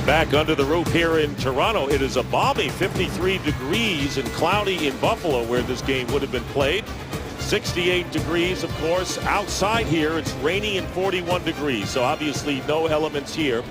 And back under the roof here in Toronto, it is a balmy 53 degrees and cloudy in Buffalo where this game would have been played. 68 degrees, of course. Outside here, it's rainy and 41 degrees. So obviously no elements here.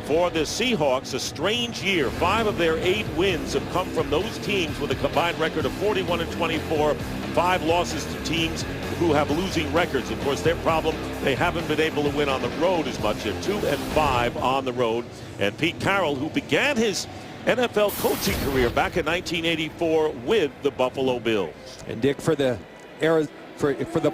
For the Seahawks, a strange year. 5 of their 8 wins have come from those teams with a combined record of 41 and 24. 5 losses to teams who have losing records. Of course, their problem, they haven't been able to win on the road as much. They're 2-5 on the road. And Pete Carroll, who began his NFL coaching career back in 1984 with the Buffalo Bills. And Dick, for the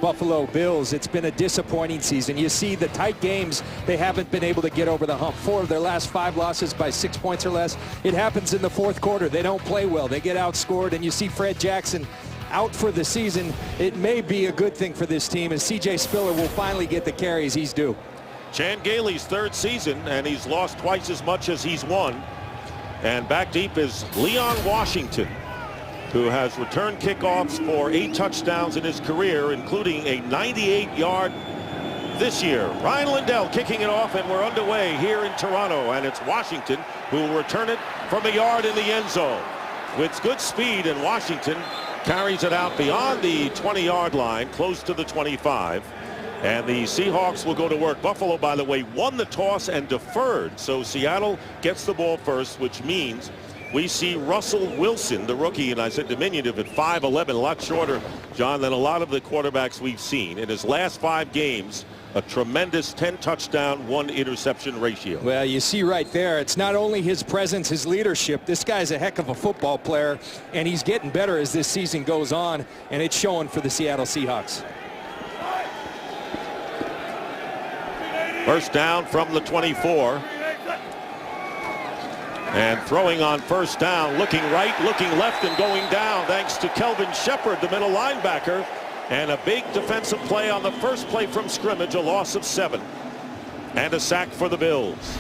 Buffalo Bills, it's been a disappointing season. You see the tight games, they haven't been able to get over the hump. 4 of their last 5 losses by 6 points or less. It happens in the fourth quarter. They don't play well. They get outscored, and you see Fred Jackson out for the season. It may be a good thing for this team, and C.J. Spiller will finally get the carries he's due. Chan Gailey's 3rd season, and he's lost twice as much as he's won. And back deep is Leon Washington, who has returned kickoffs for 8 touchdowns in his career, including a 98-yard this year. Ryan Lindell kicking it off, and we're underway here in Toronto. And it's Washington who will return it from a yard in the end zone. With good speed, and Washington carries it out beyond the 20-yard line, close to the 25. And the Seahawks will go to work. Buffalo, by the way, won the toss and deferred. So Seattle gets the ball first, which means we see Russell Wilson, the rookie, and I said diminutive at 5'11", a lot shorter, John, than a lot of the quarterbacks we've seen. In his last 5 games, a tremendous 10-touchdown, 1-interception ratio. Well, you see right there, it's not only his presence, his leadership. This guy's a heck of a football player, and he's getting better as this season goes on, and it's showing for the Seattle Seahawks. First down from the 24. And throwing on first down, looking right, looking left, and going down thanks to Kelvin Shepard, the middle linebacker. And a big defensive play on the first play from scrimmage, a loss of 7. And a sack for the Bills.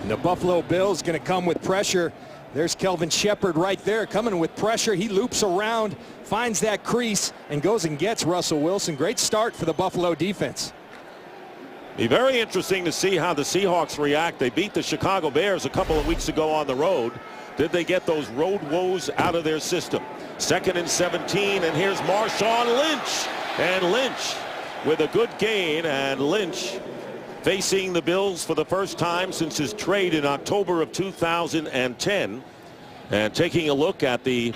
And the Buffalo Bills going to come with pressure. There's Kelvin Shepard right there coming with pressure. He loops around, finds that crease, and goes and gets Russell Wilson. Great start for the Buffalo defense. Be very interesting to see how the Seahawks react. They beat the Chicago Bears a couple of weeks ago on the road. Did they get those road woes out of their system? 2nd and 17, and here's Marshawn Lynch. And Lynch with a good gain, and Lynch facing the Bills for the first time since his trade in October of 2010. And taking a look at the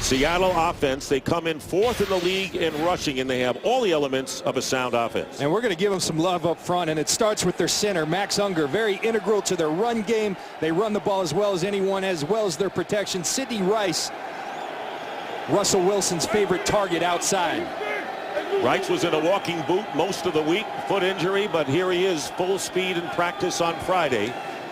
Seattle offense, they come in 4th in the league in rushing, and they have all the elements of a sound offense. And we're going to give them some love up front, and it starts with their center, Max Unger, very integral to their run game. They run the ball as well as anyone, as well as their protection. Sidney Rice, Russell Wilson's favorite target outside. Rice was in a walking boot most of the week, foot injury, but here he is full speed in practice on Friday.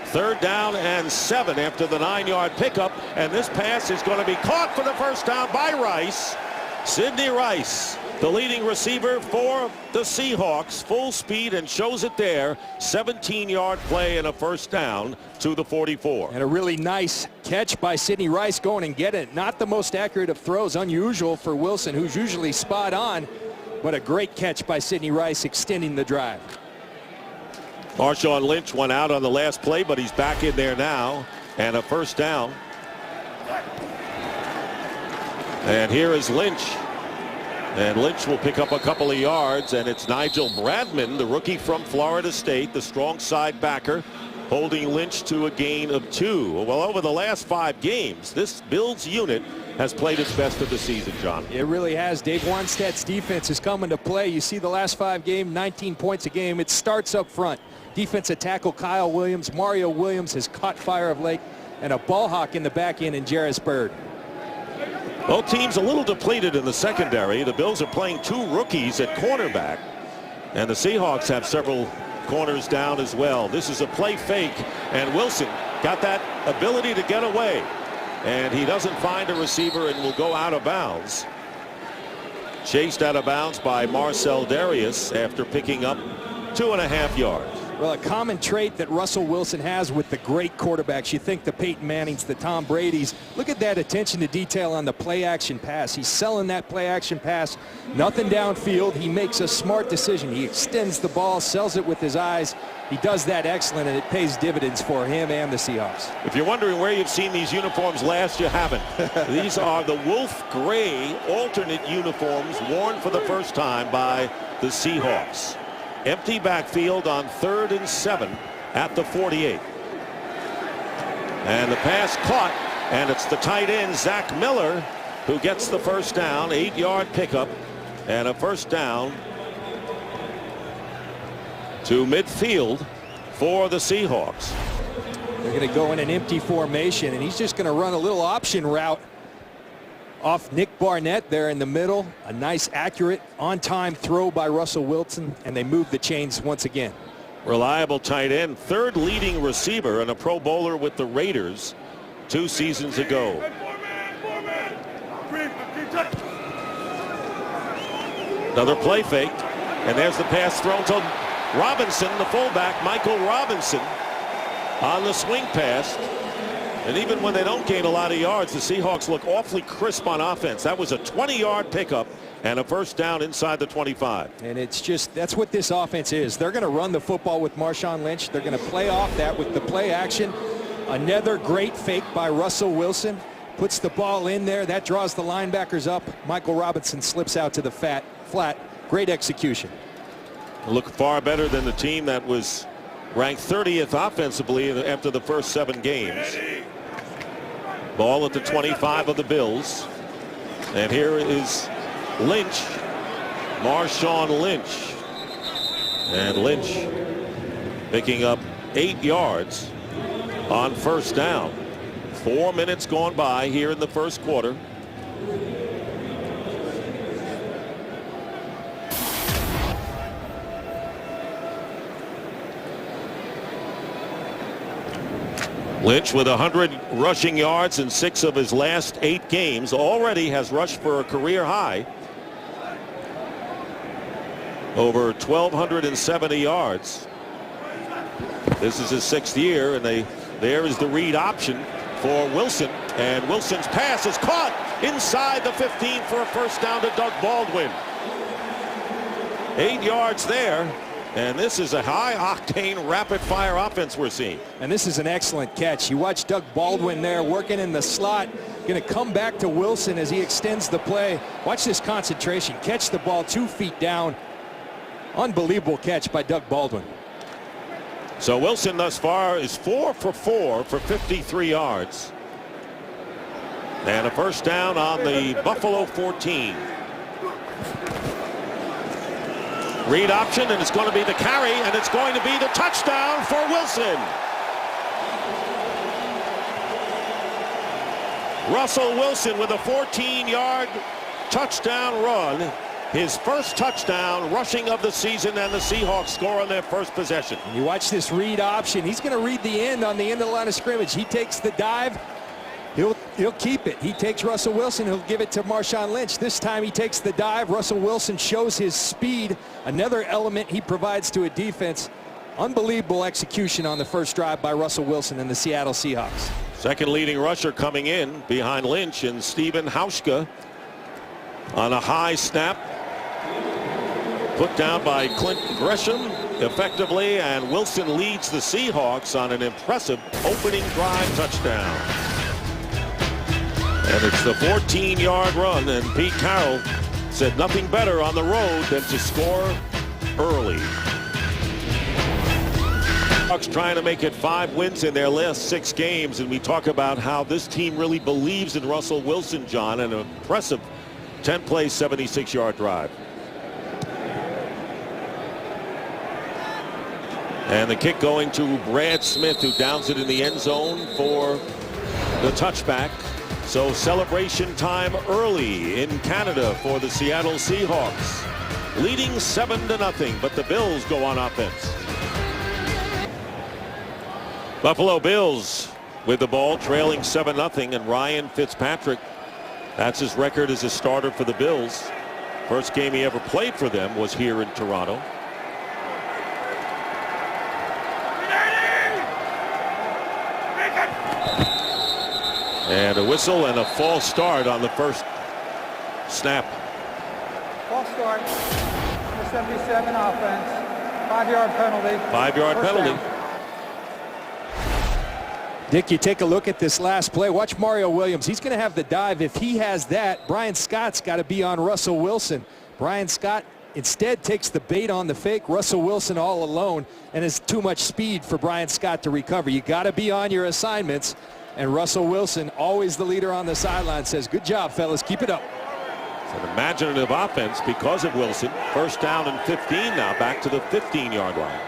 3rd down and 7 after the 9-yard pickup, and this pass is going to be caught for the first down by Rice. Sidney Rice, the leading receiver for the Seahawks, full speed, and shows it there. 17-yard play and a first down to the 44. And a really nice catch by Sidney Rice, going and getting it. Not the most accurate of throws, unusual for Wilson, who's usually spot on, but a great catch by Sidney Rice, extending the drive. Marshawn Lynch went out on the last play, but he's back in there now, and a first down. And here is Lynch, and Lynch will pick up a couple of yards, and it's Nigel Bradman, the rookie from Florida State, the strong side backer, holding Lynch to a gain of 2. Well, over the last 5 games, this Bills unit has played its best of the season, John. It really has. Dave Wanstead's defense is coming to play. You see the last 5 games, 19 points a game. It starts up front. Defensive tackle Kyle Williams. Mario Williams has caught fire of late, and a ball hawk in the back end in Jarris Byrd. Both teams a little depleted in the secondary. The Bills are playing 2 rookies at cornerback, and the Seahawks have several corners down as well. This is a play fake, and Wilson got that ability to get away, and he doesn't find a receiver and will go out of bounds. Chased out of bounds by Marcel Darius after picking up 2.5 yards. Well, a common trait that Russell Wilson has with the great quarterbacks. You think the Peyton Mannings, the Tom Bradys. Look at that attention to detail on the play-action pass. He's selling that play-action pass. Nothing downfield. He makes a smart decision. He extends the ball, sells it with his eyes. He does that excellent, and it pays dividends for him and the Seahawks. If you're wondering where you've seen these uniforms last, you haven't. These are the Wolf Gray alternate uniforms worn for the first time by the Seahawks. Empty backfield on 3rd and 7 at the 48. And the pass caught, and it's the tight end, Zach Miller, who gets the first down. 8-yard pickup and a first down to midfield for the Seahawks. They're going to go in an empty formation, and he's just going to run a little option route off Nick Barnett there in the middle. A nice, accurate, on-time throw by Russell Wilson, and they move the chains once again. Reliable tight end, 3rd leading receiver, and a Pro Bowler with the Raiders 2 seasons ago. Another play fake, and there's the pass thrown to Robinson, the fullback, Michael Robinson, on the swing pass. And even when they don't gain a lot of yards, the Seahawks look awfully crisp on offense. That was a 20-yard pickup and a first down inside the 25. And it's just, that's what this offense is. They're going to run the football with Marshawn Lynch. They're going to play off that with the play action. Another great fake by Russell Wilson. Puts the ball in there. That draws the linebackers up. Michael Robinson slips out to the flat. Great execution. Look far better than the team that was ranked 30th offensively after the first 7 games. Ball at the 25 of the Bills. And here is Lynch. Marshawn Lynch. And Lynch picking up 8 yards on first down. 4 minutes gone by here in the first quarter. Lynch with 100 rushing yards in 6 of his last 8 games. Already has rushed for a career high. Over 1,270 yards. This is his 6th year, and there is the read option for Wilson. And Wilson's pass is caught inside the 15 for a first down to Doug Baldwin. 8 yards there. And this is a high-octane, rapid-fire offense we're seeing. And this is an excellent catch. You watch Doug Baldwin there working in the slot. Going to come back to Wilson as he extends the play. Watch this concentration. Catch the ball 2 feet down. Unbelievable catch by Doug Baldwin. So Wilson thus far is 4 for 4 for 53 yards. And a first down on the Buffalo 14. Read option, and it's going to be the carry, and it's going to be the touchdown for Wilson. Russell Wilson with a 14-yard touchdown run. His first touchdown rushing of the season, and the Seahawks score on their first possession. You watch this read option. He's going to read the end on the end of the line of scrimmage. He takes the dive. He'll keep it. He takes Russell Wilson. He'll give it to Marshawn Lynch. This time he takes the dive. Russell Wilson shows his speed. Another element he provides to a defense. Unbelievable execution on the first drive by Russell Wilson and the Seattle Seahawks. Second leading rusher coming in behind Lynch, and Stephen Hauschka on a high snap. Put down by Clint Gresham effectively, and Wilson leads the Seahawks on an impressive opening drive touchdown. And it's the 14-yard run, and Pete Carroll said nothing better on the road than to score early. Seahawks trying to make it 5 wins in their last 6 games, and we talk about how this team really believes in Russell Wilson, John, and an impressive 10-play, 76-yard drive. And the kick going to Brad Smith, who downs it in the end zone for the touchback. So celebration time early in Canada for the Seattle Seahawks, leading 7-0, but the Bills go on offense. Buffalo Bills with the ball, trailing 7-0, and Ryan Fitzpatrick, that's his record as a starter for the Bills. First game he ever played for them was here in Toronto. And a whistle and a false start on the first snap. False start. Number 77 offense. 5-yard penalty. 5-yard penalty. Down. Dick, you take a look at this last play. Watch Mario Williams. He's going to have the dive. If he has that, Brian Scott's got to be on Russell Wilson. Brian Scott instead takes the bait on the fake. Russell Wilson all alone, and it's too much speed for Brian Scott to recover. You got to be on your assignments. And Russell Wilson, always the leader on the sideline, says, good job, fellas. Keep it up. It's an imaginative offense because of Wilson. First down and 15 now, back to the 15-yard line.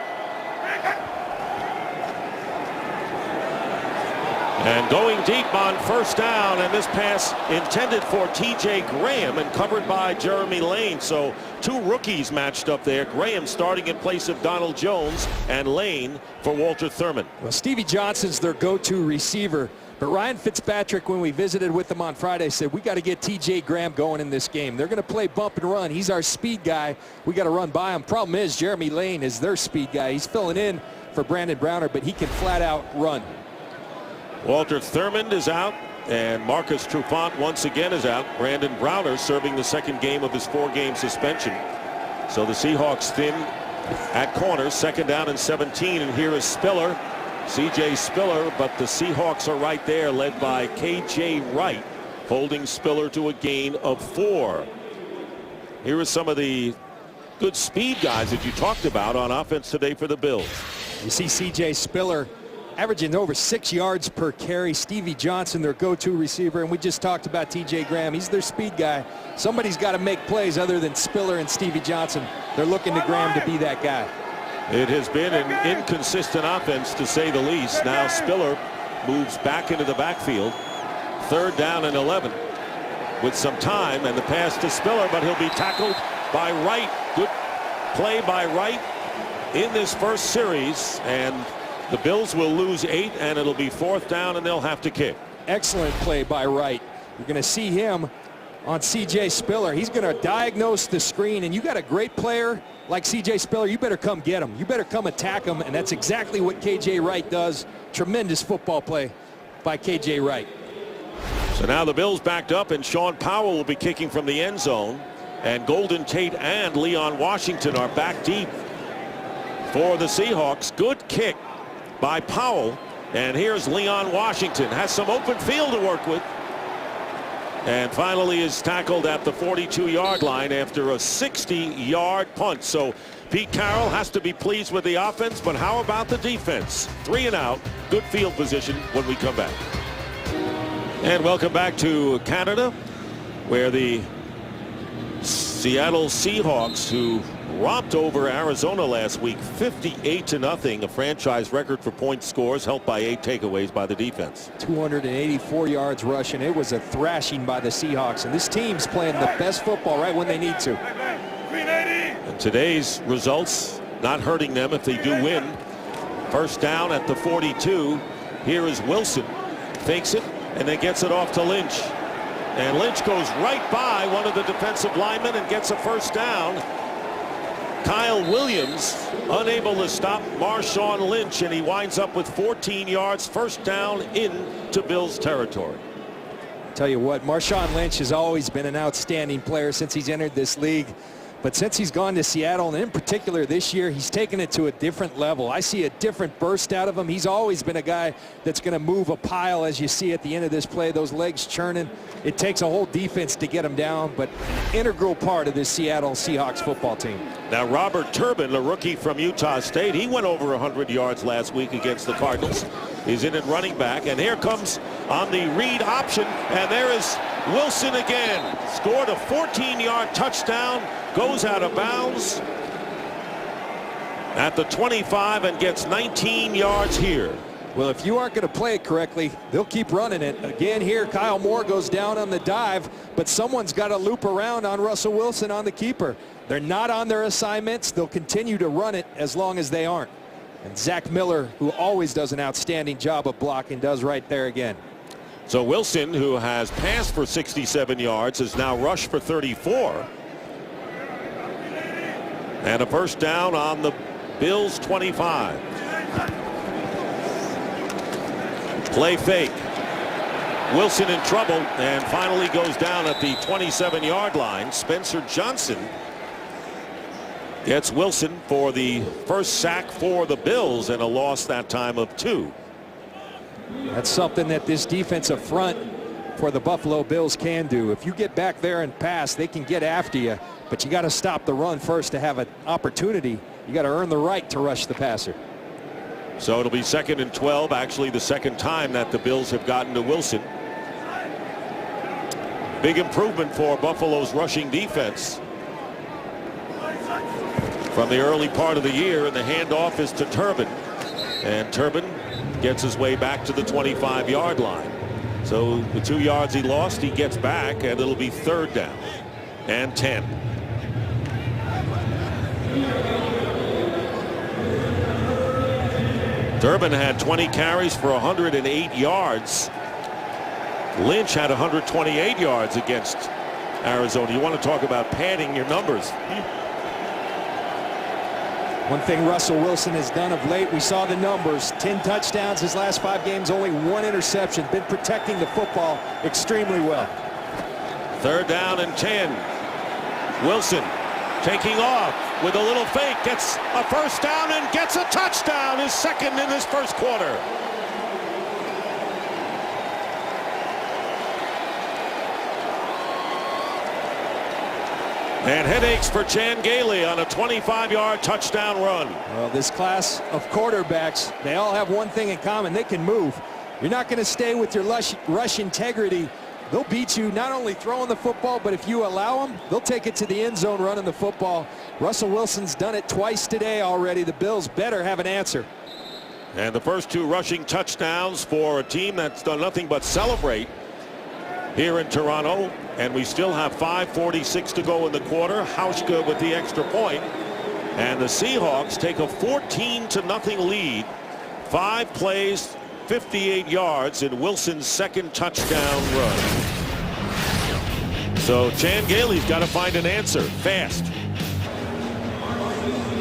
And going deep on first down, and this pass intended for T.J. Graham and covered by Jeremy Lane. So two rookies matched up there. Graham starting in place of Donald Jones, and Lane for Walter Thurman. Well, Stevie Johnson's their go-to receiver. But Ryan Fitzpatrick, when we visited with them on Friday, said we got to get T.J. Graham going in this game. They're going to play bump and run. He's our speed guy. We got to run by him. Problem is, Jeremy Lane is their speed guy. He's filling in for Brandon Browner, but he can flat out run. Walter Thurman is out, and Marcus Trufant once again is out. Brandon Browner serving the second game of his 4-game suspension. So the Seahawks thin at corner, second down and 17, and here is Spiller. C.J. Spiller, but the Seahawks are right there, led by K.J. Wright, holding Spiller to a gain of 4. Here are some of the good speed guys that you talked about on offense today for the Bills. You see C.J. Spiller averaging over 6 yards per carry. Stevie Johnson, their go-to receiver, and we just talked about T.J. Graham. He's their speed guy. Somebody's got to make plays other than Spiller and Stevie Johnson. They're looking to Graham to be that guy. It has been an inconsistent offense, to say the least. Now Spiller moves back into the backfield. Third down and 11 with some time, and the pass to Spiller, but he'll be tackled by Wright. Good play by Wright in this first series, and the Bills will lose 8, and it'll be 4th down, and they'll have to kick. Excellent play by Wright. You're going to see him on C.J. Spiller. He's going to diagnose the screen, and you got a great player like C.J. Spiller. You better come get him. You better come attack him, and that's exactly what K.J. Wright does. Tremendous football play by K.J. Wright. So now the Bills backed up, and Sean Powell will be kicking from the end zone, and Golden Tate and Leon Washington are back deep for the Seahawks. Good kick by Powell, and here's Leon Washington. Has some open field to work with, and finally is tackled at the 42-yard line after a 60-yard punt. So Pete Carroll has to be pleased with the offense, but how about the defense? 3 and out, good field position when we come back. And welcome back to Canada, where the Seattle Seahawks, who romped over Arizona last week 58-0, a franchise record for point scores, helped by 8 takeaways by the defense. 284 yards rushing. It was a thrashing by the Seahawks, and this team's playing the best football right when they need to. And today's results not hurting them if they do win. First down at the 42. Here is Wilson, fakes it and then gets it off to Lynch, and Lynch goes right by one of the defensive linemen and gets a first down. Kyle Williams unable to stop Marshawn Lynch, and he winds up with 14 yards, first down into Bills territory. Tell you what, Marshawn Lynch has always been an outstanding player since he's entered this league. But since he's gone to Seattle, and in particular this year, he's taken it to a different level. I see a different burst out of him. He's always been a guy that's going to move a pile, as you see at the end of this play, those legs churning. It takes a whole defense to get him down, but an integral part of this Seattle Seahawks football team. Now Robert Turbin, a rookie from Utah State, he went over 100 yards last week against the Cardinals. He's in at running back, and here comes on the read option, and there is Wilson again. Scored a 14-yard touchdown, goes out of bounds at the 25 and gets 19 yards here. Well, if you aren't going to play it correctly, they'll keep running it. Again here, Kyle Moore goes down on the dive, but someone's got to loop around on Russell Wilson on the keeper. They're not on their assignments. They'll continue to run it as long as they aren't. And Zach Miller, who always does an outstanding job of blocking, does right there again. So Wilson, who has passed for 67 yards, has now rushed for 34. And a first down on the Bills 25. Play fake. Wilson in trouble and finally goes down at the 27-yard line. Spencer Johnson gets Wilson for the first sack for the Bills and a loss that time of 2. That's something that this defensive front for the Buffalo Bills can do. If you get back there and pass, they can get after you, but you got to stop the run first to have an opportunity. You got to earn the right to rush the passer. So it'll be 2nd and 12, actually the second time that the Bills have gotten to Wilson. Big improvement for Buffalo's rushing defense from the early part of the year, and the handoff is to Turbin, and Turbin gets his way back to the 25-yard line. So the 2 yards he lost, he gets back, and it'll be 3rd down and 10. Turbin had 20 carries for 108 yards. Lynch had 128 yards against Arizona. You want to talk about padding your numbers. One thing Russell Wilson has done of late, we saw the numbers, 10 touchdowns his last 5 games, only 1 interception, been protecting the football extremely well. 3rd down and 10. Wilson taking off with a little fake, gets a first down and gets a touchdown, his second in this first quarter. And headaches for Chan Gailey on a 25-yard touchdown run. Well, this class of quarterbacks, they all have one thing in common. They can move. You're not going to stay with your rush integrity. They'll beat you not only throwing the football, but if you allow them, they'll take it to the end zone running the football. Russell Wilson's done it twice today already. The Bills better have an answer. And the first 2 rushing touchdowns for a team that's done nothing but celebrate here in Toronto, and we still have 5:46 to go in the quarter. Hauschka with the extra point, and the Seahawks take a 14-0 lead. 5 plays, 58 yards in Wilson's second touchdown run. So Chan Gailey's got to find an answer fast.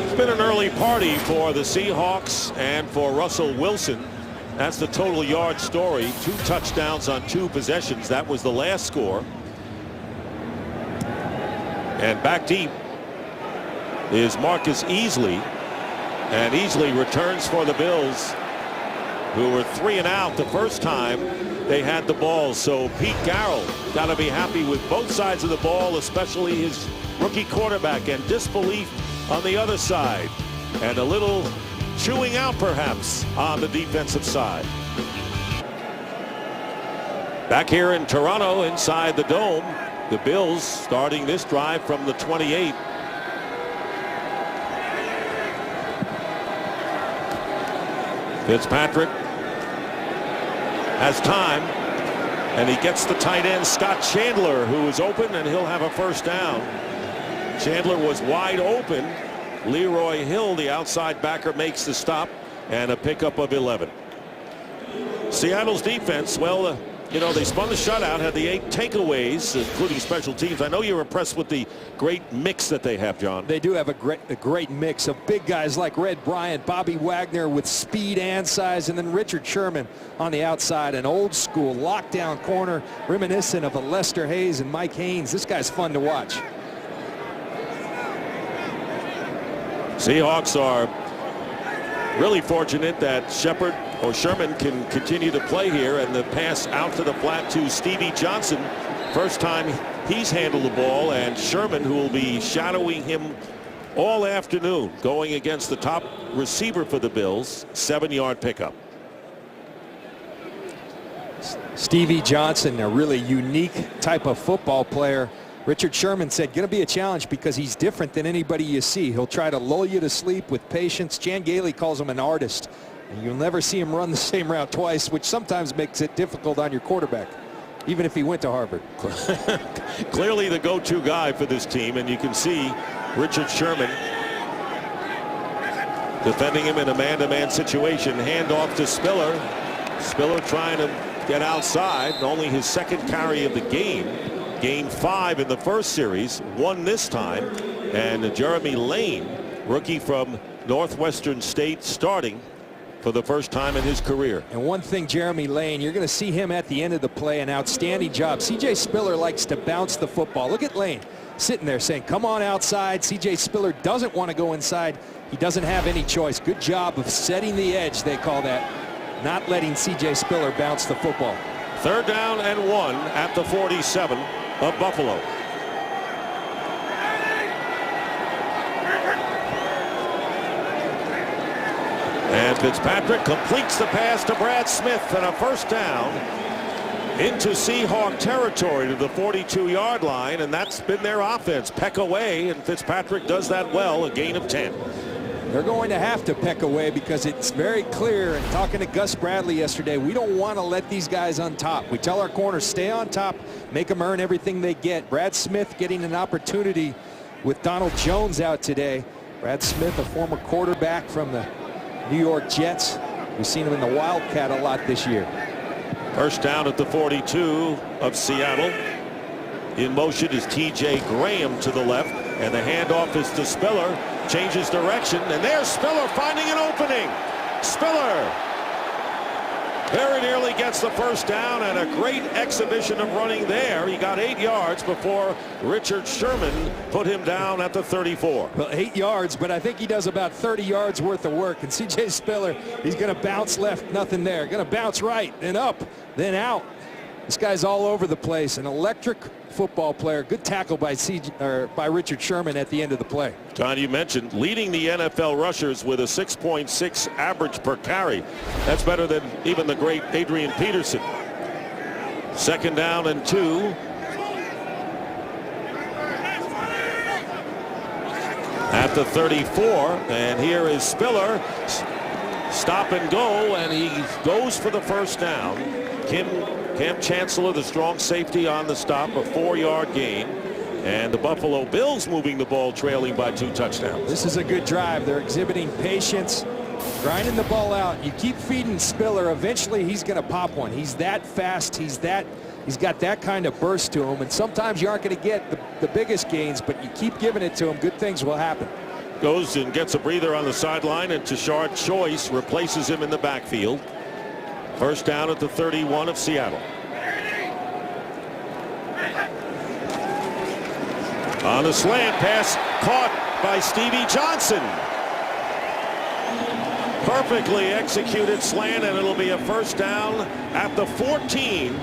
It's been an early party for the Seahawks and for Russell Wilson. That's the total yard story. 2 touchdowns on 2 possessions. That was the last score. And back deep is Marcus Easley. And Easley returns for the Bills, who were 3 and out the first time they had the ball. So Pete Carroll got to be happy with both sides of the ball, especially his rookie quarterback, and disbelief on the other side. And a little chewing out perhaps on the defensive side. Back here in Toronto inside the Dome, the Bills starting this drive from the 28. Fitzpatrick has time, and he gets the tight end Scott Chandler, who is open, and he'll have a first down. Chandler was wide open. Leroy Hill, the outside backer, makes the stop, and a pickup of 11. Seattle's defense, well, you know, they spun the shutout, had the 8 takeaways, including special teams. I know you're impressed with the great mix that they have, John. They do have a great mix of big guys like Red Bryant, Bobby Wagner with speed and size, and then Richard Sherman on the outside, an old school lockdown corner reminiscent of a Lester Hayes and Mike Haynes. This guy's fun to watch. Seahawks are really fortunate that Sherman can continue to play here, and the pass out to the flat to Stevie Johnson. First time he's handled the ball, and Sherman, who will be shadowing him all afternoon, going against the top receiver for the Bills, 7-yard pickup. Stevie Johnson, a really unique type of football player. Richard Sherman said, going to be a challenge because he's different than anybody you see. He'll try to lull you to sleep with patience. Chan Gailey calls him an artist. And you'll never see him run the same route twice, which sometimes makes it difficult on your quarterback, even if he went to Harvard. Clearly the go-to guy for this team, and you can see Richard Sherman defending him in a man-to-man situation. Handoff to Spiller. Spiller trying to get outside. Only his second carry of the game. Gained 5 in the first series, 1 this time, and Jeremy Lane, rookie from Northwestern State, starting for the first time in his career. And one thing, Jeremy Lane, you're going to see him at the end of the play, an outstanding job. C.J. Spiller likes to bounce the football. Look at Lane sitting there saying, come on outside. C.J. Spiller doesn't want to go inside. He doesn't have any choice. Good job of setting the edge, they call that, not letting C.J. Spiller bounce the football. 3rd down and 1 at the 47 of Buffalo. And Fitzpatrick completes the pass to Brad Smith, and a first down into Seahawk territory to the 42-yard line, and that's been their offense. Peck away, and Fitzpatrick does that well, a gain of 10. They're going to have to peck away because it's very clear, and talking to Gus Bradley yesterday, we don't want to let these guys on top. We tell our corners, stay on top, make them earn everything they get. Brad Smith getting an opportunity with Donald Jones out today. Brad Smith, a former quarterback from the New York Jets. We've seen him in the Wildcat a lot this year. First down at the 42 of Seattle. In motion is T.J. Graham to the left, and the handoff is to Spiller. Changes direction, and there's Spiller finding an opening. Spiller very nearly gets the first down, and a great exhibition of running there. He got 8 yards before Richard Sherman put him down at the 34. Well, 8 yards, but I think he does about 30 yards worth of work. And C.J. Spiller, he's going to bounce left, nothing there. Going to bounce right, then up, then out. This guy's all over the place. An electric football player. Good tackle by Richard Sherman at the end of the play. John, you mentioned leading the NFL rushers with a 6.6 average per carry. That's better than even the great Adrian Peterson. 2nd down and 2. At the 34, and here is Spiller. Stop and go, and he goes for the first down. Cam Chancellor, the strong safety, on the stop, a 4-yard gain. And the Buffalo Bills moving the ball, trailing by 2 touchdowns. This is a good drive. They're exhibiting patience, grinding the ball out. You keep feeding Spiller, eventually he's going to pop one. He's that fast. He's got that kind of burst to him. And sometimes you aren't going to get the biggest gains, but you keep giving it to him, good things will happen. Goes and gets a breather on the sideline, and Tashard Choice replaces him in the backfield. First down at the 31 of Seattle. On a slant pass, caught by Stevie Johnson. Perfectly executed slant, and it'll be a first down at the 14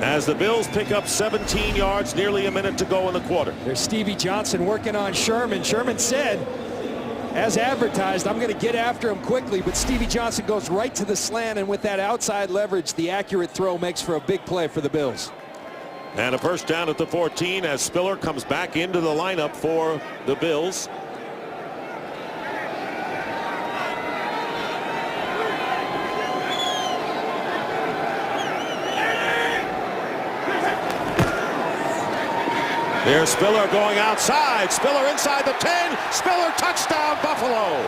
as the Bills pick up 17 yards, nearly a minute to go in the quarter. There's Stevie Johnson working on Sherman. Sherman said, as advertised, I'm going to get after him quickly, but Stevie Johnson goes right to the slant, and with that outside leverage, the accurate throw makes for a big play for the Bills. And a first down at the 14 as Spiller comes back into the lineup for the Bills. There's Spiller going outside. Spiller inside the 10. Spiller touchdown, Buffalo.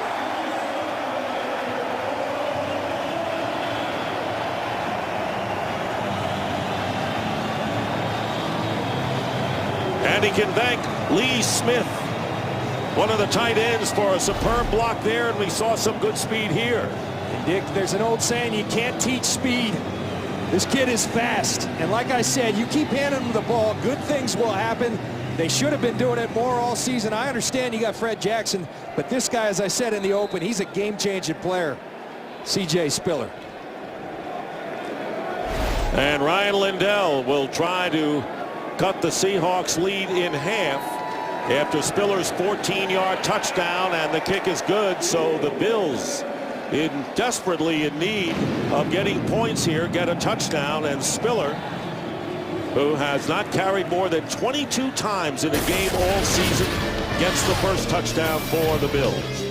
And he can thank Lee Smith, one of the tight ends, for a superb block there, and we saw some good speed here. And Dick, there's an old saying, you can't teach speed. This kid is fast, and like I said, you keep handing him the ball, good things will happen. They should have been doing it more all season. I understand you got Fred Jackson, but this guy, as I said in the open, he's a game-changing player, C.J. Spiller. And Ryan Lindell will try to cut the Seahawks lead in half after Spiller's 14-yard touchdown, and the kick is good, so the Bills desperately in need of getting points here, get a touchdown, and Spiller, who has not carried more than 22 times in a game all season, gets the first touchdown for the Bills.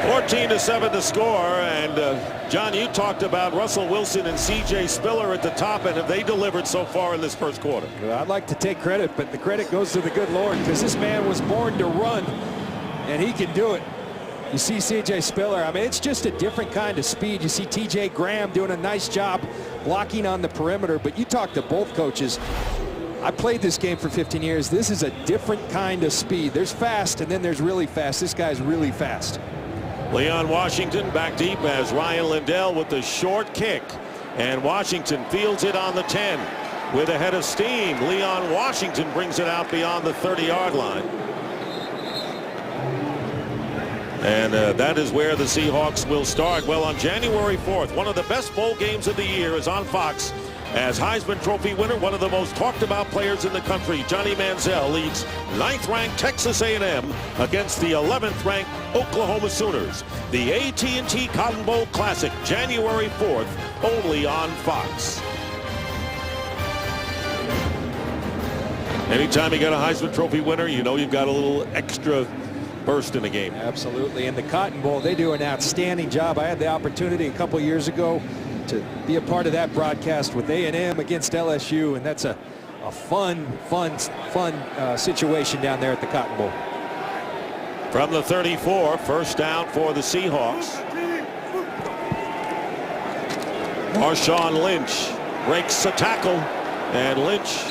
(14-7) the score, and John, you talked about Russell Wilson and C.J. Spiller at the top, and have they delivered so far in this first quarter? Well, I'd like to take credit, but the credit goes to the good Lord, because this man was born to run, and he can do it. You see C.J. Spiller, I mean, it's just a different kind of speed. You see T.J. Graham doing a nice job blocking on the perimeter, but you talk to both coaches. I played this game for 15 years. This is a different kind of speed. There's fast, and then there's really fast. This guy's really fast. Leon Washington back deep as Ryan Lindell with the short kick. And Washington fields it on the 10. With a head of steam, Leon Washington brings it out beyond the 30-yard line. And that is where the Seahawks will start. Well, on January 4th, one of the best bowl games of the year is on Fox. As Heisman Trophy winner, one of the most talked about players in the country, Johnny Manziel, leads 9th-ranked Texas A&M against the 11th-ranked Oklahoma Sooners. The AT&T Cotton Bowl Classic, January 4th, only on Fox. Anytime you got a Heisman Trophy winner, you know you've got a little extra burst in the game. Absolutely. And the Cotton Bowl, they do an outstanding job. I had the opportunity a couple years ago to be a part of that broadcast with A&M against LSU, and that's a fun situation down there at the Cotton Bowl. From the 34, first down for the Seahawks. Marshawn Lynch breaks a tackle, and Lynch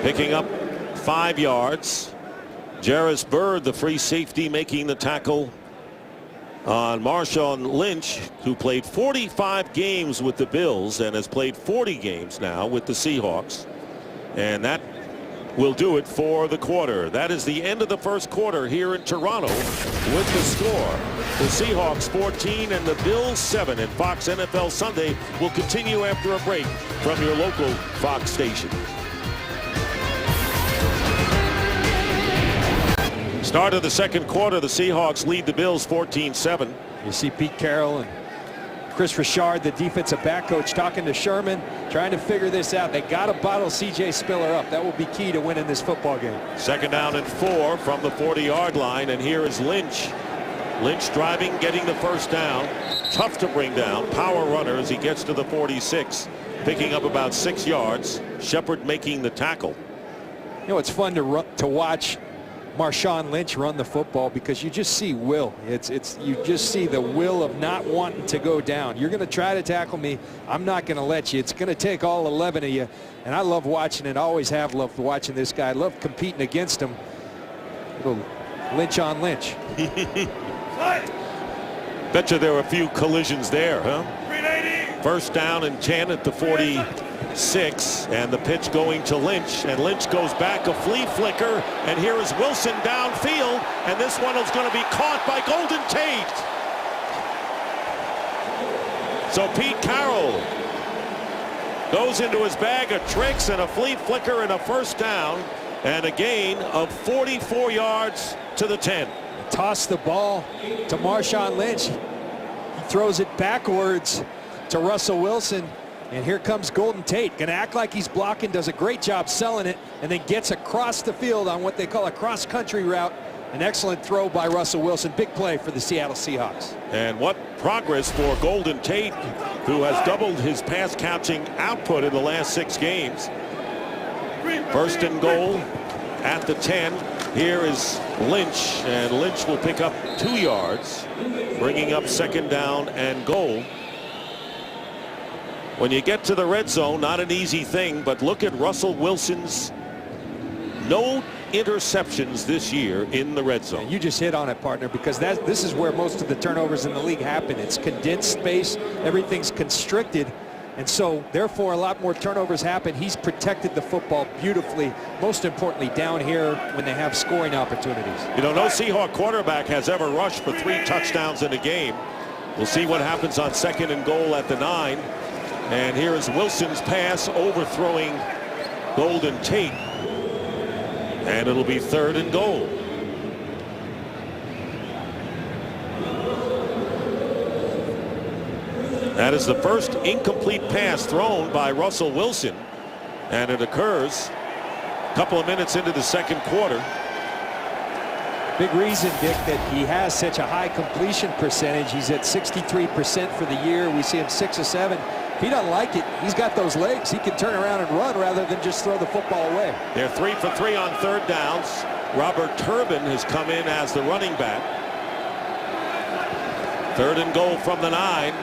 picking up 5 yards. Jarris Byrd, the free safety, making the tackle on Marshawn Lynch, who played 45 games with the Bills and has played 40 games now with the Seahawks. And that will do it for the quarter. That is the end of the first quarter here in Toronto with the score. The Seahawks 14 and the Bills 7. And Fox NFL Sunday will continue after a break from your local Fox station. Start of the second quarter, the Seahawks lead the Bills 14-7. You see Pete Carroll and Chris Richard, the defensive back coach, talking to Sherman, trying to figure this out. They got to bottle C.J. Spiller up. That will be key to winning this football game. Second down and 4 from the 40-yard line, and here is Lynch. Lynch driving, getting the first down. Tough to bring down. Power runner as he gets to the 46, picking up about 6 yards. Shepard making the tackle. You know, it's fun to watch Marshawn Lynch run the football because you just see will. You just see the will of not wanting to go down. You're going to try to tackle me. I'm not going to let you. It's going to take all 11 of you. And I love watching it. I always have loved watching this guy. I love competing against him. Little Lynch on Lynch. Bet you there were a few collisions there, huh? First down and 10 at the 46, and the pitch going to Lynch, and Lynch goes back, a flea flicker, and here is Wilson downfield, and this one is going to be caught by Golden Tate. So Pete Carroll goes into his bag of tricks, and a flea flicker and a first down, and a gain of 44 yards to the 10. Toss the ball to Marshawn Lynch. He throws it backwards to Russell Wilson, and here comes Golden Tate, gonna act like he's blocking, does a great job selling it, and then gets across the field on what they call a cross-country route. An excellent throw by Russell Wilson. Big play for the Seattle Seahawks. And what progress for Golden Tate, who has doubled his pass catching output in the last 6 games. First and goal at the 10. Here is Lynch, and Lynch will pick up 2 yards, bringing up second down and goal. When you get to the red zone, not an easy thing, but look at Russell Wilson's no interceptions this year in the red zone. And you just hit on it, partner, because this is where most of the turnovers in the league happen. It's condensed space, everything's constricted, and so therefore a lot more turnovers happen. He's protected the football beautifully, most importantly down here when they have scoring opportunities. You know, no Seahawk quarterback has ever rushed for 3 touchdowns in a game. We'll see what happens on second and goal at the 9. And here is Wilson's pass overthrowing Golden Tate. And it'll be third and goal. That is the first incomplete pass thrown by Russell Wilson. And it occurs a couple of minutes into the second quarter. Big reason, Dick, that he has such a high completion percentage. He's at 63% for the year. We see him 6 of 7. If he doesn't like it, he's got those legs. He can turn around and run rather than just throw the football away. They're 3 for 3 on third downs. Robert Turbin has come in as the running back. Third and goal from the 9.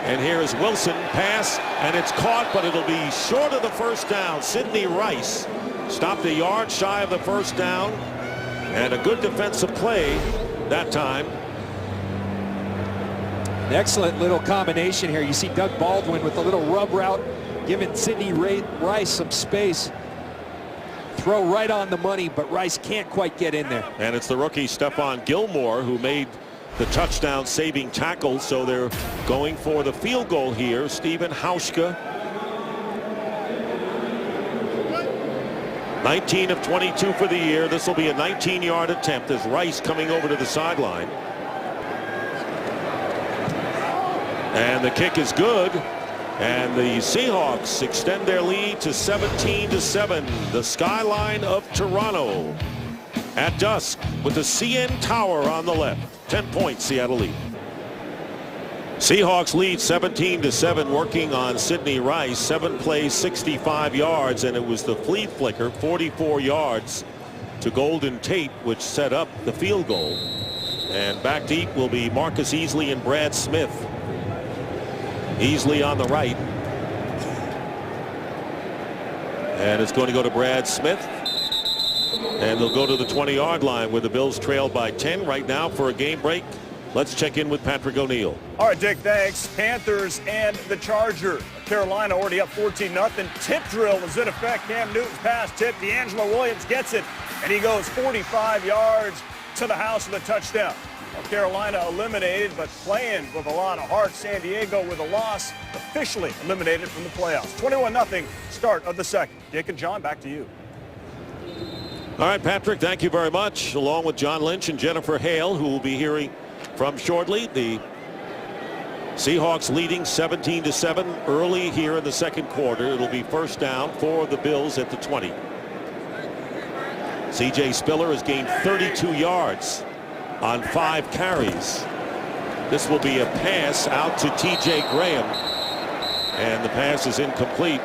And here is Wilson, pass, and it's caught, but it'll be short of the first down. Sidney Rice stopped a yard shy of the first down, and a good defensive play that time. An excellent little combination here. You see Doug Baldwin with a little rub route, giving Sidney Rice some space. Throw right on the money, but Rice can't quite get in there. And it's the rookie Stephon Gilmore who made the touchdown saving tackle, so they're going for the field goal here. Steven Hauschka, 19 of 22 for the year. This will be a 19-yard attempt as Rice coming over to the sideline. And the kick is good. And the Seahawks extend their lead to 17-7. The skyline of Toronto at dusk with the CN Tower on the left. 10-point Seattle lead. Seahawks lead 17-7, working on Sidney Rice. 7 plays, 65 yards, and it was the flea flicker, 44 yards to Golden Tate, which set up the field goal. And back deep will be Marcus Easley and Brad Smith. Easley on the right. And it's going to go to Brad Smith. And they'll go to the 20-yard line where the Bills trail by 10 right now for a game break. Let's check in with Patrick O'Neill. All right, Dick, thanks. Panthers and the Charger. Carolina already up 14-0. Tip drill is in effect. Cam Newton's pass tip. D'Angelo Williams gets it, and he goes 45 yards to the house with a touchdown. Well, Carolina eliminated, but playing with a lot of heart. San Diego with a loss, officially eliminated from the playoffs. 21-0 start of the second. Dick and John, back to you. All right, Patrick, thank you very much. Along with John Lynch and Jennifer Hale, who will be hearing from shortly. The Seahawks leading 17-7 early here in the second quarter. It'll be first down for the Bills at the 20. C.J. Spiller has gained 32 yards on 5 carries. This will be a pass out to T.J. Graham, and the pass is incomplete.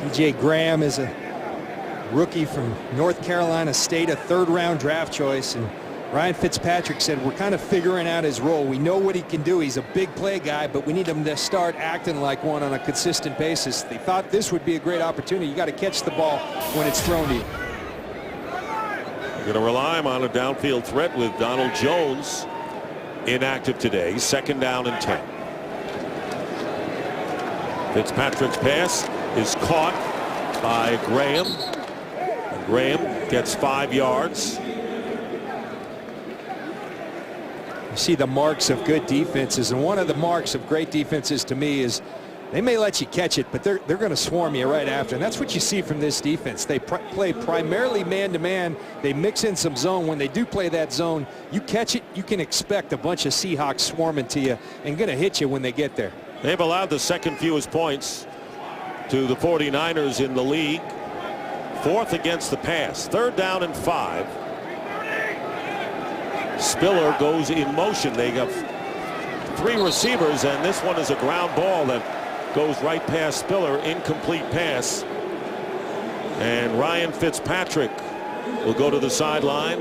T.J. Graham is a rookie from North Carolina State, a third-round draft choice, and Ryan Fitzpatrick said we're kind of figuring out his role. We know what he can do. He's a big play guy, but we need him to start acting like one on a consistent basis. They thought this would be a great opportunity. You got to catch the ball when it's thrown to you. You're going to rely on a downfield threat with Donald Jones inactive today. Second down and 10. Fitzpatrick's pass is caught by Graham. And Graham gets 5 yards. You see the marks of good defenses, and one of the marks of great defenses to me is they may let you catch it, but they're going to swarm you right after, and that's what you see from this defense. They play primarily man-to-man. They mix in some zone. When they do play that zone, you catch it, you can expect a bunch of Seahawks swarming to you and going to hit you when they get there. They've allowed the second fewest points to the 49ers in the league. 4th against the pass. 3rd down and 5. Spiller goes in motion. They have 3 receivers, and this one is a ground ball that goes right past Spiller. Incomplete pass. And Ryan Fitzpatrick will go to the sideline.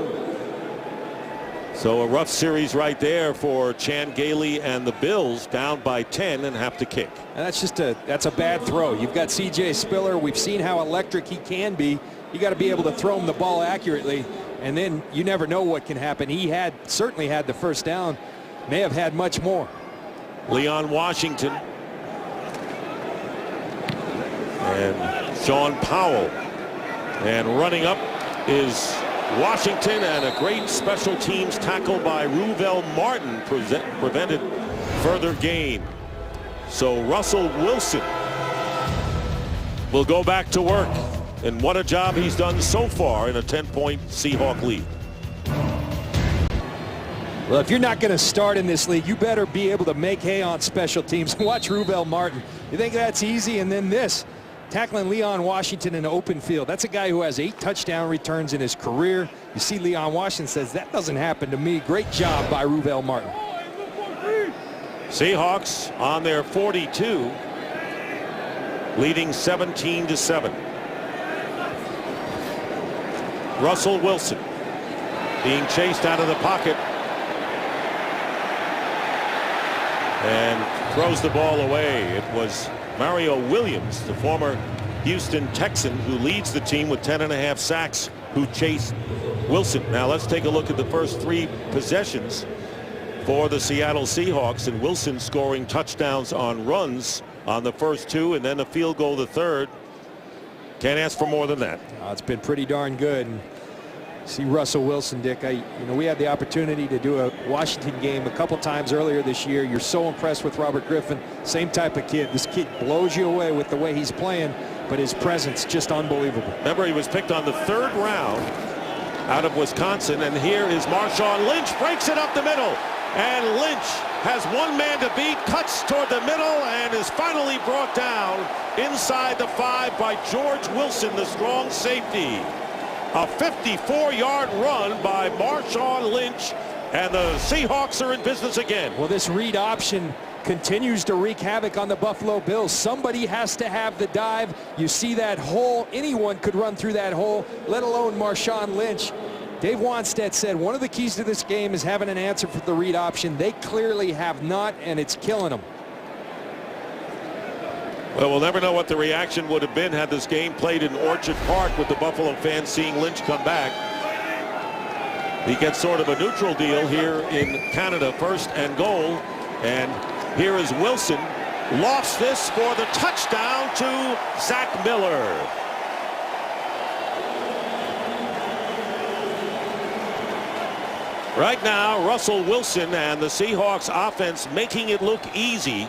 So a rough series right there for Chan Gailey and the Bills, down by 10 and have to kick. And that's a bad throw. You've got C.J. Spiller. We've seen how electric he can be. You got to be able to throw him the ball accurately, and then you never know what can happen. He certainly had the first down, may have had much more. Leon Washington and Sean Powell, and running up is Washington, and a great special teams tackle by Ruvell Martin prevented further gain. So Russell Wilson will go back to work, and what a job he's done so far in a 10-point Seahawk lead. Well, if you're not going to start in this league, you better be able to make hay on special teams. Watch Ruvell Martin. You think that's easy? And then this, tackling Leon Washington in an open field. That's a guy who has 8 touchdown returns in his career. You see Leon Washington says, that doesn't happen to me. Great job by Ruvell Martin. Seahawks on their 42, leading 17-7. Russell Wilson being chased out of the pocket and throws the ball away. It was Mario Williams, the former Houston Texan, who leads the team with 10.5 sacks, who chased Wilson. Now let's take a look at the first 3 possessions for the Seattle Seahawks, and Wilson scoring touchdowns on runs on the first 2 and then a field goal the third. Can't ask for more than that. It's been pretty darn good. And see Russell Wilson, Dick, we had the opportunity to do a Washington game a couple times earlier this year. You're so impressed with Robert Griffin. Same type of kid. This kid blows you away with the way he's playing, but his presence just unbelievable. Remember, he was picked on the 3rd round out of Wisconsin, and here is Marshawn Lynch, breaks it up the middle, and Lynch has one man to beat, cuts toward the middle, and is finally brought down inside the 5 by George Wilson, the strong safety. A 54-yard run by Marshawn Lynch, and the Seahawks are in business again. Well, this read option continues to wreak havoc on the Buffalo Bills. Somebody has to have the dive. You see that hole. Anyone could run through that hole, let alone Marshawn Lynch. Dave Wanstead said one of the keys to this game is having an answer for the read option. They clearly have not, and it's killing them. Well, we'll never know what the reaction would have been had this game played in Orchard Park with the Buffalo fans seeing Lynch come back. He gets sort of a neutral deal here in Canada, 1st and goal. And here is Wilson. Lofts this for the touchdown to Zach Miller. Right now, Russell Wilson and the Seahawks offense making it look easy.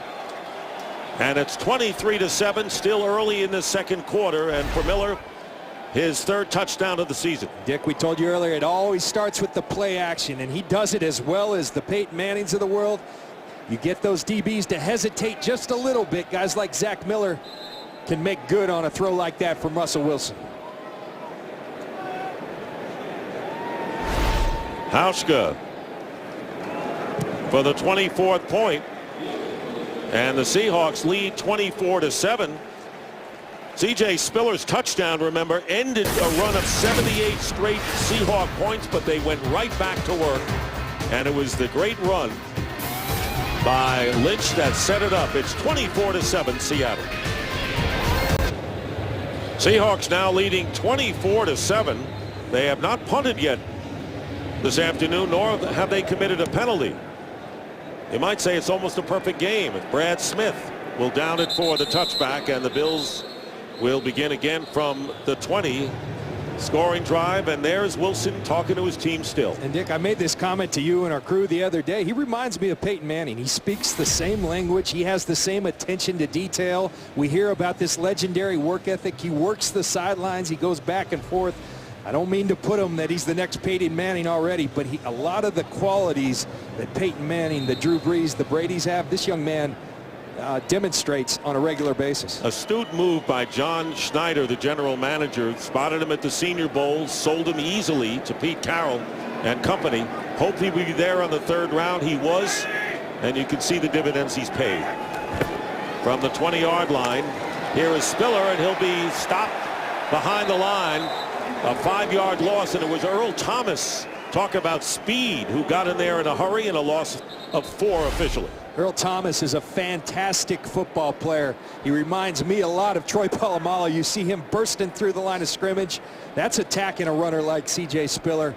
And it's 23-7, still early in the 2nd quarter. And for Miller, his 3rd touchdown of the season. Dick, we told you earlier, it always starts with the play action, and he does it as well as the Peyton Mannings of the world. You get those DBs to hesitate just a little bit. Guys like Zach Miller can make good on a throw like that from Russell Wilson. Hauschka for the 24th point. And the Seahawks lead 24-7. C.J. Spiller's touchdown, remember, ended a run of 78 straight Seahawk points, but they went right back to work. And it was the great run by Lynch that set it up. It's 24-7 Seattle. Seahawks now leading 24-7. They have not punted yet this afternoon, nor have they committed a penalty. You might say it's almost a perfect game. Brad Smith will down it for the touchback, and the Bills will begin again from the 20. Scoring drive, and there's Wilson talking to his team still. And Dick, I made this comment to you and our crew the other day. He reminds me of Peyton Manning. He speaks the same language. He has the same attention to detail. We hear about this legendary work ethic. He works the sidelines. He goes back and forth. I don't mean to put him that he's the next Peyton Manning already, but a lot of the qualities that Peyton Manning, the Drew Brees, the Bradys have, this young man demonstrates on a regular basis. Astute move by John Schneider, the general manager. Spotted him at the Senior Bowl, sold him easily to Pete Carroll and company. Hoped he would be there on the 3rd round. He was, and you can see the dividends he's paid. From the 20-yard line, here is Spiller, and he'll be stopped behind the line. A 5-yard loss, and it was Earl Thomas, talk about speed, who got in there in a hurry, and a loss of 4 officially. Earl Thomas is a fantastic football player. He reminds me a lot of Troy Polamalu. You see him bursting through the line of scrimmage. That's attacking a runner like C.J. Spiller.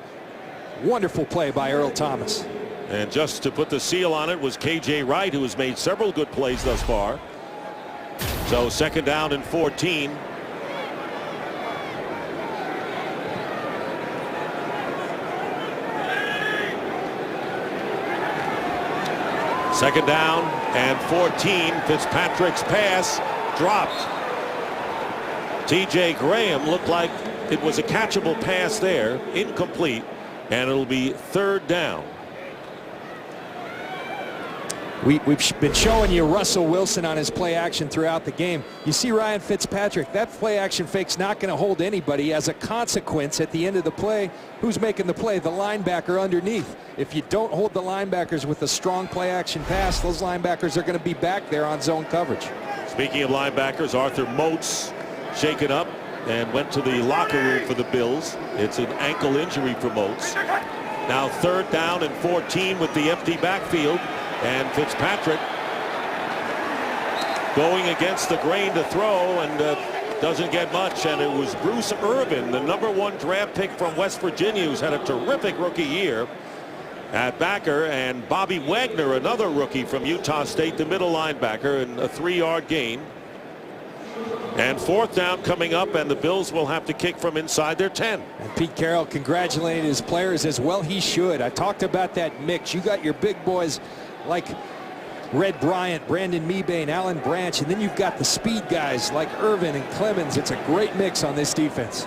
Wonderful play by Earl Thomas. And just to put the seal on it was K.J. Wright, who has made several good plays thus far. So 2nd down and 14. Second down and 14. Fitzpatrick's pass dropped. T.J. Graham looked like it was a catchable pass there. Incomplete. And it'll be 3rd down. We've been showing you Russell Wilson on his play action throughout the game. You see Ryan Fitzpatrick, that play action fake's not going to hold anybody. As a consequence, at the end of the play, who's making the play? The linebacker underneath. If you don't hold the linebackers with a strong play action pass, those linebackers are going to be back there on zone coverage. Speaking of linebackers, Arthur Moats shaken up and went to the locker room for the Bills. It's an ankle injury for Moats. Now 3rd down and 14 with the empty backfield, and Fitzpatrick going against the grain to throw, and doesn't get much. And it was Bruce Irvin, the #1 draft pick from West Virginia, who's had a terrific rookie year at backer, and Bobby Wagner, another rookie from Utah State, the middle linebacker, and a 3-yard gain. And 4th down coming up, and the Bills will have to kick from inside their 10. And Pete Carroll congratulated his players as well he should. I talked about that mix. You got your big boys like Red Bryant, Brandon Mebane, Alan Branch, and then you've got the speed guys like Irvin and Clemens. It's a great mix on this defense.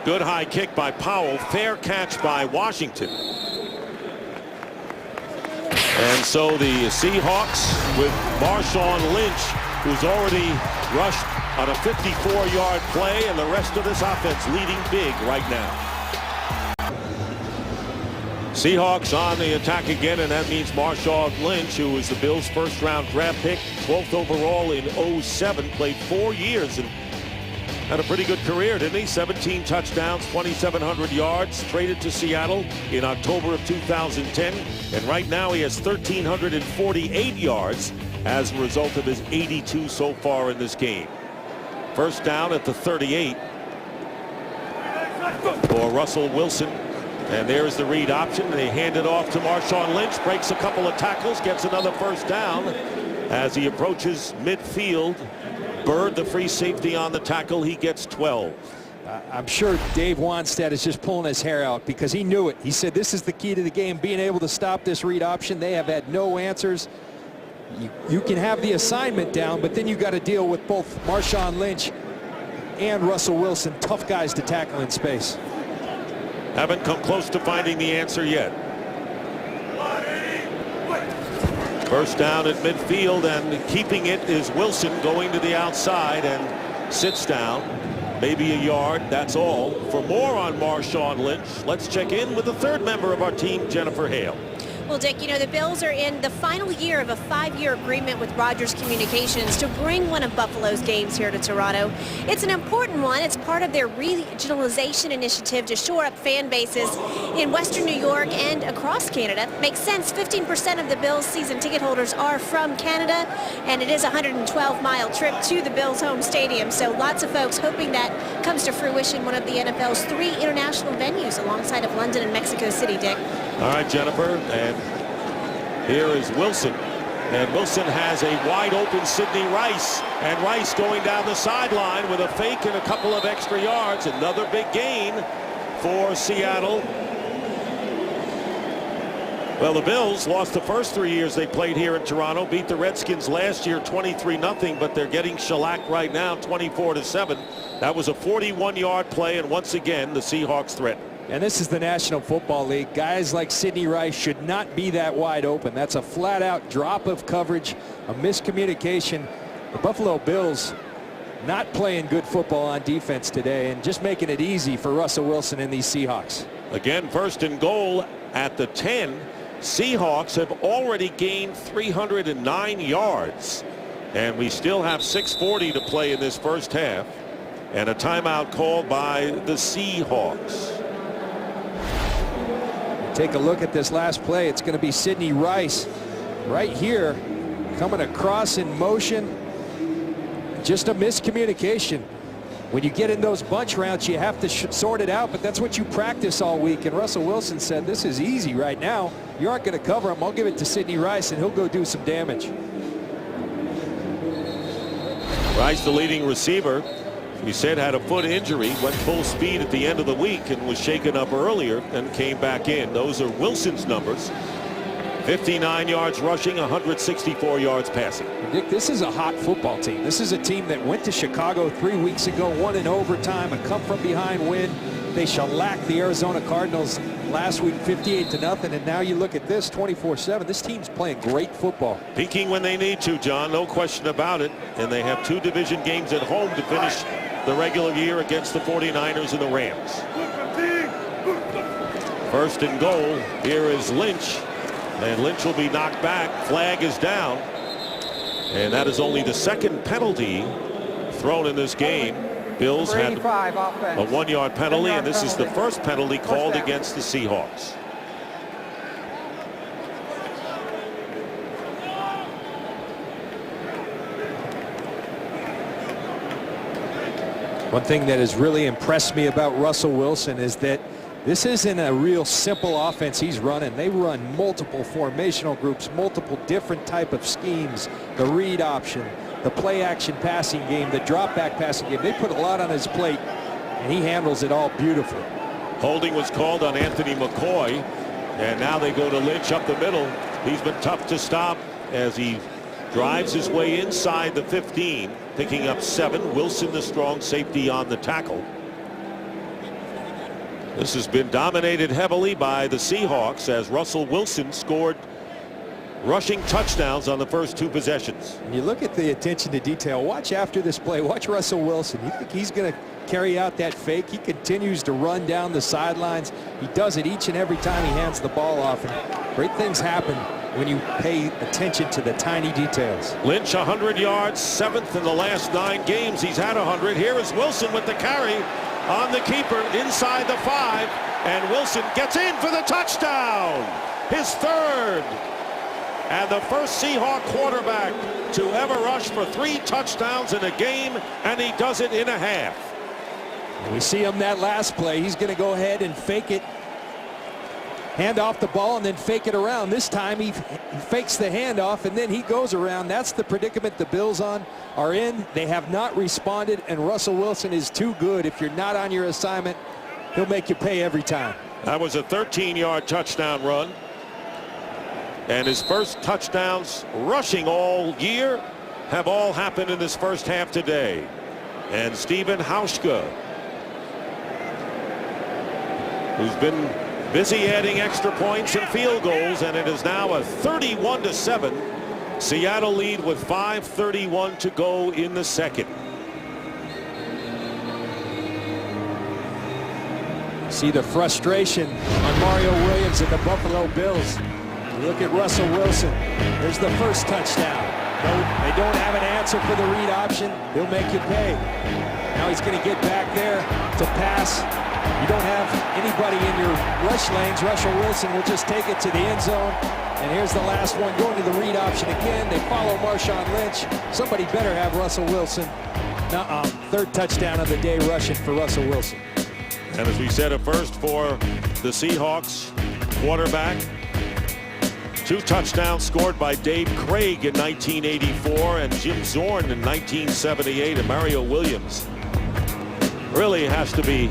Good high kick by Powell. Fair catch by Washington. And so the Seahawks with Marshawn Lynch, who's already rushed on a 54-yard play, and the rest of this offense leading big right now. Seahawks on the attack again, and that means Marshawn Lynch, who was the Bills' 1st-round draft pick, 12th overall in 07, played 4 years and had a pretty good career, didn't he? 17 touchdowns, 2,700 yards, traded to Seattle in October of 2010, and right now he has 1,348 yards as a result of his 82 so far in this game. 1st down at the 38 for Russell Wilson. And there's the read option. They hand it off to Marshawn Lynch, breaks a couple of tackles, gets another 1st down as he approaches midfield. Bird, the free safety, on the tackle. He gets 12. I'm sure Dave Wanstead is just pulling his hair out because he knew it. He said this is the key to the game, being able to stop this read option. They have had no answers. You can have the assignment down, but then you got to deal with both Marshawn Lynch and Russell Wilson, tough guys to tackle in space. Haven't come close to finding the answer yet. 1st down at midfield, and keeping it is Wilson, going to the outside and sits down. Maybe a yard, that's all. For more on Marshawn Lynch, let's check in with the 3rd member of our team, Jennifer Hale. Well, Dick, you know, the Bills are in the final year of a 5-year agreement with Rogers Communications to bring one of Buffalo's games here to Toronto. It's an important one. It's part of their regionalization initiative to shore up fan bases in Western New York and across Canada. Makes sense. 15% of the Bills season ticket holders are from Canada, and it is a 112-mile trip to the Bills' home stadium. So lots of folks hoping that comes to fruition, one of the NFL's 3 international venues alongside of London and Mexico City, Dick. All right, Jennifer, and here is Wilson. And Wilson has a wide open Sidney Rice, and Rice going down the sideline with a fake and a couple of extra yards. Another big gain for Seattle. Well, the Bills lost the first 3 years they played here in Toronto, beat the Redskins last year 23-0, but they're getting shellacked right now 24-7. That was a 41-yard play, and once again the Seahawks threaten. And this is the National Football League. Guys like Sidney Rice should not be that wide open. That's a flat-out drop of coverage, a miscommunication. The Buffalo Bills not playing good football on defense today and just making it easy for Russell Wilson and these Seahawks. Again, 1st and goal at the 10. Seahawks have already gained 309 yards, and we still have 6:40 to play in this 1st half, and a timeout called by the Seahawks. Take a look at this last play. It's going to be Sidney Rice right here coming across in motion. Just a miscommunication. When you get in those bunch routes, you have to sort it out, but that's what you practice all week. And Russell Wilson said, this is easy right now. You aren't going to cover him. I'll give it to Sidney Rice, and he'll go do some damage. Rice, the leading receiver, we said had a foot injury, went full speed at the end of the week and was shaken up earlier and came back in. Those are Wilson's numbers. 59 yards rushing, 164 yards passing. Dick, this is a hot football team. This is a team that went to Chicago 3 weeks ago, won in overtime, a come-from-behind win. They shellacked the Arizona Cardinals last week 58-0, and now you look at this 24-7. This team's playing great football. Peaking when they need to, John, no question about it. And they have 2 division games at home to finish the regular year against the 49ers and the Rams. 1st and goal. Here is Lynch. And Lynch will be knocked back. Flag is down. And that is only the 2nd penalty thrown in this game. Bills had a 1-yard penalty, and this is the 1st penalty called against the Seahawks. One thing that has really impressed me about Russell Wilson is that this isn't a real simple offense he's running. They run multiple formational groups, multiple different type of schemes, the read option, the play action passing game, the drop back passing game. They put a lot on his plate, and he handles it all beautifully. Holding was called on Anthony McCoy, and now they go to Lynch up the middle. He's been tough to stop as he drives his way inside the 15, picking up 7. Wilson, the strong safety, on the tackle. This has been dominated heavily by the Seahawks as Russell Wilson scored rushing touchdowns on the first 2 possessions. And you look at the attention to detail. Watch after this play. Watch Russell Wilson. You think he's going to carry out that fake? He continues to run down the sidelines. He does it each and every time he hands the ball off. And great things happen when you pay attention to the tiny details. Lynch 100 yards, 7th in the last 9 games. He's had 100. Here is Wilson with the carry on the keeper inside the 5, and Wilson gets in for the touchdown, his 3rd, and the first Seahawk quarterback to ever rush for 3 touchdowns in a game, and he does it in a half. And we see him that last play. He's going to go ahead and fake it, hand off the ball, and then fake it around. This time he fakes the handoff, and then he goes around. That's the predicament the Bills are in. They have not responded, and Russell Wilson is too good. If you're not on your assignment, he'll make you pay every time. That was a 13-yard touchdown run, and his first touchdowns rushing all year have all happened in this first half today. And Stephen Hauschka, who's been busy adding extra points and field goals, and it is now a 31-7 Seattle lead with 5:31 to go in the second. See the frustration on Mario Williams and the Buffalo Bills. Look at Russell Wilson. There's the first touchdown. No, they don't have an answer for the read option. He'll make you pay. Now he's going to get back there to pass. You don't have anybody in your rush lanes. Russell Wilson will just take it to the end zone. And here's the last one going to the read option again. They follow Marshawn Lynch. Somebody better have Russell Wilson. Nuh-uh. 3rd touchdown of the day rushing for Russell Wilson. And as we said, a first for the Seahawks quarterback. 2 touchdowns scored by Dave Craig in 1984 and Jim Zorn in 1978. And Mario Williams really has to be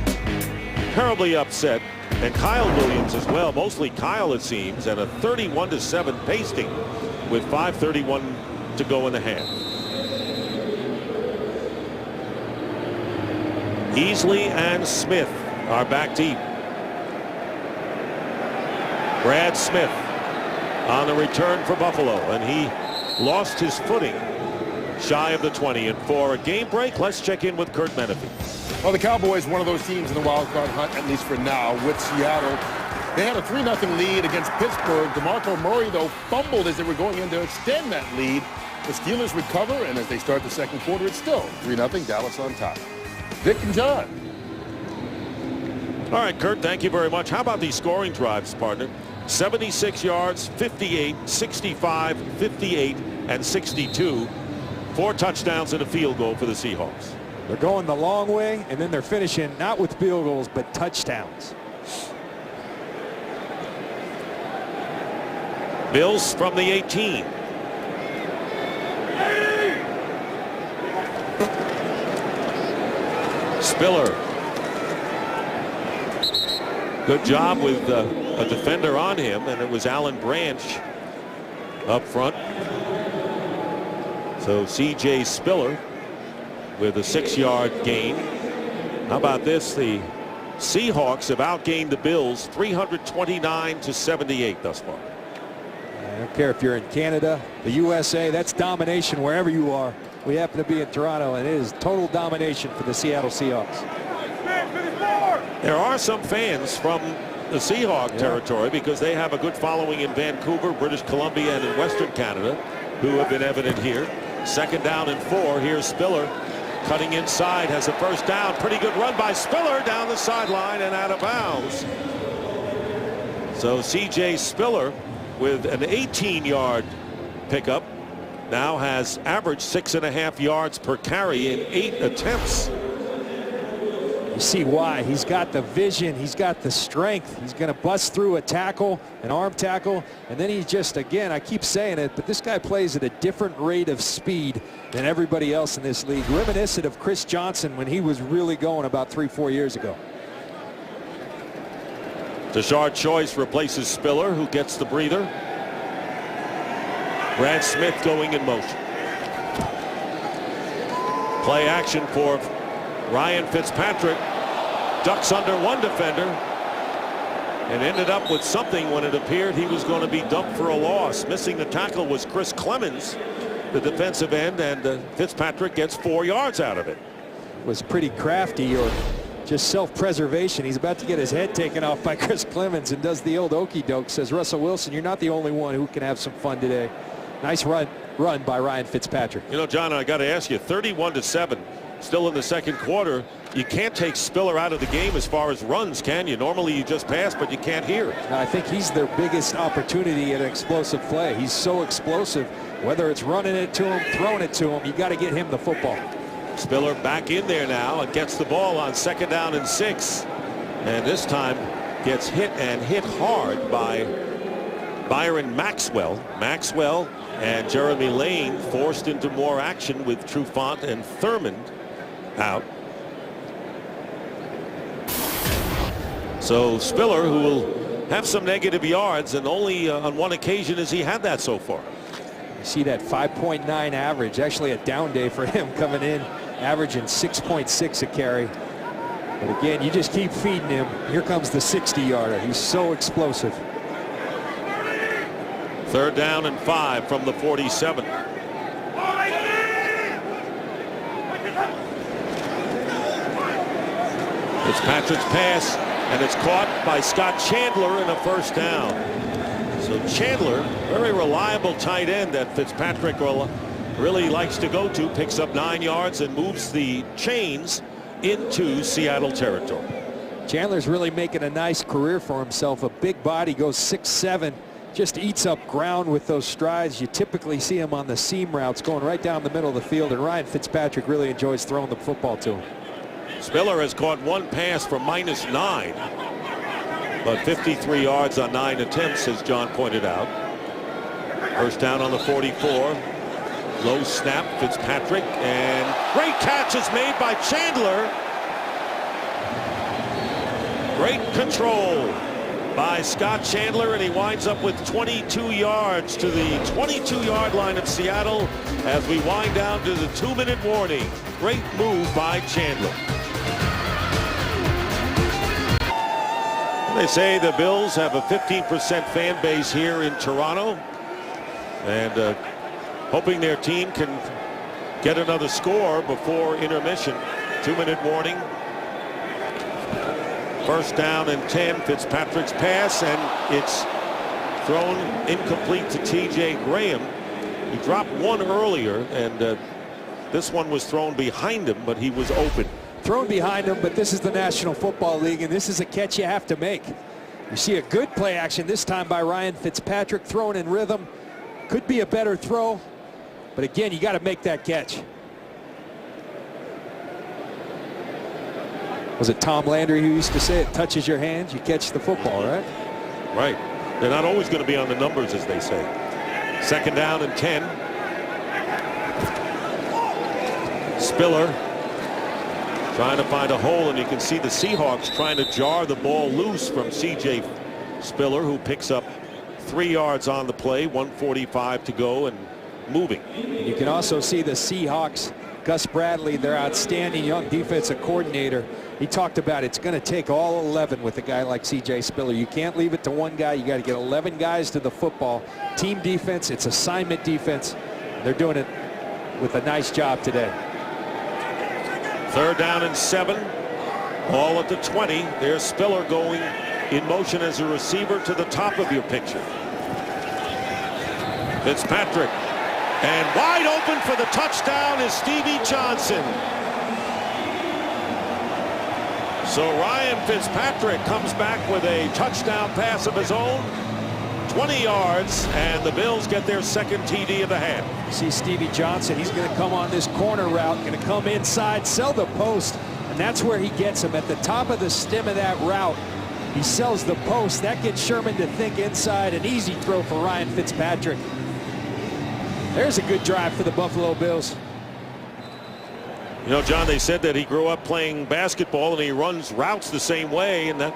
terribly upset, and Kyle Williams as well, mostly Kyle it seems, and a 31-7 pasting with 5:31 to go in the half. Easley and Smith are back deep. Brad Smith on the return for Buffalo, and he lost his footing shy of the 20. And for a game break, let's check in with Kurt Menefee. Well, the Cowboys, one of those teams in the wild card hunt, at least for now, with Seattle. They had a 3-0 lead against Pittsburgh. DeMarco Murray, though, fumbled as they were going in to extend that lead. The Steelers recover, and as they start the second quarter, it's still 3-0, Dallas on top. Vic and John. All right, Kurt, thank you very much. How about these scoring drives, partner? 76 yards, 58, 65, 58, and 62. 4 touchdowns and a field goal for the Seahawks. They're going the long way, and then they're finishing not with field goals, but touchdowns. Bills from the 18. Spiller. Good job with a defender on him, and it was Alan Branch up front. So C.J. Spiller with a 6-yard gain. How about this? The Seahawks have outgained the Bills 329-78 thus far. I don't care if you're in Canada, the USA, that's domination wherever you are. We happen to be in Toronto, and it is total domination for the Seattle Seahawks. There are some fans from the Seahawk territory because they have a good following in Vancouver, British Columbia, and in Western Canada who have been evident here. 2nd down and 4. Here's Spiller cutting inside, has a first down. Pretty good run by Spiller down the sideline and out of bounds. So C.J. Spiller with an 18-yard pickup now has averaged 6.5 yards per carry in 8 attempts. You see why. He's got the vision. He's got the strength. He's going to bust through a tackle, an arm tackle, and then he just, again, I keep saying it, but this guy plays at a different rate of speed than everybody else in this league. Reminiscent of Chris Johnson when he was really going about 3-4 years ago. Tashard Choice replaces Spiller, who gets the breather. Brad Smith going in motion. Play action for Ryan Fitzpatrick. Ducks under one defender and ended up with something when it appeared he was going to be dumped for a loss. Missing the tackle was Chris Clemens, the defensive end, and Fitzpatrick gets 4 yards out of it. Was pretty crafty or just self-preservation. He's about to get his head taken off by Chris Clemens and does the old okey doke. Says, Russell Wilson, you're not the only one who can have some fun today. Nice run by Ryan Fitzpatrick. You know, John, I got to ask you, 31-7, still in the second quarter. You can't take Spiller out of the game as far as runs, can you? Normally you just pass, but you can't hear it. I think he's their biggest opportunity at an explosive play. He's so explosive. Whether it's running it to him, throwing it to him, you got to get him the football. Spiller back in there now and gets the ball on 2nd down and 6. And this time gets hit and hit hard by Byron Maxwell. Maxwell and Jeremy Lane forced into more action with Trufant and Thurmond out. So Spiller, who will have some negative yards, and only on one occasion has he had that so far. You see that 5.9 average, actually a down day for him, coming in averaging 6.6 a carry. But again, you just keep feeding him. Here comes the 60-yarder. He's so explosive. 3rd down and 5 from the 47. Fitzpatrick's pass, and it's caught by Scott Chandler in a 1st down. So Chandler, very reliable tight end that Fitzpatrick really likes to go to, picks up 9 yards and moves the chains into Seattle territory. Chandler's really making a nice career for himself. A big body, goes 6'7", just eats up ground with those strides. You typically see him on the seam routes going right down the middle of the field, and Ryan Fitzpatrick really enjoys throwing the football to him. Spiller has caught 1 pass for -9, but 53 yards on 9 attempts, as John pointed out. 1st down on the 44. Low snap, Fitzpatrick, and great catch is made by Chandler. Great control by Scott Chandler, and he winds up with 22 yards to the 22-yard line of Seattle as we wind down to the 2-minute warning. Great move by Chandler. They say the Bills have a 15% fan base here in Toronto, and hoping their team can get another score before intermission. 2-minute warning. 1st down and 10. Fitzpatrick's pass, and it's thrown incomplete to T.J. Graham. He dropped one earlier, and this one was thrown behind him, but he was open. Thrown behind him, but this is the National Football League, and this is a catch you have to make. You see a good play action this time by Ryan Fitzpatrick, throwing in rhythm. Could be a better throw, but again, you got to make that catch. Was it Tom Landry who used to say it touches your hands, you catch the football, right? Right. They're not always going to be on the numbers, as they say. 2nd down and 10. Spiller trying to find a hole, and you can see the Seahawks trying to jar the ball loose from C.J. Spiller, who picks up 3 yards on the play, 1:45 to go, and moving. You can also see the Seahawks, Gus Bradley, their outstanding young defensive coordinator. He talked about it's going to take all 11 with a guy like C.J. Spiller. You can't leave it to one guy. You got to get 11 guys to the football. Team defense, it's assignment defense. They're doing it with a nice job today. 3rd down and 7. All at the 20. There's Spiller going in motion as a receiver to the top of your picture. Fitzpatrick, and wide open for the touchdown is Stevie Johnson. So Ryan Fitzpatrick comes back with a touchdown pass of his own, 20 yards, and the Bills get their 2nd TD of the half. See Stevie Johnson, he's going to come on this corner route, going to come inside, sell the post, And that's where he gets him, at the top of the stem of that route. He sells the post. That gets Sherman to think inside. An easy throw for Ryan Fitzpatrick. There's a good drive for the Buffalo Bills. You know, John, they said that he grew up playing basketball and he runs routes the same way, and that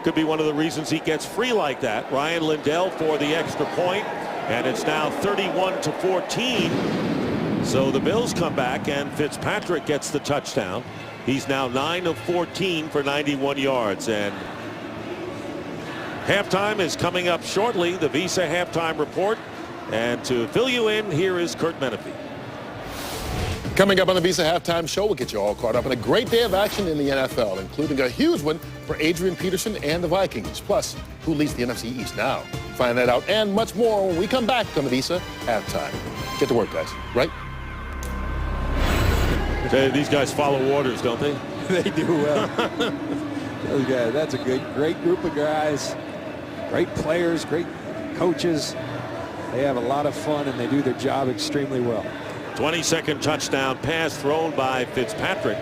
could be one of the reasons he gets free like that. Ryan Lindell for the extra point, and it's now 31-14. So the Bills come back and Fitzpatrick gets the touchdown. He's now 9 of 14 for 91 yards. And halftime is coming up shortly, the Visa halftime report. And to fill you in, here is Kurt Menefee. Coming up on the Visa Halftime Show, we'll get you all caught up in a great day of action in the NFL, including a huge one for Adrian Peterson and the Vikings. Plus, who leads the NFC East now? Find that out and much more when we come back on the Visa Halftime. Get to work, guys, right? These guys follow orders, don't they? They do well. Those guys, that's a great group of guys. Great players, great coaches. They have a lot of fun and they do their job extremely well. 22nd touchdown pass thrown by Fitzpatrick.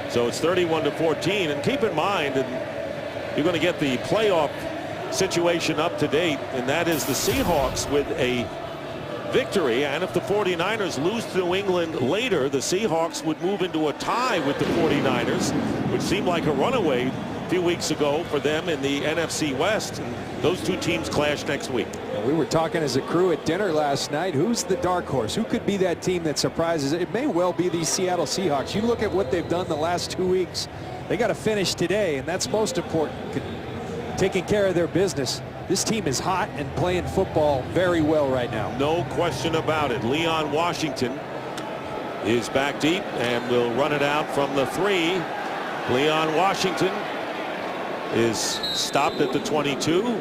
So it's 31-14. And keep in mind, and you're going to get the playoff situation up to date, and that is the Seahawks with a victory. And if the 49ers lose to New England later, the Seahawks would move into a tie with the 49ers, which seemed like a runaway a few weeks ago for them in the NFC West. And those two teams clash next week. We were talking as a crew at dinner last night. Who's the dark horse? Who could be that team that surprises? It may well be these Seattle Seahawks. You look at what they've done the last 2 weeks. They got to finish today, and that's most important. Taking care of their business. This team is hot and playing football very well right now. No question about it. Leon Washington is back deep and will run it out from the 3. Leon Washington is stopped at the 22.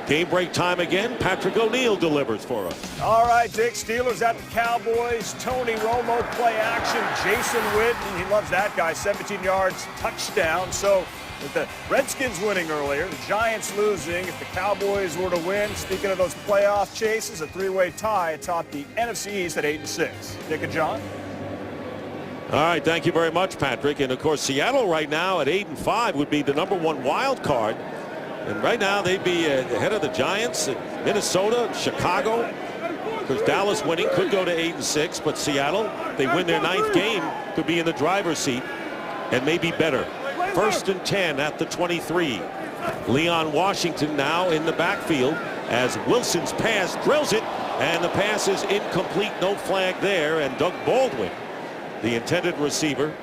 Game break time again. Patrick O'Neill delivers for us. All right, Dick. Steelers at the Cowboys. Tony Romo play action. Jason Witten, he loves that guy. 17 yards, touchdown. So with the Redskins winning earlier, the Giants losing, if the Cowboys were to win, speaking of those playoff chases, a 3-way tie atop the NFC East at 8-6. Dick and John? All right, thank you very much, Patrick. And of course, Seattle right now at 8-5 would be the #1 wild card. And right now they'd be ahead of the Giants, Minnesota, Chicago. Because Dallas winning could go to 8-6, but Seattle, if they win their 9th game, could be in the driver's seat and maybe better. 1st and 10 at the 23. Leon Washington now in the backfield as Wilson's pass drills it, and the pass is incomplete. No flag there, and Doug Baldwin, the intended receiver.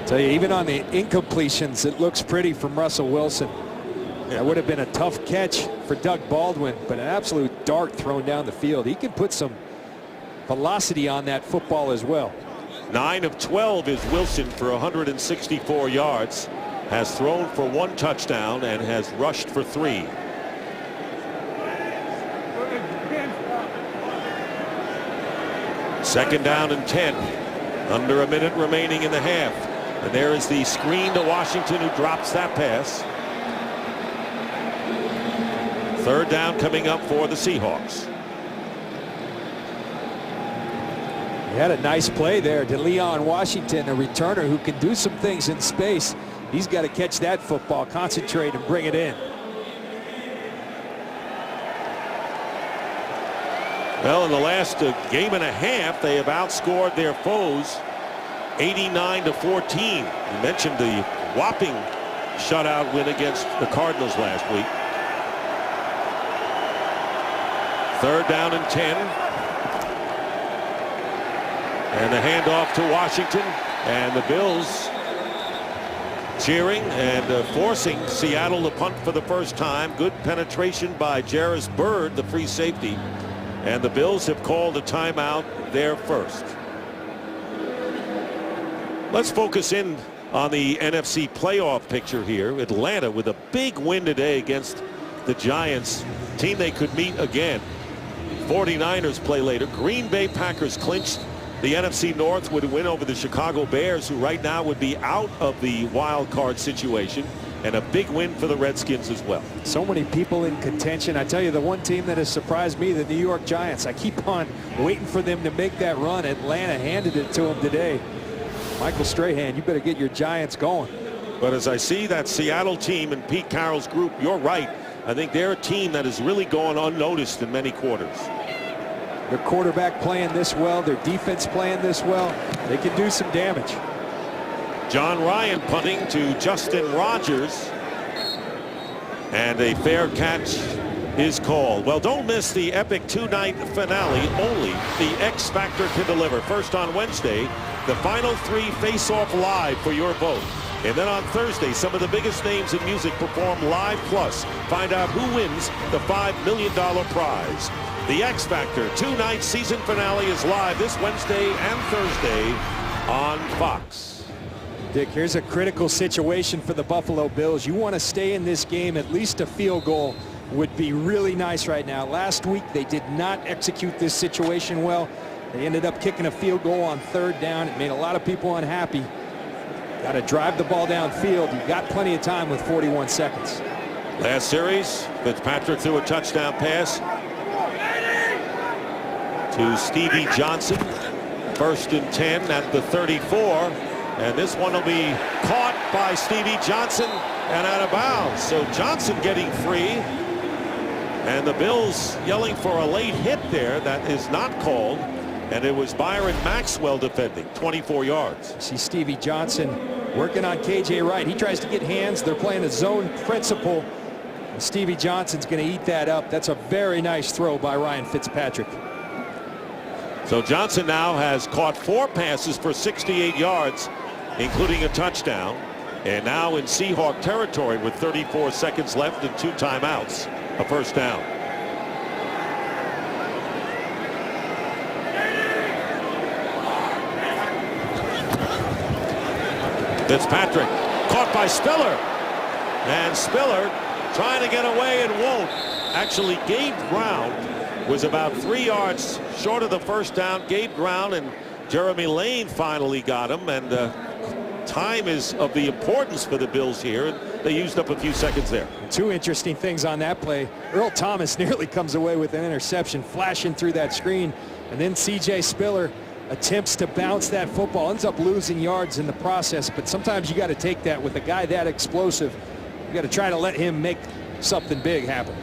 Tell you, even on the incompletions, it looks pretty from Russell Wilson. That would have been a tough catch for Doug Baldwin, but an absolute dart thrown down the field. He can put some velocity on that football as well. 9 of 12 is Wilson for 164 yards, has thrown for 1 touchdown and has rushed for 3. Second down and 10. Under a minute remaining in the half. And there is the screen to Washington, who drops that pass. 3rd down coming up for the Seahawks. He had a nice play there to Leon Washington, a returner who can do some things in space. He's got to catch that football, concentrate, and bring it in. Well, in the last game and a half, they have outscored their foes 89-14. You mentioned the whopping shutout win against the Cardinals last week. 3rd down and 10. And the handoff to Washington, and the Bills cheering and forcing Seattle to punt for the first time. Good penetration by Jarris Byrd, the free safety, and the Bills have called a timeout there first. Let's focus in on the NFC playoff picture here. Atlanta with a big win today against the Giants, team they could meet again. 49ers play later. Green Bay Packers clinched the NFC North with a win over the Chicago Bears, who right now would be out of the wild card situation. and a big win for the Redskins as well. So many people in contention. I tell you, the one team that has surprised me, the New York Giants. I keep on waiting for them to make that run. Atlanta handed it to them today. Michael Strahan, you better get your Giants going. But as I see that Seattle team and Pete Carroll's group, you're right. I think they're a team that is really going unnoticed in many quarters. Their quarterback playing this well, their defense playing this well, they can do some damage. John Ryan punting to Justin Rogers, and a fair catch is called. Well, don't miss the epic two-night finale. Only the X Factor can deliver. First on Wednesday, the final three face off live for your vote. And then on Thursday, some of the biggest names in music perform live. Plus, find out who wins the $5 million prize. The X Factor two-night season finale is live this Wednesday and Thursday on Fox. Dick, here's a critical situation for the Buffalo Bills. You want to stay in this game. At least a field goal would be really nice right now. Last week, they did not execute this situation well. They ended up kicking a field goal on third down. It made a lot of people unhappy. Got to drive the ball downfield. You've got plenty of time with 41 seconds. Last series, Fitzpatrick threw a touchdown pass to Stevie Johnson. 1st and 10 at the 34. And this one will be caught by Stevie Johnson and out of bounds. So Johnson getting free. And the Bills yelling for a late hit there that is not called. And it was Byron Maxwell defending, 24 yards. See Stevie Johnson working on KJ Wright. He tries to get hands. They're playing a zone principle. And Stevie Johnson's going to eat that up. That's a very nice throw by Ryan Fitzpatrick. So Johnson now has caught 4 passes for 68 yards, including a touchdown, and now in Seahawk territory with 34 seconds left and 2 timeouts, a first down. Fitzpatrick caught by Spiller, and Spiller trying to get away and won't. Actually, Gabe Brown was about 3 yards short of the first down. Gabe Brown and Jeremy Lane finally got him, and time is of the importance for the Bills here. They used up a few seconds there. 2 interesting things on that play. Earl Thomas nearly comes away with an interception, flashing through that screen, and then C.J. Spiller attempts to bounce that football, ends up losing yards in the process. But sometimes you got to take that with a guy that explosive. You got to try to let him make something big happen.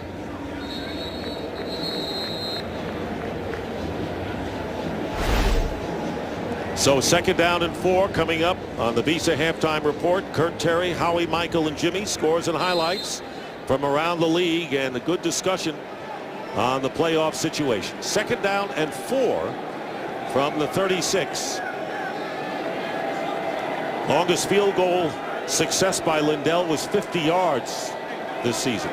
So 2nd down and 4 coming up on the Visa halftime report. Kurt Terry, Howie, Michael, and Jimmy. Scores and highlights from around the league, and a good discussion on the playoff situation. 2nd down and 4 from the 36. Longest field goal success by Lindell was 50 yards this season.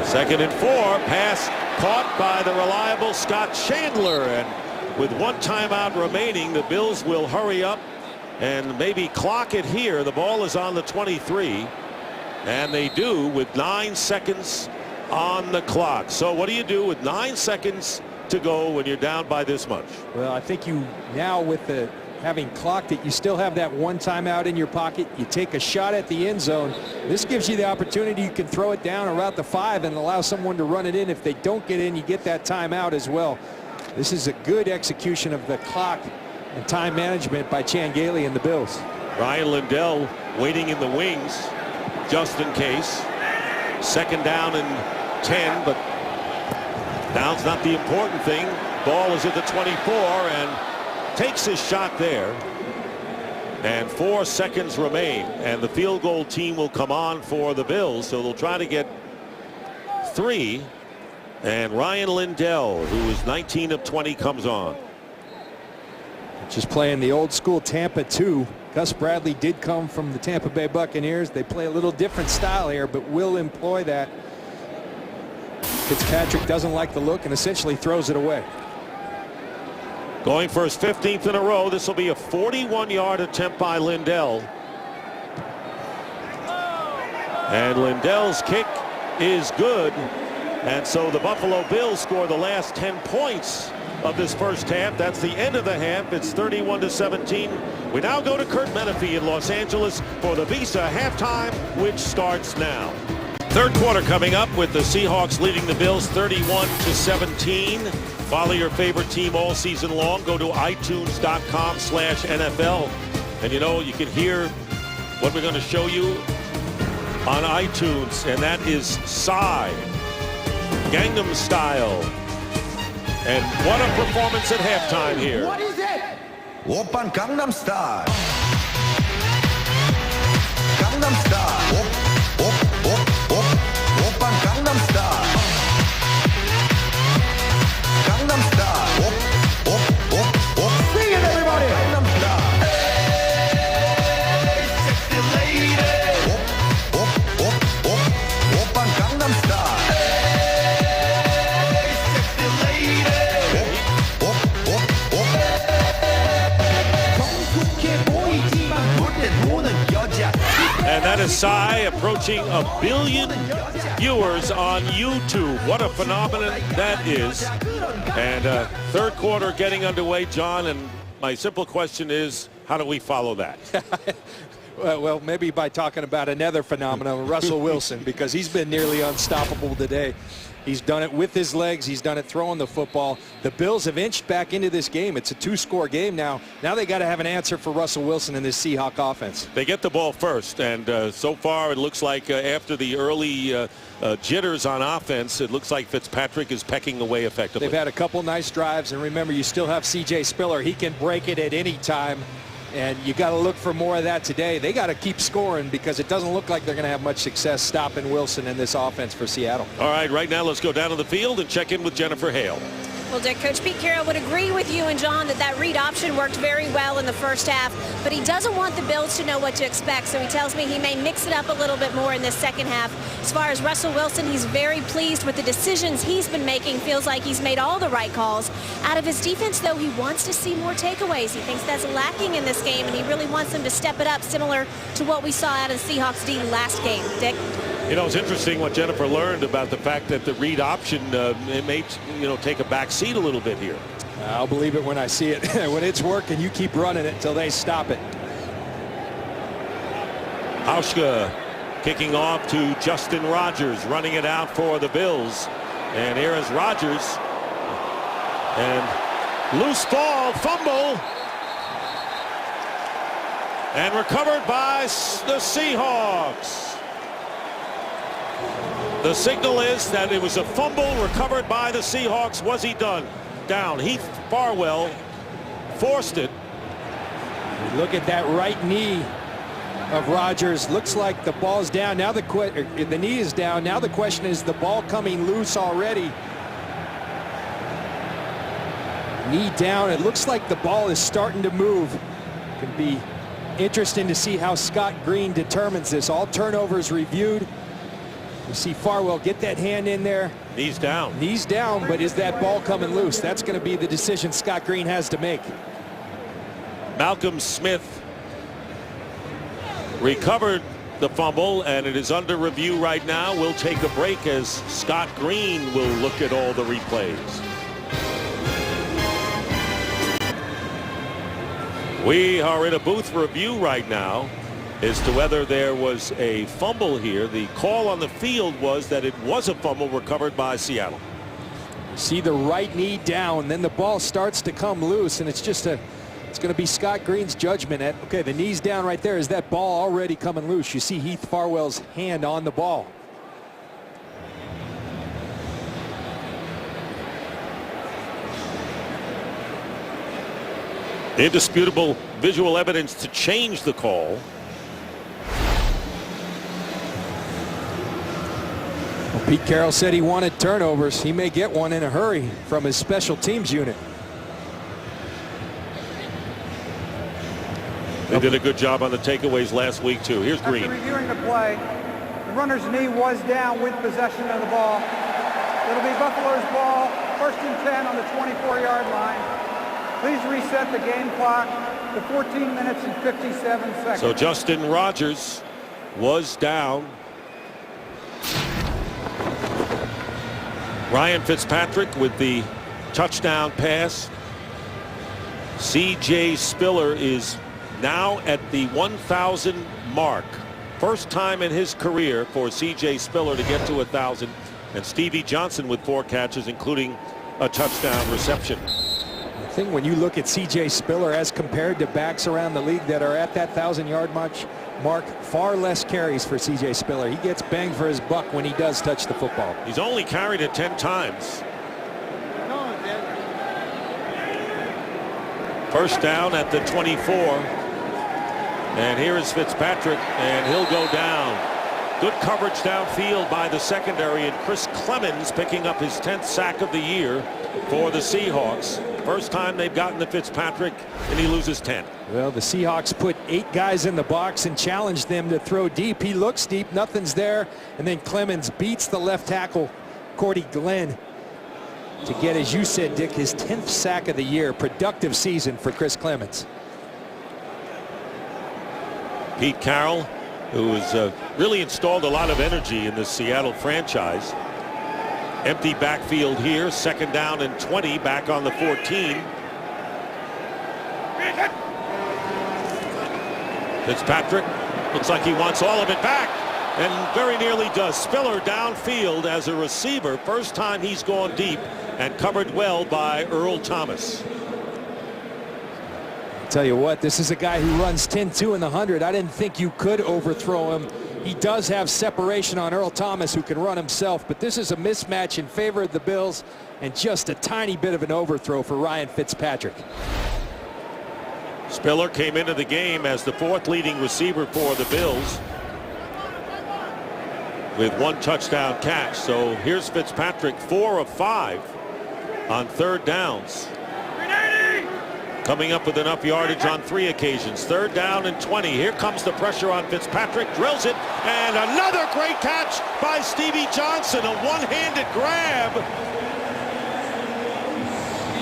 Second and 4, pass caught by the reliable Scott Chandler, and with 1 timeout remaining, the Bills will hurry up and maybe clock it here. The ball is on the 23, and they do with 9 seconds on the clock. So what do you do with 9 seconds to go when you're down by this much? Well, I think you now, with the having clocked it, you still have that 1 timeout in your pocket. You take a shot at the end zone. This gives you the opportunity. You can throw it down around the 5 and allow someone to run it in. If they don't get in, you get that timeout as well. This is a good execution of the clock and time management by Chan Gailey and the Bills. Ryan Lindell waiting in the wings just in case. 2nd down and 10, but down's not the important thing. Ball is at the 24, and takes his shot there, and 4 seconds remain, and the field goal team will come on for the Bills, so they'll try to get 3, and Ryan Lindell, who is 19 of 20, comes on. Just playing the old school Tampa 2. Gus Bradley did come from the Tampa Bay Buccaneers. They play a little different style here, but will employ that. Fitzpatrick doesn't like the look and essentially throws it away. Going for his 15th in a row. This will be a 41-yard attempt by Lindell. And Lindell's kick is good. And so the Buffalo Bills score the last 10 points of this first half. That's the end of the half. It's 31-17. We now go to Kurt Menefee in Los Angeles for the Visa halftime, which starts now. Third quarter coming up with the Seahawks leading the Bills 31-17. Follow your favorite team all season long. Go to itunes.com/NFL. And you know, you can hear what we're going to show you on iTunes, and that is Psy, Gangnam Style. And what a performance at halftime here. What is it? Oppan Gangnam Style. Gangnam Style. Oppan Gangnam Style. Gangnam Style. Sing it, everybody. Gangnam Style. Hey, sexy lady. Oppan Gangnam Style. Hey, sexy lady. 성숙해 보이지만 볼때 노는 여자. And that is Psy approaching 1 billion viewers on YouTube. What a phenomenon that is. And third quarter getting underway, John, and my simple question is, how do we follow that? Well, maybe by talking about another phenomenon, Russell Wilson, because he's been nearly unstoppable today. He's done it with his legs. He's done it throwing the football. The Bills have inched back into this game. It's a 2-score game now. Now they got to have an answer for Russell Wilson in this Seahawk offense. They get the ball first, and so far it looks like after the early jitters on offense, it looks like Fitzpatrick is pecking away effectively. They've had a couple nice drives, and remember, you still have C.J. Spiller. He can break it at any time, and you got to look for more of that today. They got to keep scoring because it doesn't look like they're going to have much success stopping Wilson in this offense for Seattle. All right, right now let's go down to the field and check in with Jennifer Hale. Well, Dick, Coach Pete Carroll would agree with you and John that read option worked very well in the first half, but he doesn't want the Bills to know what to expect, so he tells me he may mix it up a little bit more in this second half. As far as Russell Wilson, he's very pleased with the decisions he's been making. Feels like he's made all the right calls. Out of his defense, though, he wants to see more takeaways. He thinks that's lacking in this game, and he really wants them to step it up, similar to what we saw out of the Seahawks D last game. Dick? You know, it's interesting what Jennifer learned about the fact that the read option it may, take a back seat a little bit here. I'll believe it when I see it. When it's working, you keep running it until they stop it. Hauschka kicking off to Justin Rogers, running it out for the Bills. And here is Rogers. And loose ball, fumble. And recovered by the Seahawks. The signal is that it was a fumble recovered by the Seahawks. Was he done? Down. Heath Farwell forced it. Look at that right knee of Rodgers. Looks like the ball's down. Now the knee is down. Now the question is the ball coming loose already. Knee down. It looks like the ball is starting to move. It can be interesting to see how Scott Green determines this. All turnovers reviewed. You see Farwell get that hand in there. Knees down. Knees down, but is that ball coming loose? That's going to be the decision Scott Green has to make. Malcolm Smith recovered the fumble, and it is under review right now. We'll take a break as Scott Green will look at all the replays. We are in a booth review right now as to whether there was a fumble here. The call on the field was that it was a fumble recovered by Seattle. See the right knee down, then the ball starts to come loose, and it's going to be Scott Green's judgment at, okay, the knee's down right there. Is that ball already coming loose? You see Heath Farwell's hand on the ball. Indisputable visual evidence to change the call. Well, Pete Carroll said he wanted turnovers. He may get one in a hurry from his special teams unit. They did a good job on the takeaways last week, too. Here's Green. After reviewing the play, the runner's knee was down with possession of the ball. It'll be Buffalo's ball, 1st and 10 on the 24-yard line. Please reset the game clock to 14 minutes and 57 seconds. So Justin Rogers was down. Ryan Fitzpatrick with the touchdown pass. C.J. Spiller is now at the 1,000 mark. First time in his career for C.J. Spiller to get to 1,000. And Stevie Johnson with 4 catches, including a touchdown reception. The thing when you look at C.J. Spiller as compared to backs around the league that are at that 1,000-yard mark, far less carries for C.J. Spiller. He gets banged for his buck when he does touch the football. He's only carried it 10 times. First down at the 24. And here is Fitzpatrick, and he'll go down. Good coverage downfield by the secondary, and Chris Clemens picking up his 10th sack of the year for the Seahawks. First time they've gotten to Fitzpatrick, and he loses 10. Well, the Seahawks put 8 guys in the box and challenged them to throw deep. He looks deep, nothing's there, and then Clemens beats the left tackle, Cordy Glenn, to get, as you said, Dick, his 10th sack of the year. Productive season for Chris Clemens. Pete Carroll, who has really installed a lot of energy in the Seattle franchise. Empty backfield here, 2nd down and 20, back on the 14. Fitzpatrick looks like he wants all of it back, and very nearly does. Spiller downfield as a receiver. First time he's gone deep, and covered well by Earl Thomas. I'll tell you what, this is a guy who runs 10-2 in the 100. I didn't think you could overthrow him. He does have separation on Earl Thomas, who can run himself, but this is a mismatch in favor of the Bills, and just a tiny bit of an overthrow for Ryan Fitzpatrick. Spiller came into the game as the 4th leading receiver for the Bills with 1 touchdown catch. So here's Fitzpatrick, 4 of 5 on 3rd downs. Coming up with enough yardage on 3 occasions. 3rd down and 20. Here comes the pressure on Fitzpatrick. Drills it. And another great catch by Stevie Johnson. A one-handed grab.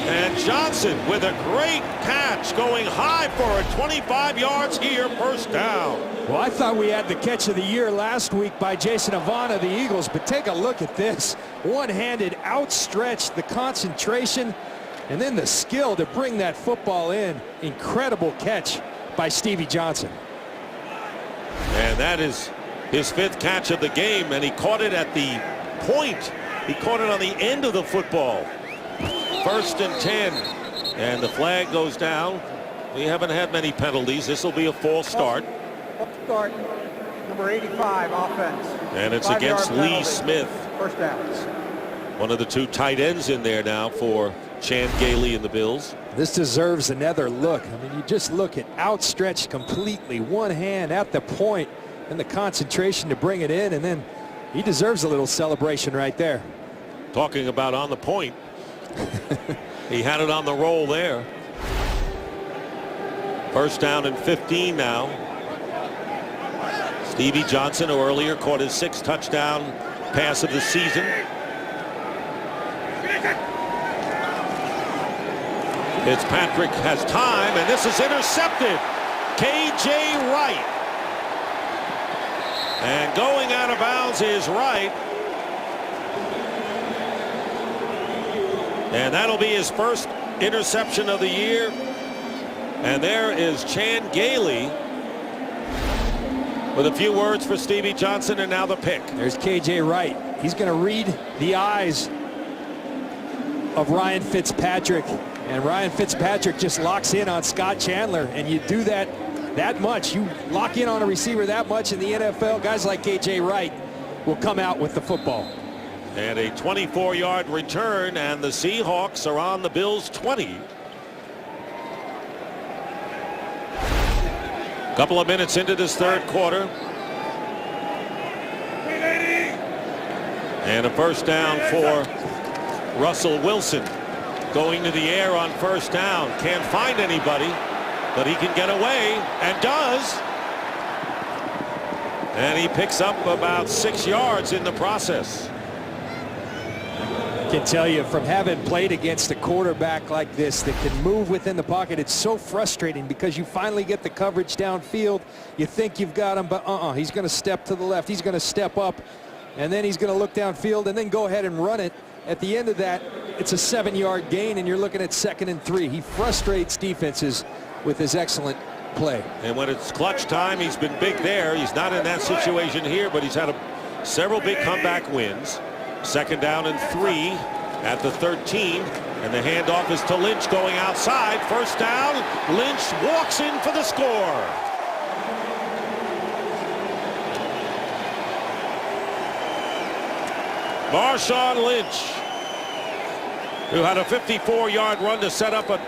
And Johnson with a great catch, going high for it. 25 yards here, 1st down. Well, I thought we had the catch of the year last week by Jason Avant of the Eagles, but take a look at this. One-handed, outstretched, the concentration, and then the skill to bring that football in. Incredible catch by Stevie Johnson. And that is his 5th catch of the game, and he caught it at the point. He caught it on the end of the football. 1st and 10, and the flag goes down. We haven't had many penalties. This will be a false start. Start, number 85, offense. And it's 5-yard against Lee penalty. Smith. 1st down. One of the 2 tight ends in there now for Chan Gailey and the Bills. This deserves another look. I mean, you just look at outstretched completely, one hand at the point, and the concentration to bring it in, and then he deserves a little celebration right there. Talking about on the point. He had it on the roll there. 1st down and 15 now. Stevie Johnson, who earlier caught his 6th touchdown pass of the season. Fitzpatrick has time, and this is intercepted. K.J. Wright. And going out of bounds is Wright. And that'll be his 1st interception of the year. And there is Chan Gailey with a few words for Stevie Johnson, and now the pick. There's K.J. Wright. He's going to read the eyes of Ryan Fitzpatrick. And Ryan Fitzpatrick just locks in on Scott Chandler. And you do that much. You lock in on a receiver that much in the NFL, guys like K.J. Wright will come out with the football. And a 24-yard return, and the Seahawks are on the Bills' 20. Couple of minutes into this 3rd quarter. And a 1st down for Russell Wilson. Going to the air on 1st down. Can't find anybody, but he can get away, and does. And he picks up about 6 yards in the process. I can tell you, from having played against a quarterback like this that can move within the pocket, it's so frustrating because you finally get the coverage downfield. You think you've got him, but he's going to step to the left. He's going to step up, and then he's going to look downfield and then go ahead and run it. at the end of that, it's a 7-yard gain, and you're looking at 2nd and 3. He frustrates defenses with his excellent play. And when it's clutch time, he's been big there. He's not in that situation here, but he's had several big comeback wins. 2nd down and 3 at the 13. And the handoff is to Lynch going outside. 1st down. Lynch walks in for the score. Marshawn Lynch, who had a 54-yard run to set up an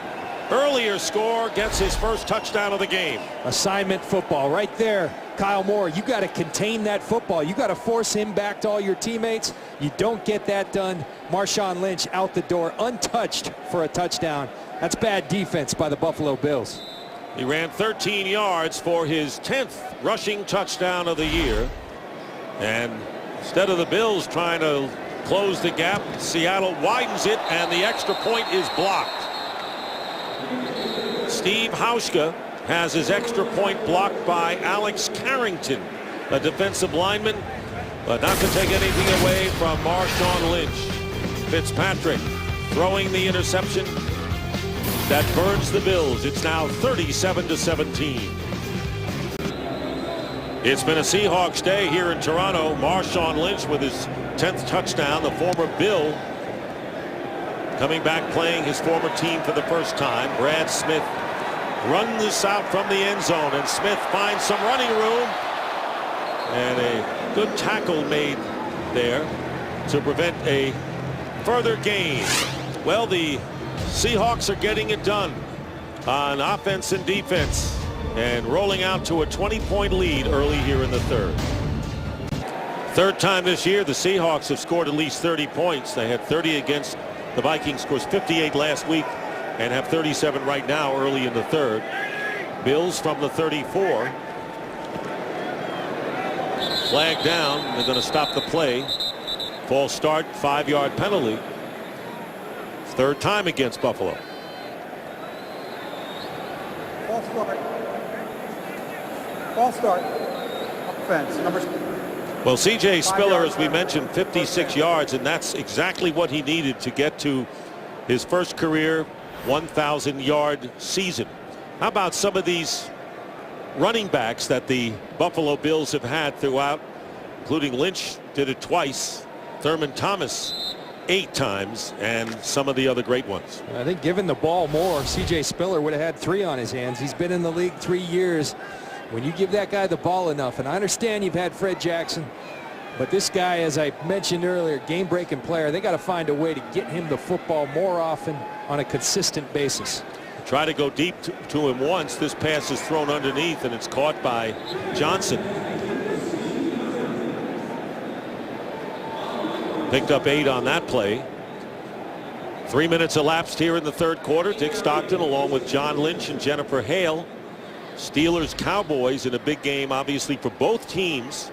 earlier score, gets his first touchdown of the game. Assignment football right there. Kyle Moore, you got to contain that football. You got to force him back to all your teammates. You don't get that done. Marshawn Lynch out the door untouched for a touchdown. That's bad defense by the Buffalo Bills. He ran 13 yards for his 10th rushing touchdown of the year. And instead of the Bills trying to close the gap, Seattle widens it, and the extra point is blocked. Steve Hauschka has his extra point blocked by Alex Carrington, a defensive lineman, but not to take anything away from Marshawn Lynch. Fitzpatrick throwing the interception that burns the Bills. It's now 37-17. It's been a Seahawks day here in Toronto. Marshawn Lynch with his 10th touchdown, the former Bill coming back playing his former team for the first time. Brad Smith runs this out from the end zone, and Smith finds some running room, and a good tackle made there to prevent a further gain. Well, the Seahawks are getting it done on offense and defense and rolling out to a 20-point lead early here in the 3rd. 3rd time this year the Seahawks have scored at least 30 points. They had 30 against the Vikings, scores 58 last week, and have 37 right now early in the 3rd. Bills from the 34. Flag down. They're going to stop the play. False start, 5-yard penalty. 3rd time against Buffalo. False start. False start. Offense. Well, C.J. Spiller, as we mentioned, 56 yards, and that's exactly what he needed to get to his first career 1,000-yard season. How about some of these running backs that the Buffalo Bills have had throughout, including Lynch did it twice, Thurman Thomas 8 times, and some of the other great ones. I think given the ball more, C.J. Spiller would have had 3 on his hands. He's been in the league 3 years. When you give that guy the ball enough, and I understand you've had Fred Jackson, but this guy, as I mentioned earlier, game-breaking player. They got to find a way to get him the football more often on a consistent basis. Try to go deep to him once. This pass is thrown underneath, and it's caught by Johnson. Picked up 8 on that play. 3 minutes elapsed here in the 3rd quarter. Dick Stockton along with John Lynch and Jennifer Hale. Steelers Cowboys in a big game, obviously, for both teams.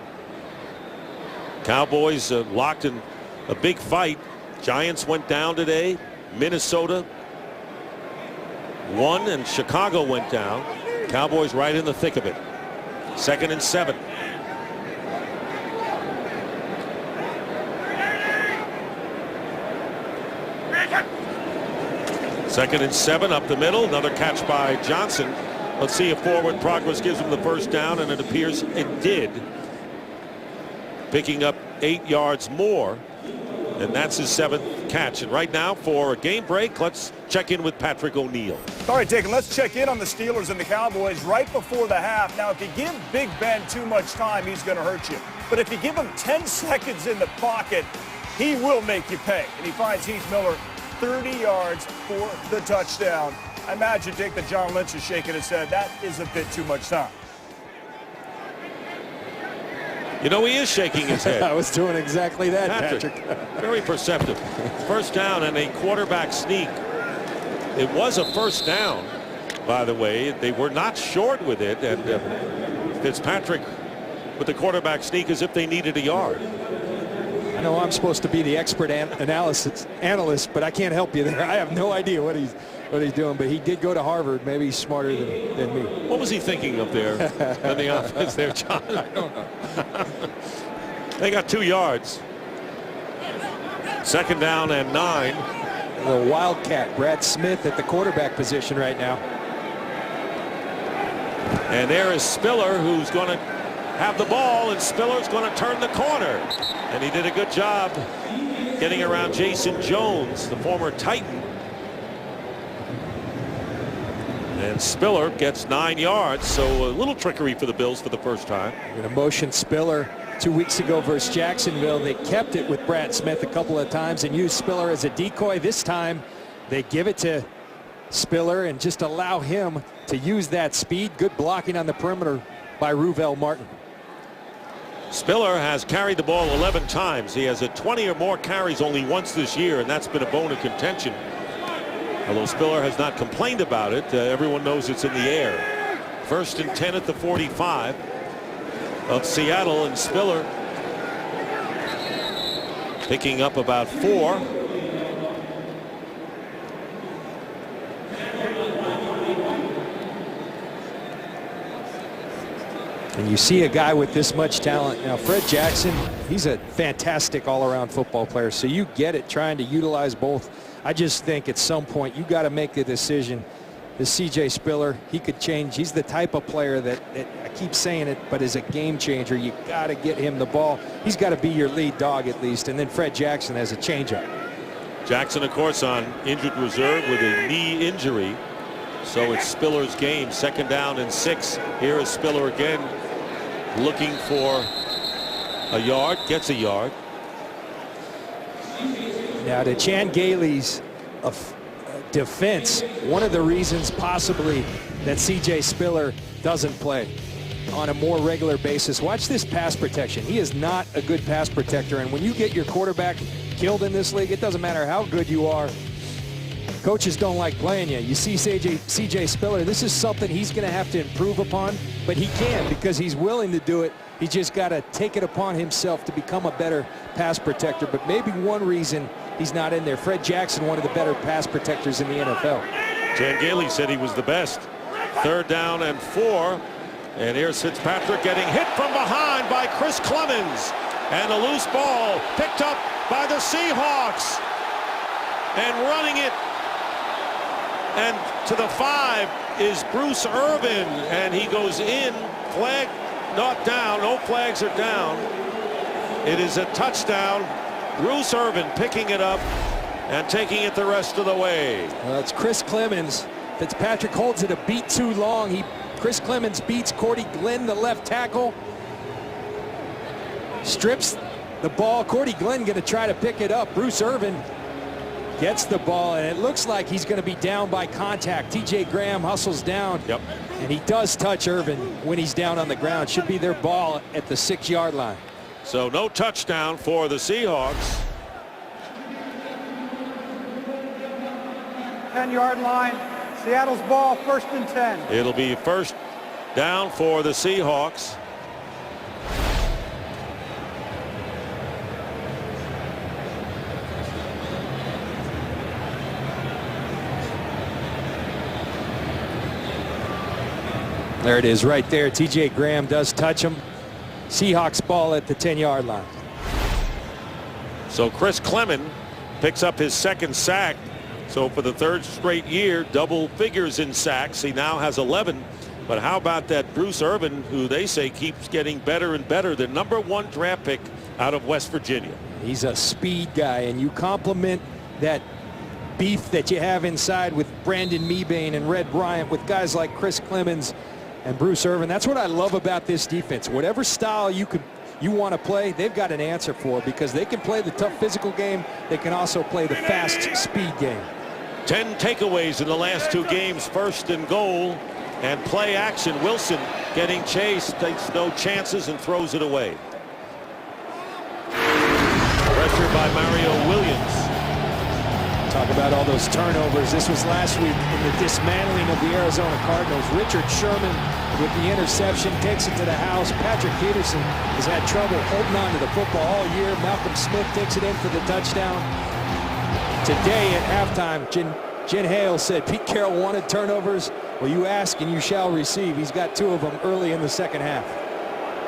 Cowboys locked in a big fight. Giants went down today. Minnesota won, and Chicago went down. Cowboys right in the thick of it. 2nd and 7. Second and 7 up the middle. Another catch by Johnson. Let's see if forward progress gives him the first down, and it appears it did. Picking up 8 yards more, and that's his 7th catch. And right now, for a game break, let's check in with Patrick O'Neill. All right, Dick, let's check in on the Steelers and the Cowboys right before the half. Now, if you give Big Ben too much time, he's going to hurt you. But if you give him 10 seconds in the pocket, he will make you pay. And he finds Heath Miller 30 yards for the touchdown. I imagine, Dick, that John Lynch is shaking his head. That is a bit too much time. You know, he is shaking his head. I was doing exactly that, Patrick. Very perceptive. First down and a quarterback sneak. It was a first down, by the way. They were not short with it, and Fitzpatrick with the quarterback sneak as if they needed a yard. I know I'm supposed to be the expert analyst, but I can't help you there. I have no idea what he's doing, but he did go to Harvard. Maybe he's smarter than me. What was he thinking of there in the offense there, John? I don't know. They got 2 yards. Second down and 9. The Wildcat, Brad Smith at the quarterback position right now. And there is Spiller, who's going to have the ball, and Spiller's going to turn the corner. And he did a good job getting around Jason Jones, the former Titan. And Spiller gets 9 yards, so a little trickery for the Bills for the first time. Going to motion Spiller 2 weeks ago versus Jacksonville. They kept it with Brad Smith a couple of times and used Spiller as a decoy. This time they give it to Spiller and just allow him to use that speed. Good blocking on the perimeter by Ruvell Martin. Spiller has carried the ball 11 times. He has had 20 or more carries only once this year, and that's been a bone of contention. Although Spiller has not complained about it, everyone knows it's in the air. 1st and 10 at the 45 of Seattle, and Spiller picking up about 4. And you see a guy with this much talent. Now, Fred Jackson, he's a fantastic all-around football player, so you get it trying to utilize both. I just think at some point you got to make the decision. The C.J. Spiller, he could change. He's the type of player that I keep saying it, but is a game changer. You got to get him the ball. He's got to be your lead dog at least. And then Fred Jackson has a changeup. Jackson, of course, on injured reserve with a knee injury. So it's Spiller's game. 2nd down and 6. Here is Spiller again, looking for a yard. Gets a yard. Now, to Chan Gailey's defense, one of the reasons possibly that C.J. Spiller doesn't play on a more regular basis. Watch this pass protection. He is not a good pass protector, and when you get your quarterback killed in this league, it doesn't matter how good you are. Coaches don't like playing you. You see C.J. Spiller, this is something he's going to have to improve upon, but he can because he's willing to do it. He's just got to take it upon himself to become a better pass protector. But maybe one reason he's not in there. Fred Jackson, one of the better pass protectors in the NFL. Chan Gailey said he was the best. 3rd down and 4. And here's Fitzpatrick getting hit from behind by Chris Clemens. And a loose ball picked up by the Seahawks. And running it. And to the 5 is Bruce Irvin. And he goes in. Flag not down. No flags are down. It is a touchdown. Bruce Irvin picking it up and taking it the rest of the way. Well, it's Chris Clemens. Fitzpatrick holds it a beat too long. Chris Clemens beats Cordy Glenn, the left tackle. Strips the ball. Cordy Glenn going to try to pick it up. Bruce Irvin gets the ball, and it looks like he's going to be down by contact. TJ Graham hustles down. Yep. And he does touch Irvin when he's down on the ground. Should be their ball at the 6-yard line. So no touchdown for the Seahawks. 10-yard line. Seattle's ball, 1st and 10. It'll be 1st down for the Seahawks. There it is right there. TJ Graham does touch him. Seahawks ball at the 10-yard line. So Chris Clemens picks up his 2nd sack. So for the 3rd straight year, double figures in sacks. He now has 11. But how about that Bruce Irvin, who they say keeps getting better and better, the #1 draft pick out of West Virginia. He's a speed guy, and you complement that beef that you have inside with Brandon Mebane and Red Bryant with guys like Chris Clemens and Bruce Irvin. That's what I love about this defense. Whatever style you want to play, they've got an answer for, because they can play the tough physical game. They can also play the fast speed game. 10 takeaways in the last 2 games. 1st and goal and play action. Wilson getting chased, takes no chances and throws it away. Pressure by Mario Williams. Talk about all those turnovers. This was last week in the dismantling of the Arizona Cardinals. Richard Sherman with the interception takes it to the house. Patrick Peterson has had trouble holding on to the football all year. Malcolm Smith takes it in for the touchdown. Today at halftime, Jen Hale said Pete Carroll wanted turnovers. Well, you ask and you shall receive. He's got 2 of them early in the 2nd half.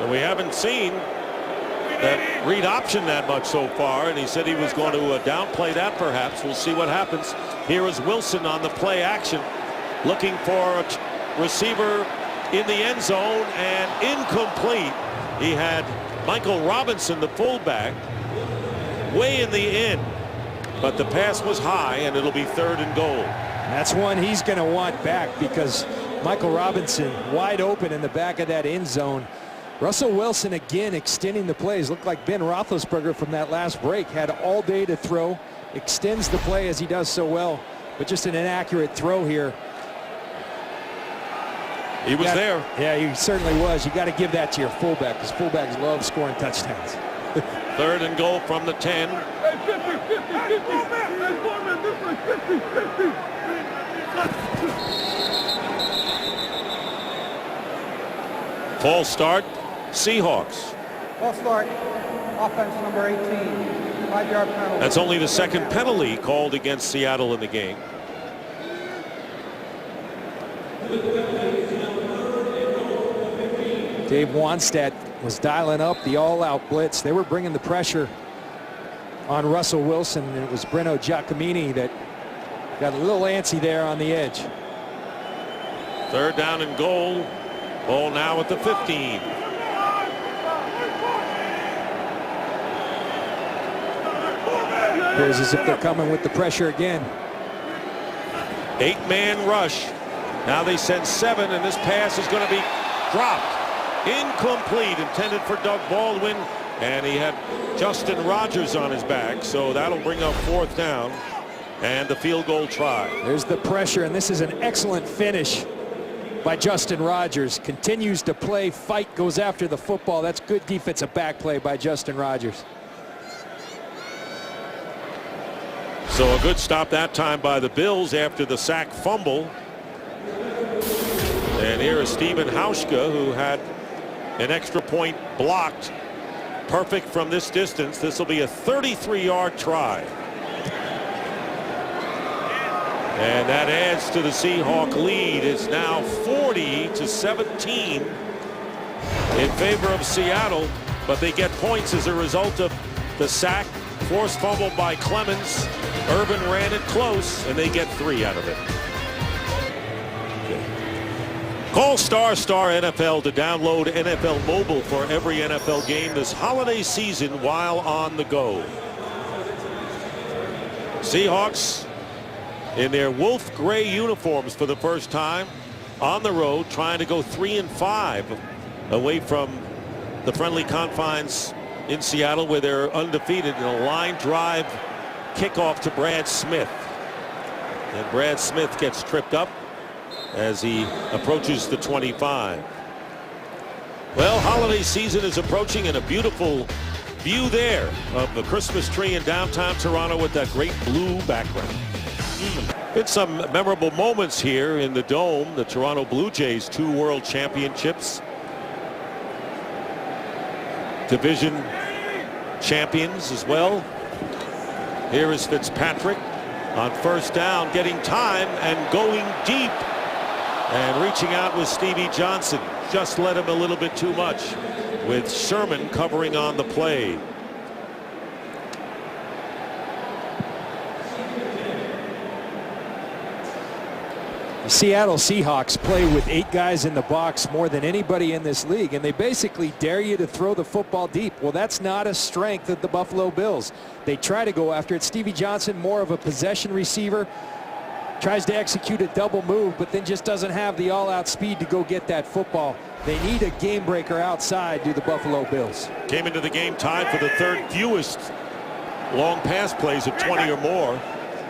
And we haven't seen that read option that much so far, and he said he was going to downplay that perhaps. We'll see what happens. Here is Wilson on the play action, looking for a receiver in the end zone, and incomplete. He had Michael Robinson, the fullback, way in the end, but the pass was high, and it'll be 3rd and goal. That's one he's going to want back, because Michael Robinson wide open in the back of that end zone. Russell Wilson again extending the plays. Looked like Ben Roethlisberger from that last break had all day to throw. Extends the play as he does so well, but just an inaccurate throw here. He was there. Yeah, he certainly was. You got to give that to your fullback, because fullbacks love scoring touchdowns. 3rd and goal from the 10. False start, Seahawks. False start, offense number 18, 5-yard penalty. That's only the 2nd penalty called against Seattle in the game. Dave Wanstead was dialing up the all-out blitz. They were bringing the pressure on Russell Wilson, and it was Breno Giacomini that got a little antsy there on the edge. 3rd down and goal. Ball now at the 15. Appears as if they're coming with the pressure again. 8-man rush. Now they send 7, and this pass is going to be dropped. Incomplete, intended for Doug Baldwin, and he had Justin Rogers on his back, so that'll bring up 4th down and the field goal try. There's the pressure, and this is an excellent finish by Justin Rogers. Continues to play, fight, goes after the football. That's good defensive back play by Justin Rogers. So a good stop that time by the Bills after the sack fumble. And here is Steven Hauschka, who had an extra point blocked. Perfect from this distance. This will be a 33-yard try. And that adds to the Seahawk lead. It's now 40-17 in favor of Seattle, but they get points as a result of the sack, forced fumble by Clemens. Urban ran it close, and they get 3 out of it. Call ** NFL to download NFL Mobile for every NFL game this holiday season while on the go. Seahawks in their wolf gray uniforms for the first time on the road, trying to go 3-5 away from the friendly confines in Seattle, where they're undefeated, in a line drive kickoff to Brad Smith. And Brad Smith gets tripped up as he approaches the 25. Well, holiday season is approaching, and a beautiful view there of the Christmas tree in downtown Toronto with that great blue background. Been some memorable moments here in the Dome. The Toronto Blue Jays 2 World Championships, division champions as well. Here is Fitzpatrick on 1st down, getting time and going deep. And reaching out with Stevie Johnson. Just let him a little bit too much, with Sherman covering on the play. The Seattle Seahawks play with 8 guys in the box more than anybody in this league, and they basically dare you to throw the football deep. Well, that's not a strength of the Buffalo Bills. They try to go after it. Stevie Johnson, more of a possession receiver, tries to execute a double move, but then just doesn't have the all-out speed to go get that football. They need a game breaker outside, do the Buffalo Bills. Came into the game tied for the 3rd fewest long pass plays of 20 or more.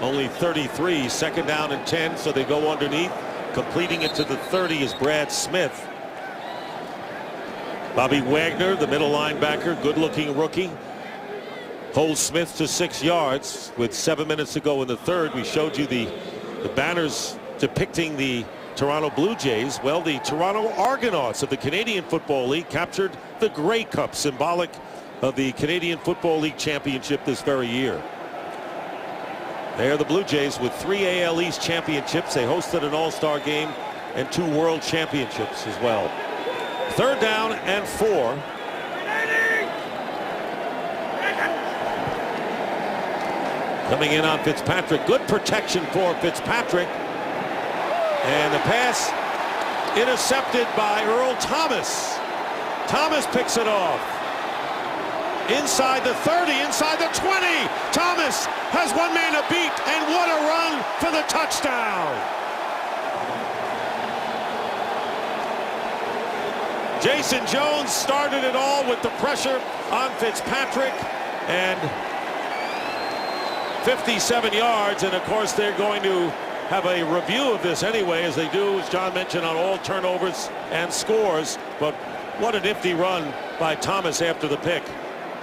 Only 33. 2nd down and 10, so they go underneath. Completing it to the 30 is Brad Smith. Bobby Wagner, the middle linebacker, good-looking rookie, holds Smith to 6 yards with 7 minutes to go in the 3rd. We showed you the banners depicting the Toronto Blue Jays. Well, the Toronto Argonauts of the Canadian Football League captured the Grey Cup, symbolic of the Canadian Football League championship this very year. They are the Blue Jays with 3 AL East championships. They hosted an All-Star game and 2 World Championships as well. 3rd down and 4. Coming in on Fitzpatrick. Good protection for Fitzpatrick. And the pass intercepted by Earl Thomas. Thomas picks it off. Inside the 30, inside the 20. Thomas has one man to beat, and what a run for the touchdown. Jason Jones started it all with the pressure on Fitzpatrick, and 57 yards. And of course they're going to have a review of this anyway, as they do, as John mentioned, on all turnovers and scores. But what a nifty run by Thomas after the pick.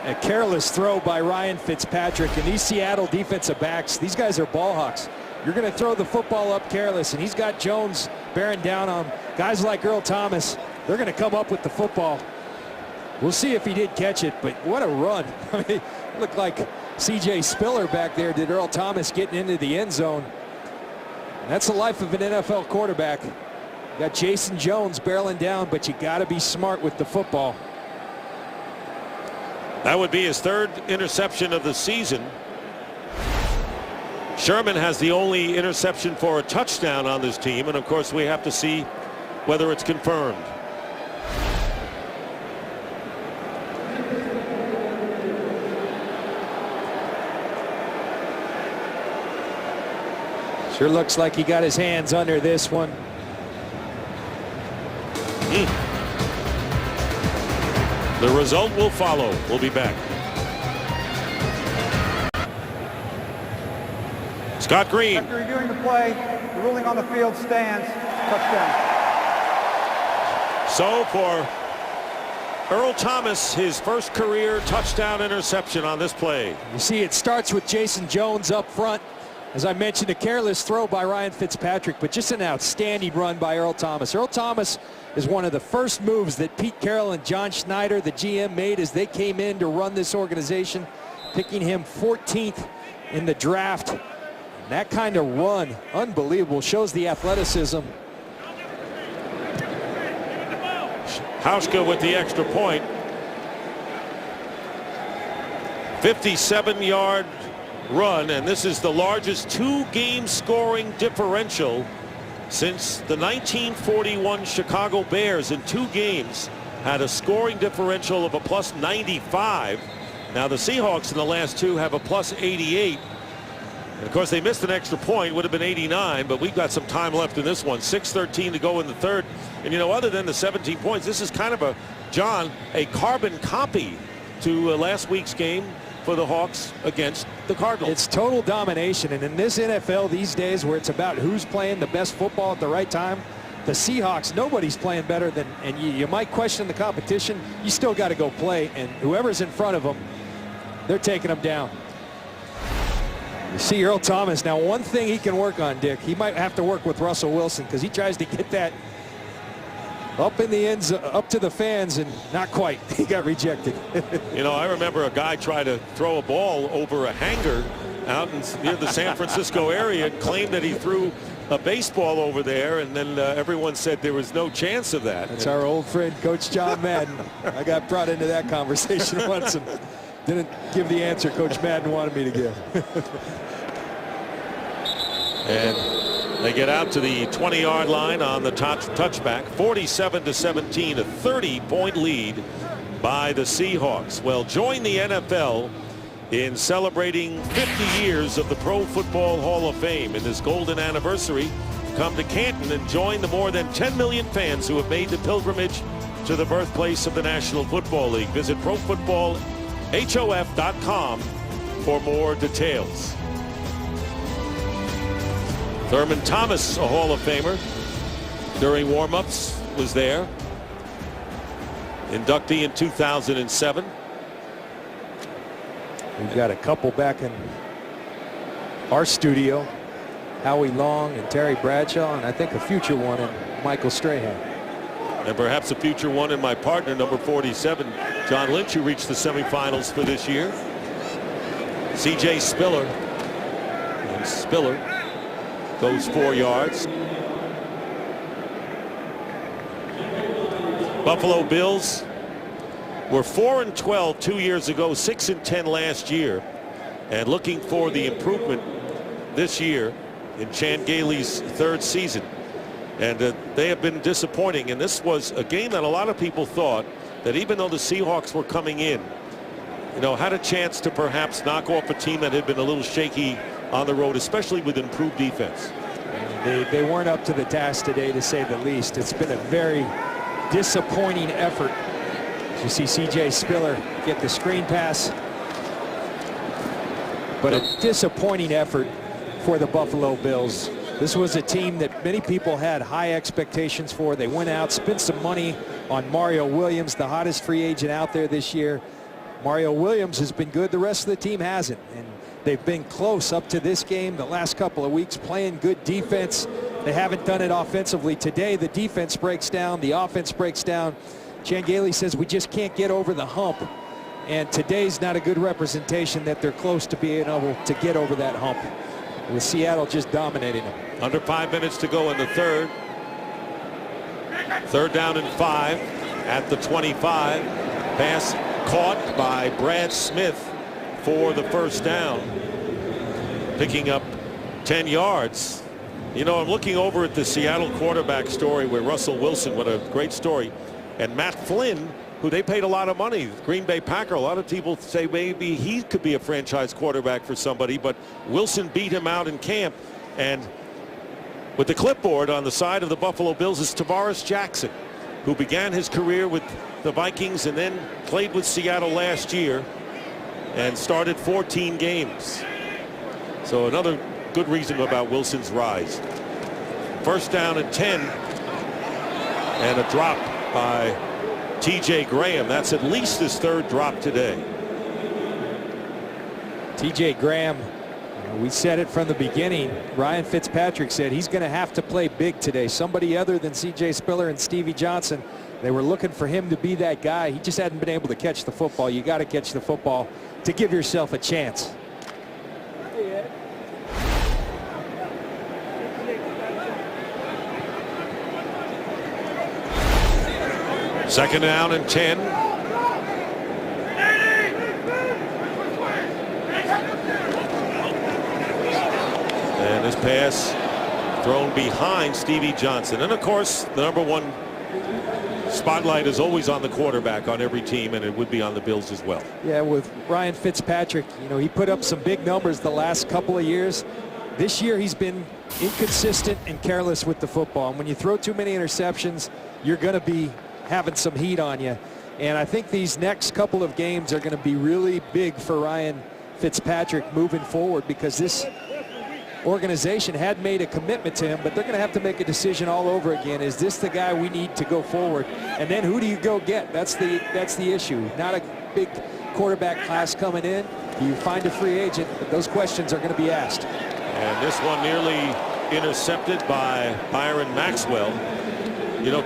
A careless throw by Ryan Fitzpatrick, and these Seattle defensive backs, these guys are ball hawks. You're going to throw the football up careless, and he's got Jones bearing down on him. Guys like Earl Thomas, they're going to come up with the football. We'll see if he did catch it, but what a run. I mean, it looked like C.J. Spiller back there did Earl Thomas getting into the end zone. And that's the life of an NFL quarterback. You got Jason Jones barreling down, but you got to be smart with the football. That would be his third interception of the season. Sherman has the only interception for a touchdown on this team, and of course we have to see whether it's confirmed. Sure looks like he got his hands under this one. The result will follow. We'll be back. Scott Green. After reviewing the play, the ruling on the field stands. Touchdown. So for Earl Thomas, his first career touchdown interception on this play. You see, it starts with Jason Jones up front. As I mentioned, a careless throw by Ryan Fitzpatrick, but just an outstanding run by Earl Thomas. Earl Thomas is one of the first moves that Pete Carroll and John Schneider, the GM, made as they came in to run this organization, picking him 14th in the draft. And that kind of run, unbelievable, shows the athleticism. Hauschka with the extra point. 57-yard run, and this is the largest two-game scoring differential since the 1941 Chicago Bears. In 2 games had a scoring differential of a plus 95. Now the Seahawks in the last 2 have a plus 88. And of course they missed an extra point, would have been 89, but we've got some time left in this one. 6:13 to go in the third. And you know, other than the 17 points, this is kind of a carbon copy to last week's game for the Hawks against the Cardinals. It's total domination, and in this NFL these days where it's about who's playing the best football at the right time, the Seahawks, nobody's playing better than, and you might question the competition, you still got to go play, and whoever's in front of them, they're taking them down. You see Earl Thomas, now one thing he can work on, Dick, he might have to work with Russell Wilson, because he tries to get that up in the ends, up to the fans, and not quite. He got rejected. You know, I remember a guy tried to throw a ball over a hangar out near the San Francisco area and claimed that he threw a baseball over there, and then everyone said there was no chance of that. That's our old friend, Coach John Madden. I got brought into that conversation once and didn't give the answer Coach Madden wanted me to give. And they get out to the 20-yard line on the touchback. 47-17, a 30-point lead by the Seahawks. Well, join the NFL in celebrating 50 years of the Pro Football Hall of Fame. In this golden anniversary, come to Canton and join the more than 10 million fans who have made the pilgrimage to the birthplace of the National Football League. Visit ProFootballHof.com for more details. Thurman Thomas, a Hall of Famer, during warm-ups was there. Inductee in 2007. We've got a couple back in our studio, Howie Long and Terry Bradshaw, and I think a future one in Michael Strahan. And perhaps a future one in my partner, number 47, John Lynch, who reached the semifinals for this year. C.J. Spiller. And Spiller goes 4 yards. Buffalo Bills were 4-12 2 years ago, 6-10 last year. and looking for the improvement this year in Chan Gailey's third season. And they have been disappointing. And this was a game that a lot of people thought that even though the Seahawks were coming in, had a chance to perhaps knock off a team that had been a little shaky on the road, especially with improved defense. They weren't up to the task today, to say the least. It's been a very disappointing effort. You see C.J. Spiller get the screen pass, but a disappointing effort for the Buffalo Bills. This was a team that many people had high expectations for. They went out, spent some money on Mario Williams, the hottest free agent out there this year. Mario Williams has been good. The rest of the team hasn't. And they've been close up to this game the last couple of weeks, playing good defense. They haven't done it offensively. Today, the defense breaks down. The offense breaks down. Chan Gailey says we just can't get over the hump. And today's not a good representation that they're close to being able to get over that hump, with Seattle just dominating them. Under 5 minutes to go in the third. Third down and 5 at the 25. Pass caught by Brad Smith for the first down, picking up 10 yards. I'm looking over at the Seattle quarterback story where Russell Wilson, what a great story, and Matt Flynn, who they paid a lot of money, Green Bay Packer. A lot of people say maybe he could be a franchise quarterback for somebody, but Wilson beat him out in camp. And with the clipboard on the side of the Buffalo Bills is Tavares Jackson, who began his career with the Vikings and then played with Seattle last year and started 14 games. So another good reason about Wilson's rise. First down and 10, and a drop by T.J. Graham. That's at least his third drop today. T.J. Graham, we said it from the beginning. Ryan Fitzpatrick said he's going to have to play big today. Somebody other than C.J. Spiller and Stevie Johnson. They were looking for him to be that guy. He just hadn't been able to catch the football. You got to catch the football to give yourself a chance. Second down and 10. And this pass thrown behind Stevie Johnson. And of course, the number one spotlight is always on the quarterback on every team, and it would be on the Bills as well. Yeah, with Ryan Fitzpatrick, he put up some big numbers the last couple of years. This year he's been inconsistent and careless with the football. And when you throw too many interceptions, you're going to be having some heat on you. And I think these next couple of games are going to be really big for Ryan Fitzpatrick moving forward, because this organization had made a commitment to him, but they're going to have to make a decision all over again. Is this the guy we need to go forward? And then who do you go get? That's the issue. Not a big quarterback class coming in. Do you find a free agent? But those questions are going to be asked. And this one nearly intercepted by Byron Maxwell.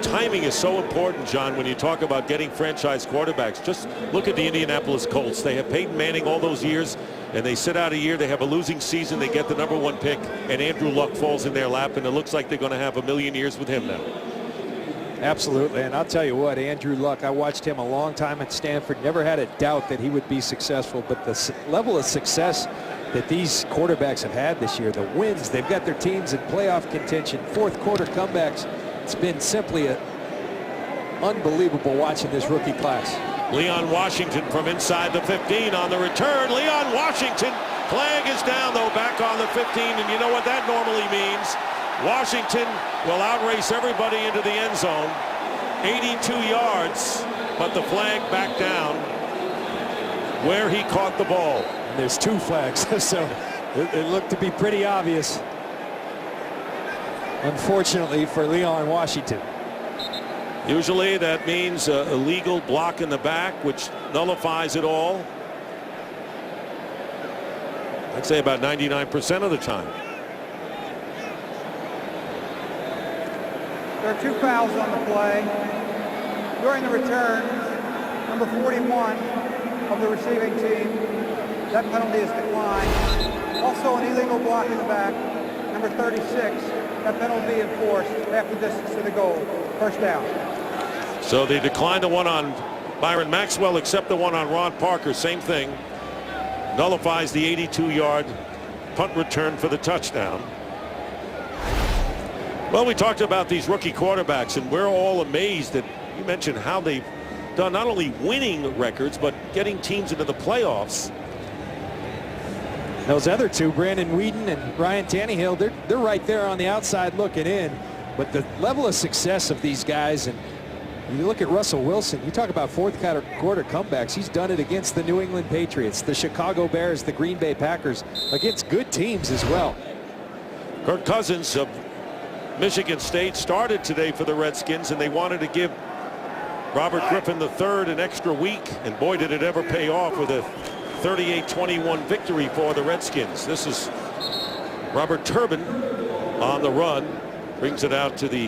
Timing is so important, John, when you talk about getting franchise quarterbacks. Just look at the Indianapolis Colts. They have Peyton Manning all those years, and they sit out a year. They have a losing season. They get the number 1 pick, and Andrew Luck falls in their lap, and it looks like they're going to have a million years with him now. Absolutely. And I'll tell you what, Andrew Luck, I watched him a long time at Stanford. Never had a doubt that he would be successful. But the level of success that these quarterbacks have had this year, the wins, they've got their teams in playoff contention, fourth quarter comebacks. It's been simply unbelievable watching this rookie class. Leon Washington from inside the 15 on the return. Leon Washington, flag is down though, back on the 15, and you know what that normally means. Washington will outrace everybody into the end zone. 82 yards, but the flag back down where he caught the ball. And there's 2 flags, so it looked to be pretty obvious. Unfortunately for Leon Washington. Usually that means a legal block in the back, which nullifies it all. I'd say about 99% of the time. There are 2 fouls on the play. During the return, number 41 of the receiving team, that penalty is declined. Also an illegal block in the back, number 36. That penalty enforced half the distance to the goal. First down. So they declined the one on Byron Maxwell, except the one on Ron Parker. Same thing. nullifies the 82-yard punt return for the touchdown. Well, we talked about these rookie quarterbacks, and we're all amazed that you mentioned how they've done not only winning records, but getting teams into the playoffs. Those other two, Brandon Whedon and Ryan Tannehill, they're right there on the outside looking in. But the level of success of these guys, and you look at Russell Wilson, you talk about fourth quarter comebacks. He's done it against the New England Patriots, the Chicago Bears, the Green Bay Packers, against good teams as well. Kirk Cousins of Michigan State started today for the Redskins, and they wanted to give Robert Griffin III an extra week, and boy, did it ever pay off with a 38-21 victory for the Redskins. This is Robert Turbin on the run, brings it out to the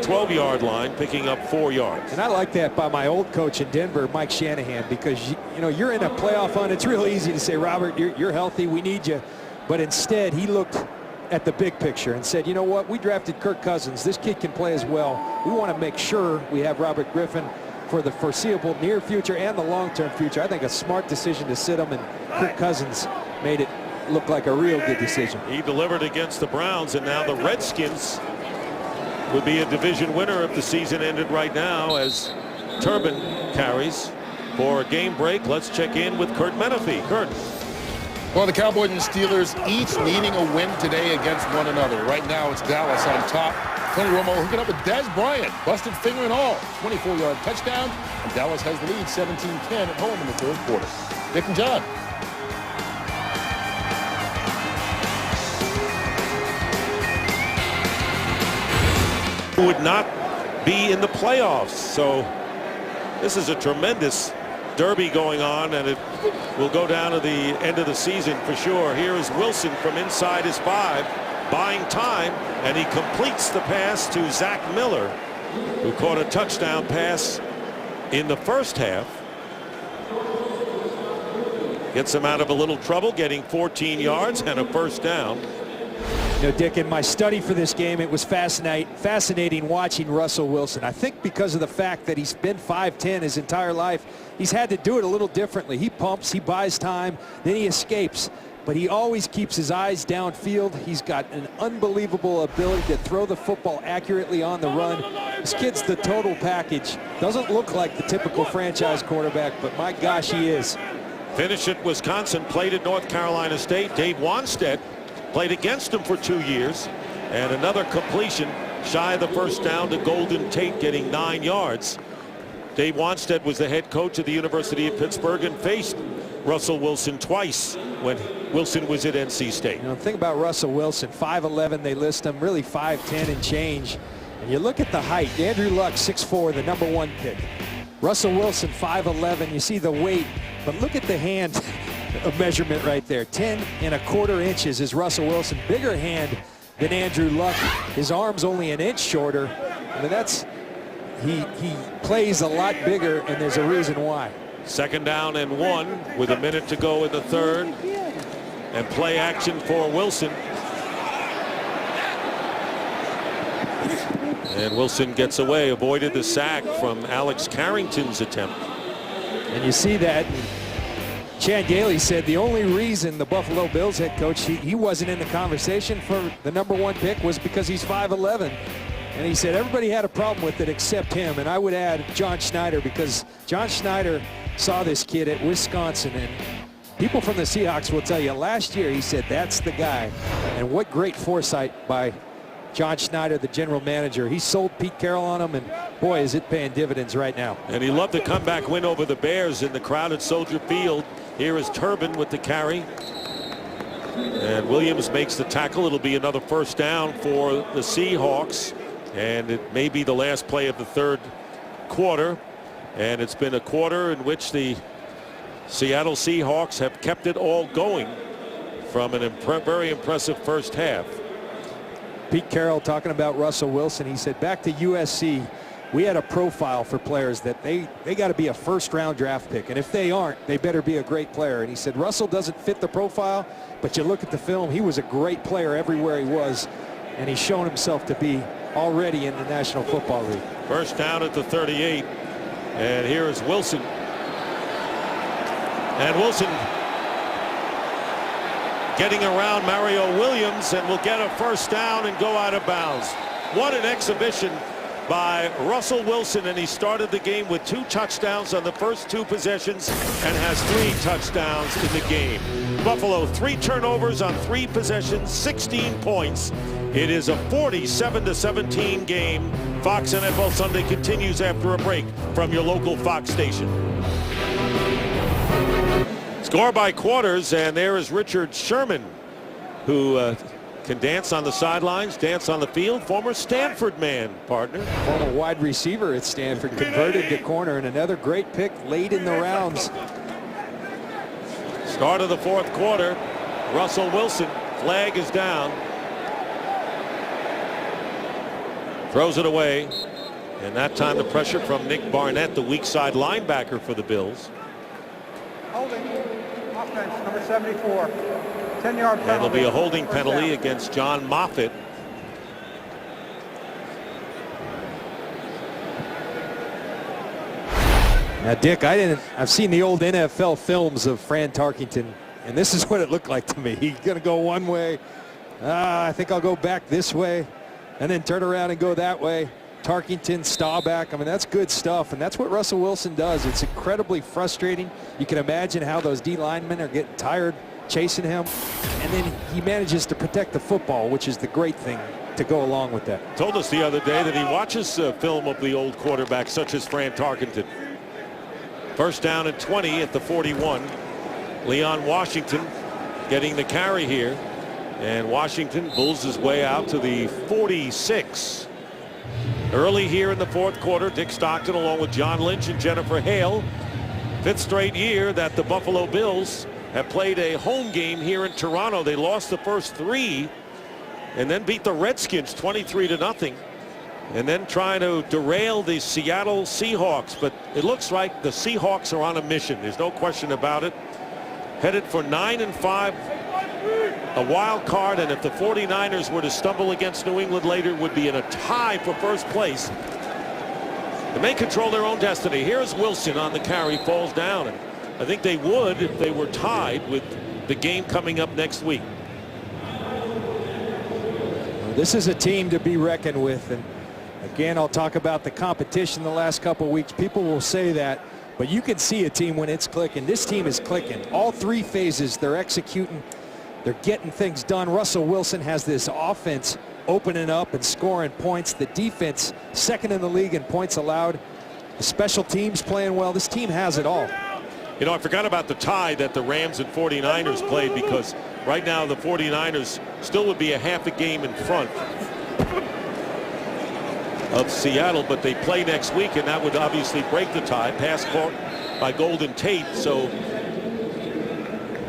12-yard line, picking up 4 yards. And I like that by my old coach in Denver, Mike Shanahan, because you know you're in a playoff hunt. It's real easy to say, Robert, you're healthy, we need you. But instead, he looked at the big picture and said, you know what, we drafted Kirk Cousins. This kid can play as well. We want to make sure we have Robert Griffin for the foreseeable near future and the long-term future. I think a smart decision to sit him, and Kirk Cousins made it look like a real good decision. He delivered against the Browns, and now the Redskins would be a division winner if the season ended right now, as Turbin carries for a game break. Let's check in with Kurt Menefee. Kurt. Well, the Cowboys and Steelers each needing a win today against one another. Right now, it's Dallas on top. Tony Romo hooking up with Dez Bryant, busted finger and all. 24-yard touchdown, and Dallas has the lead 17-10 at home in the third quarter. Dick and John. Would not be in the playoffs, so this is a tremendous derby going on, and it will go down to the end of the season for sure. Here is Wilson from inside his 5, buying time, and he completes the pass to Zach Miller, who caught a touchdown pass in the first half. Gets him out of a little trouble, getting 14 yards and a first down. You know, Dick, in my study for this game, it was fascinating watching Russell Wilson. I think because of the fact that he's been 5'10" his entire life, he's had to do it a little differently. He pumps, he buys time, then he escapes. But he always keeps his eyes downfield. He's got an unbelievable ability to throw the football accurately on the run. This kid's the total package. Doesn't look like the typical franchise quarterback, but my gosh, he is. Finished at Wisconsin, played at North Carolina State. Dave Wanstead played against him for 2 years, and another completion shy of the first down to Golden Tate, getting 9 yards. Dave Wanstead was the head coach at the University of Pittsburgh and faced Russell Wilson twice when Wilson was at NC State. You know, think about Russell Wilson, 5'11", they list him, really 5'10" and change. And you look at the height, Andrew Luck, 6'4", the #1 pick. Russell Wilson, 5'11", you see the weight, but look at the hand of measurement right there. 10¼ inches is Russell Wilson. Bigger hand than Andrew Luck. His arm's only an inch shorter. I mean, he plays a lot bigger, and there's a reason why. 2nd down and 1 with a minute to go in the third, and play action for Wilson. And Wilson gets away, avoided the sack from Alex Carrington's attempt. And you see that. Chad Gailey said the only reason the Buffalo Bills head coach, he wasn't in the conversation for the #1 pick was because he's 5'11". And he said everybody had a problem with it except him. And I would add John Schneider, because John Schneider saw this kid at Wisconsin. And people from the Seahawks will tell you last year he said that's the guy. And what great foresight by John Schneider, the general manager. He sold Pete Carroll on him, and boy, is it paying dividends right now. And he loved the comeback win over the Bears in the crowded Soldier Field. Here is Turbin with the carry. And Williams makes the tackle. It'll be another first down for the Seahawks. And it may be the last play of the third quarter. And it's been a quarter in which the Seattle Seahawks have kept it all going from an very impressive first half. Pete Carroll talking about Russell Wilson. He said back to USC, we had a profile for players that they got to be a first-round draft pick. And if they aren't, they better be a great player. And he said Russell doesn't fit the profile, but you look at the film, he was a great player everywhere he was. And he's shown himself to be already in the National Football League. First down at the 38. And here is Wilson. And Wilson getting around Mario Williams and will get a first down and go out of bounds. What an exhibition by Russell Wilson, and he started the game with 2 touchdowns on the first 2 possessions and has 3 touchdowns in the game. Buffalo 3 turnovers on 3 possessions, 16 points. It is a 47-17 game. Fox NFL Sunday continues after a break from your local Fox station. Score by quarters, and there is Richard Sherman, who can dance on the sidelines, dance on the field. Former Stanford man, partner. Former wide receiver at Stanford, converted to corner, and another great pick late in the rounds. Start of the 4th quarter. Russell Wilson, flag is down. Throws it away, and that time the pressure from Nick Barnett, the weak side linebacker for the Bills. Holding. Offense, number 74. 10-yard penalty. And there'll be a holding penalty against John Moffitt. Now, Dick, I've seen the old NFL films of Fran Tarkenton, and this is what it looked like to me. He's going to go one way. I think I'll go back this way, and then turn around and go that way. Tarkenton, Staubach. I mean, that's good stuff, and that's what Russell Wilson does. It's incredibly frustrating. You can imagine how those D linemen are getting tired chasing him, and then he manages to protect the football, which is the great thing to go along with that. Told us the other day that he watches film of the old quarterbacks such as Fran Tarkenton. First down and 20 at the 41. Leon Washington getting the carry here, and Washington bulls his way out to the 46. Early here in the 4th quarter, Dick Stockton along with John Lynch and Jennifer Hale. 5th straight year that the Buffalo Bills have played a home game here in Toronto. They lost the first 3 and then beat the Redskins 23-0, and then trying to derail the Seattle Seahawks. But it looks like the Seahawks are on a mission. There's no question about it. Headed for 9-5, a wild card, and if the 49ers were to stumble against New England later, it would be in a tie for first place. They may control their own destiny. Here's Wilson on the carry, falls down, and I think they would if they were tied with the game coming up next week. This is a team to be reckoned with, and again, I'll talk about the competition the last couple of weeks. People will say that, but you can see a team when it's clicking. This team is clicking. All 3 phases, they're executing. They're getting things done. Russell Wilson has this offense opening up and scoring points. The defense, 2nd in the league in points allowed. The special teams playing well. This team has it all. You know, I forgot about the tie that the Rams and 49ers played, because right now the 49ers still would be a half a game in front of Seattle, but they play next week, and that would obviously break the tie. Pass caught by Golden Tate, so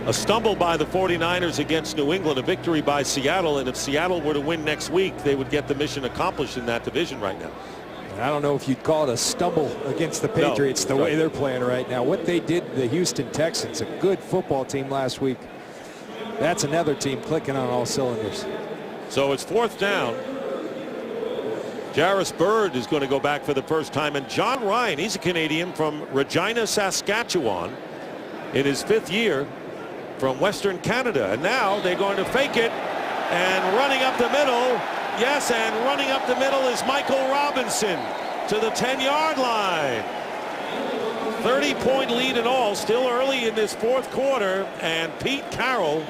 a stumble by the 49ers against New England, a victory by Seattle, and if Seattle were to win next week, they would get the mission accomplished in that division right now. I don't know if you'd call it a stumble against the Patriots, the way they're playing right now. What they did to the Houston Texans, a good football team last week, that's another team clicking on all cylinders. So it's 4th down. Jarvis Bird is going to go back for the first time, and John Ryan, he's a Canadian from Regina, Saskatchewan, in his 5th year from Western Canada, and now they're going to fake it, and running up the middle, yes, and running up the middle is Michael Robinson to the 10-yard line. 30-point lead in all, still early in this 4th quarter, and Pete Carroll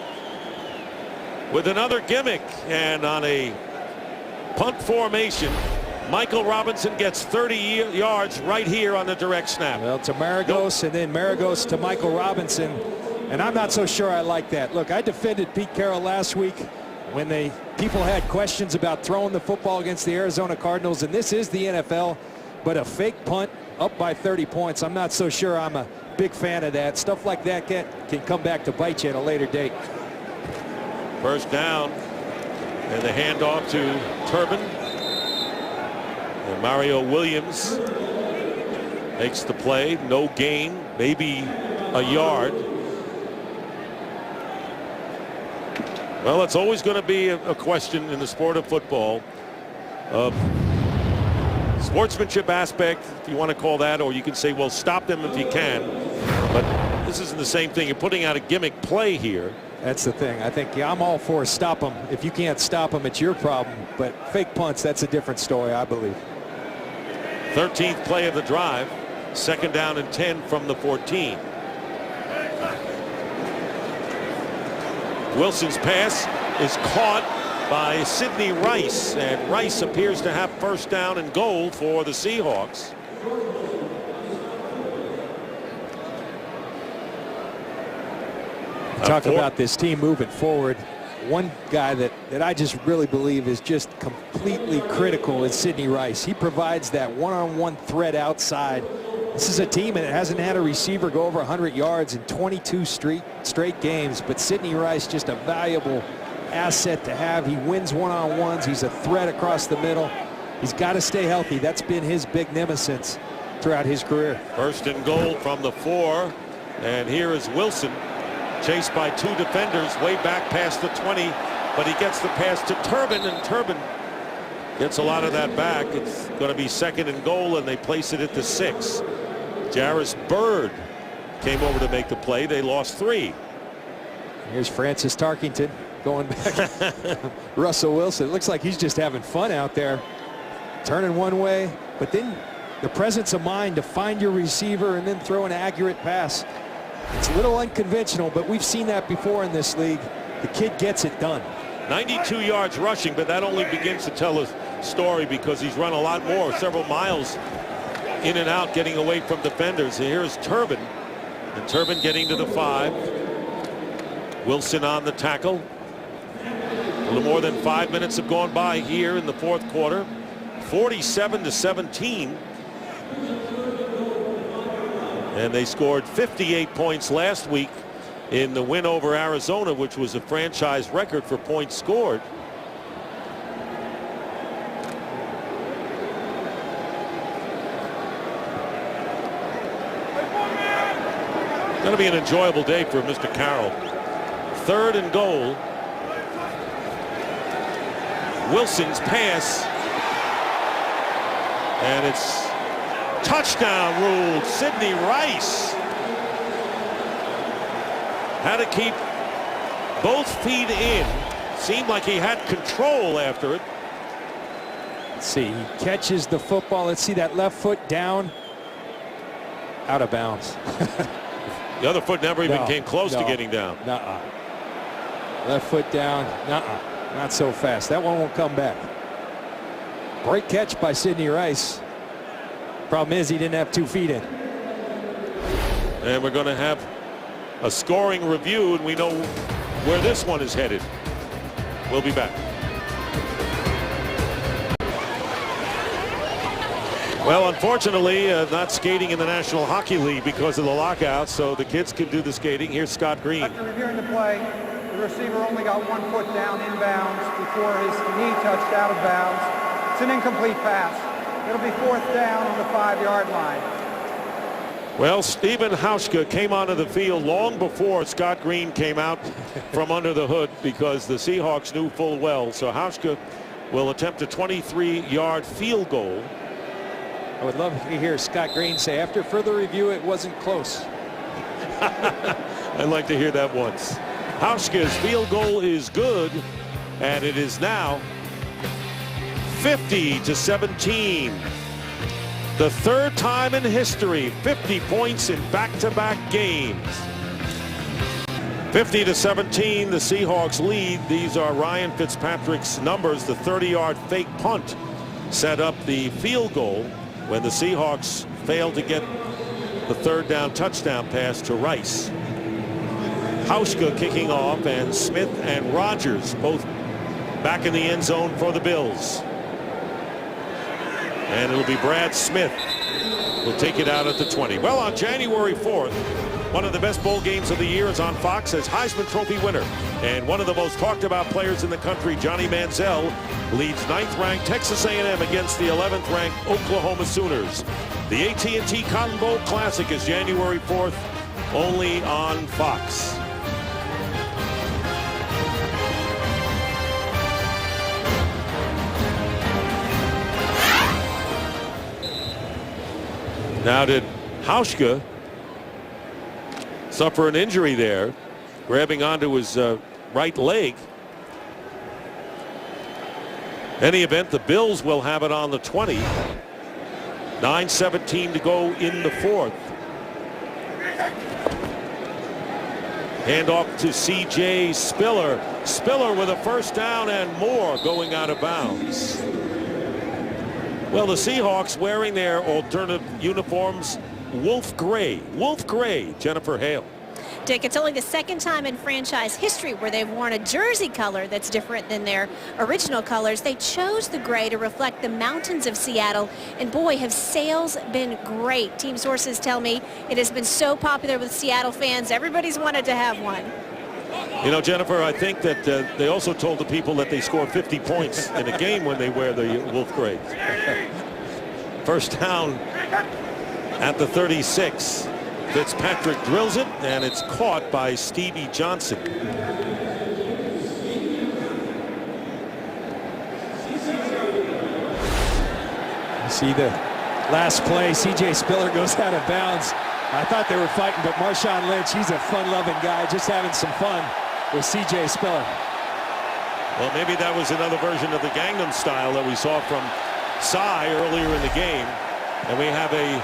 with another gimmick, and on a punt formation, Michael Robinson gets 30 yards right here on the direct snap. Well, to Maragos, and then Maragos to Michael Robinson, and I'm not so sure I like that. Look, I defended Pete Carroll last week when people had questions about throwing the football against the Arizona Cardinals, and this is the NFL, but a fake punt up by 30 points, I'm not so sure I'm a big fan of that. Stuff like that can come back to bite you at a later date. First down, and the handoff to Turbin. And Mario Williams makes the play. No gain, maybe a yard. Well, it's always going to be a question in the sport of football of sportsmanship aspect, if you want to call that, or you can say, well, stop them if you can. But this isn't the same thing. You're putting out a gimmick play here. That's the thing. I think I'm all for stop them. If you can't stop them, it's your problem. But fake punts, that's a different story, I believe. 13th play of the drive. 2nd down and 10 from the 14. Wilson's pass is caught by Sidney Rice, and Rice appears to have 1st down and goal for the Seahawks. Talk about this team moving forward. One guy that I just really believe is just completely critical is Sidney Rice. He provides that one-on-one threat outside. This is a team that hasn't had a receiver go over 100 yards in 22 straight games, but Sidney Rice just a valuable asset to have. He wins one-on-ones. He's a threat across the middle. He's got to stay healthy. That's been his big nemesis throughout his career. 1st and goal from the 4, and here is Wilson, chased by 2 defenders way back past the 20, but he gets the pass to Turbin, and Turbin gets a lot of that back. It's going to be 2nd and goal, and they place it at the 6. Jarris Bird came over to make the play. They lost 3. Here's Francis Tarkington going back. Russell Wilson, it looks like he's just having fun out there, turning one way, but then the presence of mind to find your receiver and then throw an accurate pass. It's a little unconventional, but we've seen that before in this league. The kid gets it done. 92 yards rushing, but that only begins to tell a story because he's run a lot more, several miles in and out, getting away from defenders. And here's Turbin, and Turbin getting to the 5. Wilson on the tackle. A little more than 5 minutes have gone by here in the 4th quarter. 47-17. And they scored 58 points last week in the win over Arizona, which was a franchise record for points scored. Going to be an enjoyable day for Mr. Carroll. 3rd and goal. Wilson's pass, and it's touchdown ruled. Sidney Rice had to keep both feet in. Seemed like he had control after it. Let's see, he catches the football. Let's see that left foot down, out of bounds. The other foot never even came close to getting down. Nuh-uh. Left foot down. Nuh-uh. Not so fast. That one won't come back. Great catch by Sidney Rice. Problem is he didn't have 2 feet in. And we're going to have a scoring review, and we know where this one is headed. We'll be back. Well, unfortunately, not skating in the National Hockey League because of the lockout, so the kids can do the skating. Here's Scott Green. After reviewing the play, the receiver only got 1 foot down inbounds before his knee touched out of bounds. It's an incomplete pass. It'll be 4th down on the 5-yard line. Well, Stephen Hauschka came onto the field long before Scott Green came out from under the hood because the Seahawks knew full well. So Hauschka will attempt a 23-yard field goal. I would love to hear Scott Green say, after further review, it wasn't close. I'd like to hear that once. Hauschka's field goal is good, and it is now 50-17. The 3rd time in history, 50 points in back-to-back games. 50-17, the Seahawks lead. These are Ryan Fitzpatrick's numbers. The 30-yard fake punt set up the field goal when the Seahawks failed to get the 3rd down touchdown pass to Rice. Hauschka kicking off, and Smith and Rogers both back in the end zone for the Bills. And it'll be Brad Smith will take it out at the 20. Well, on January 4th, one of the best bowl games of the year is on Fox as Heisman Trophy winner. And one of the most talked about players in the country, Johnny Manziel, leads 9th-ranked Texas A&M against the 11th-ranked Oklahoma Sooners. The AT&T Cotton Bowl Classic is January 4th, only on Fox. Now, did Hauschka suffer an injury there? grabbing onto his right leg. Any event, the Bills will have it on the 20. 9:17 to go in the fourth. Hand off to C.J. Spiller. Spiller with a first down and more going out of bounds. Well, the Seahawks wearing their alternative uniforms, wolf gray. Wolf gray, Jennifer Hale. Dick, it's only the second time in franchise history where they've worn a jersey color that's different than their original colors. They chose the gray to reflect the mountains of Seattle, and boy, have sales been great. Team sources tell me it has been so popular with Seattle fans. Everybody's wanted to have one. You know, Jennifer, I think that they also told the people that they score 50 points in a game when they wear the wolf gray. First down at the 36. Fitzpatrick drills it, and it's caught by Stevie Johnson. You see the last play, C.J. Spiller goes out of bounds. I thought they were fighting, but Marshawn Lynch, he's a fun-loving guy, just having some fun with C.J. Spiller. Well, maybe that was another version of the Gangnam Style that we saw from Cy earlier in the game. And we have a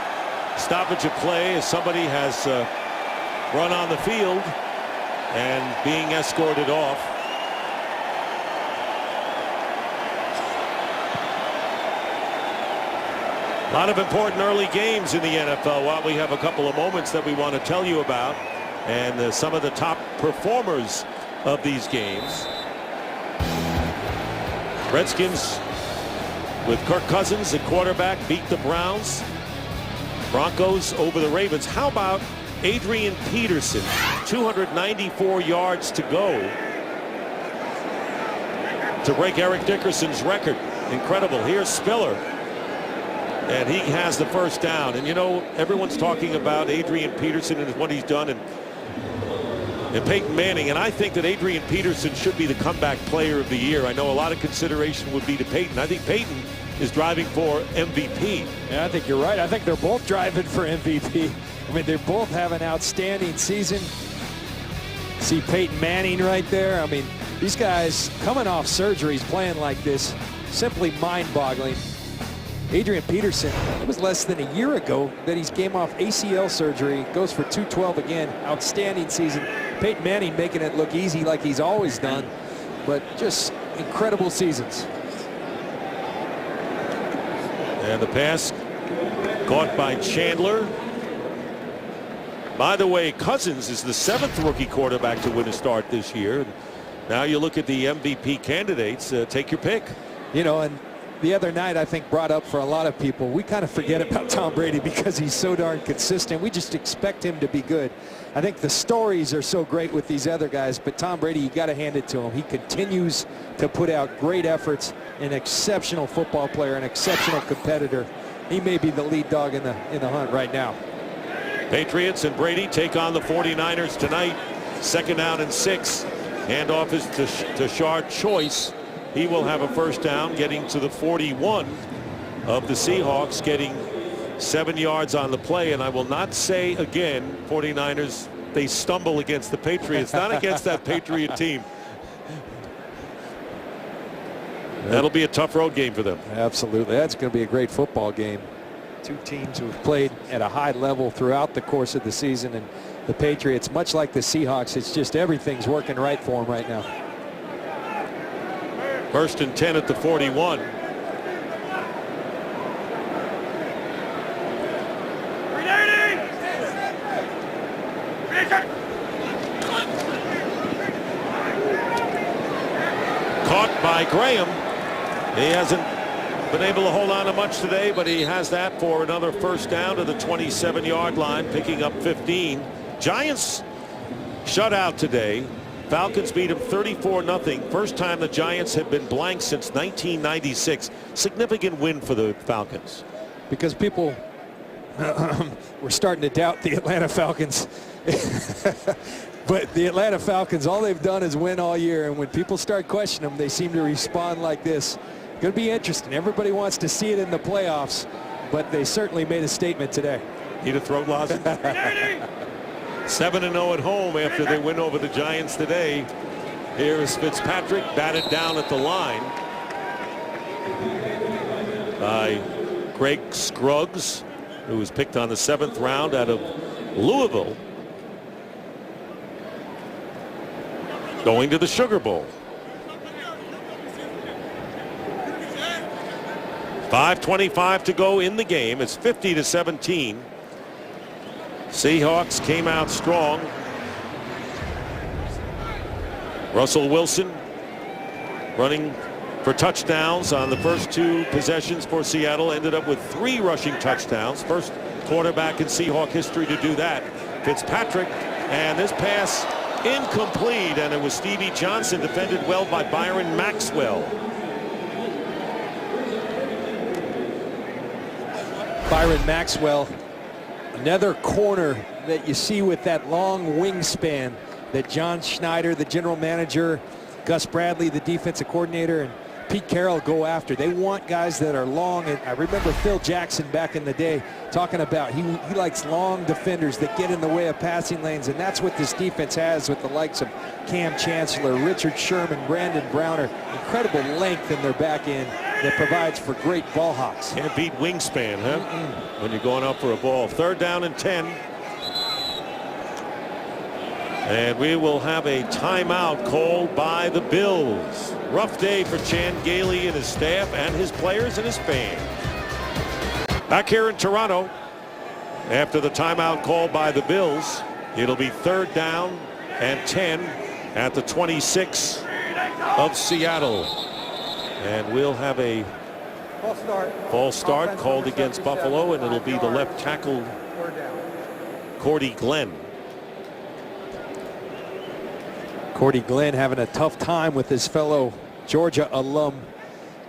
stoppage of play as somebody has run on the field and being escorted off. A lot of important early games in the NFL. While we have a couple of moments that we want to tell you about, and some of the top performers of these games. Redskins with Kirk Cousins at quarterback beat the Browns. Broncos over the Ravens. How about Adrian Peterson? 294 yards to go to break Eric Dickerson's record. Incredible. Here's Spiller. And he has the first down. And you know, everyone's talking about Adrian Peterson and what he's done and Peyton Manning. And I think that Adrian Peterson should be the comeback player of the year. I know a lot of consideration would be to Peyton. I think Peyton is driving for MVP. Yeah, I think you're right. I think they're both driving for MVP. I mean, they both have an outstanding season. See Peyton Manning right there. I mean, these guys coming off surgeries playing like this, simply mind-boggling. Adrian Peterson, it was less than a year ago that he came off ACL surgery, goes for 212 again. Outstanding season. Peyton Manning making it look easy like he's always done, but just incredible seasons. And the pass caught by Chandler. By the way, Cousins is the 7th rookie quarterback to win a start this year. Now you look at the MVP candidates. Take your pick. You know, and the other night I think brought up for a lot of people, we kind of forget about Tom Brady because he's so darn consistent. We just expect him to be good. I think the stories are so great with these other guys, but Tom Brady, you got to hand it to him. He continues to put out great efforts, an exceptional football player, an exceptional competitor. He may be the lead dog in the hunt right now. Patriots and Brady take on the 49ers tonight. 2nd down and 6. Handoff is to Shard Choice. He will have a first down, getting to the 41 of the Seahawks, getting 7 yards on the play. And I will not say again, 49ers, they stumble against the Patriots, not against that Patriot team. That'll be a tough road game for them. Absolutely. That's going to be a great football game. Two teams who have played at a high level throughout the course of the season. And the Patriots, much like the Seahawks, it's just everything's working right for them right now. 1st and 10 at the 41. Caught by Graham. He hasn't been able to hold on to much today, but he has that for another first down to the 27-yard line, picking up 15. Giants shut out today. Falcons beat them 34-0. First time the Giants have been blank since 1996. Significant win for the Falcons. Because people were starting to doubt the Atlanta Falcons. But the Atlanta Falcons, all they've done is win all year. And when people start questioning them, they seem to respond like this. Going to be interesting. Everybody wants to see it in the playoffs, but they certainly made a statement today. Need a throat lozenge? 7-0 at home after they win over the Giants today. Here is Fitzpatrick, batted down at the line by Greg Scruggs, who was picked on the 7th round out of Louisville. Going to the Sugar Bowl. 5:25 to go in the game. It's 50-17. Seahawks came out strong. Russell Wilson running for touchdowns on the first 2 possessions for Seattle. Ended up with 3 rushing touchdowns. First quarterback in Seahawk history to do that. Fitzpatrick, and this pass incomplete, and it was Stevie Johnson, defended well by Byron Maxwell. Byron Maxwell, another corner that you see with that long wingspan that John Schneider, the general manager, Gus Bradley, the defensive coordinator, and Pete Carroll go after. They want guys that are long. And I remember Phil Jackson back in the day talking about he likes long defenders that get in the way of passing lanes, and that's what this defense has with the likes of Cam Chancellor, Richard Sherman, Brandon Browner. Incredible length in their back end that provides for great ball hawks. Can't beat wingspan, huh? When you're going up for a ball. 3rd down and 10. And we will have a timeout called by the Bills. Rough day for Chan Gailey and his staff and his players and his fans. Back here in Toronto, after the timeout called by the Bills, it'll be 3rd down and 10 at the 26 of Seattle. And we'll have a false start called against Buffalo, and it'll be the left tackle, Cordy Glenn. Cordy Glenn having a tough time with his fellow Georgia alum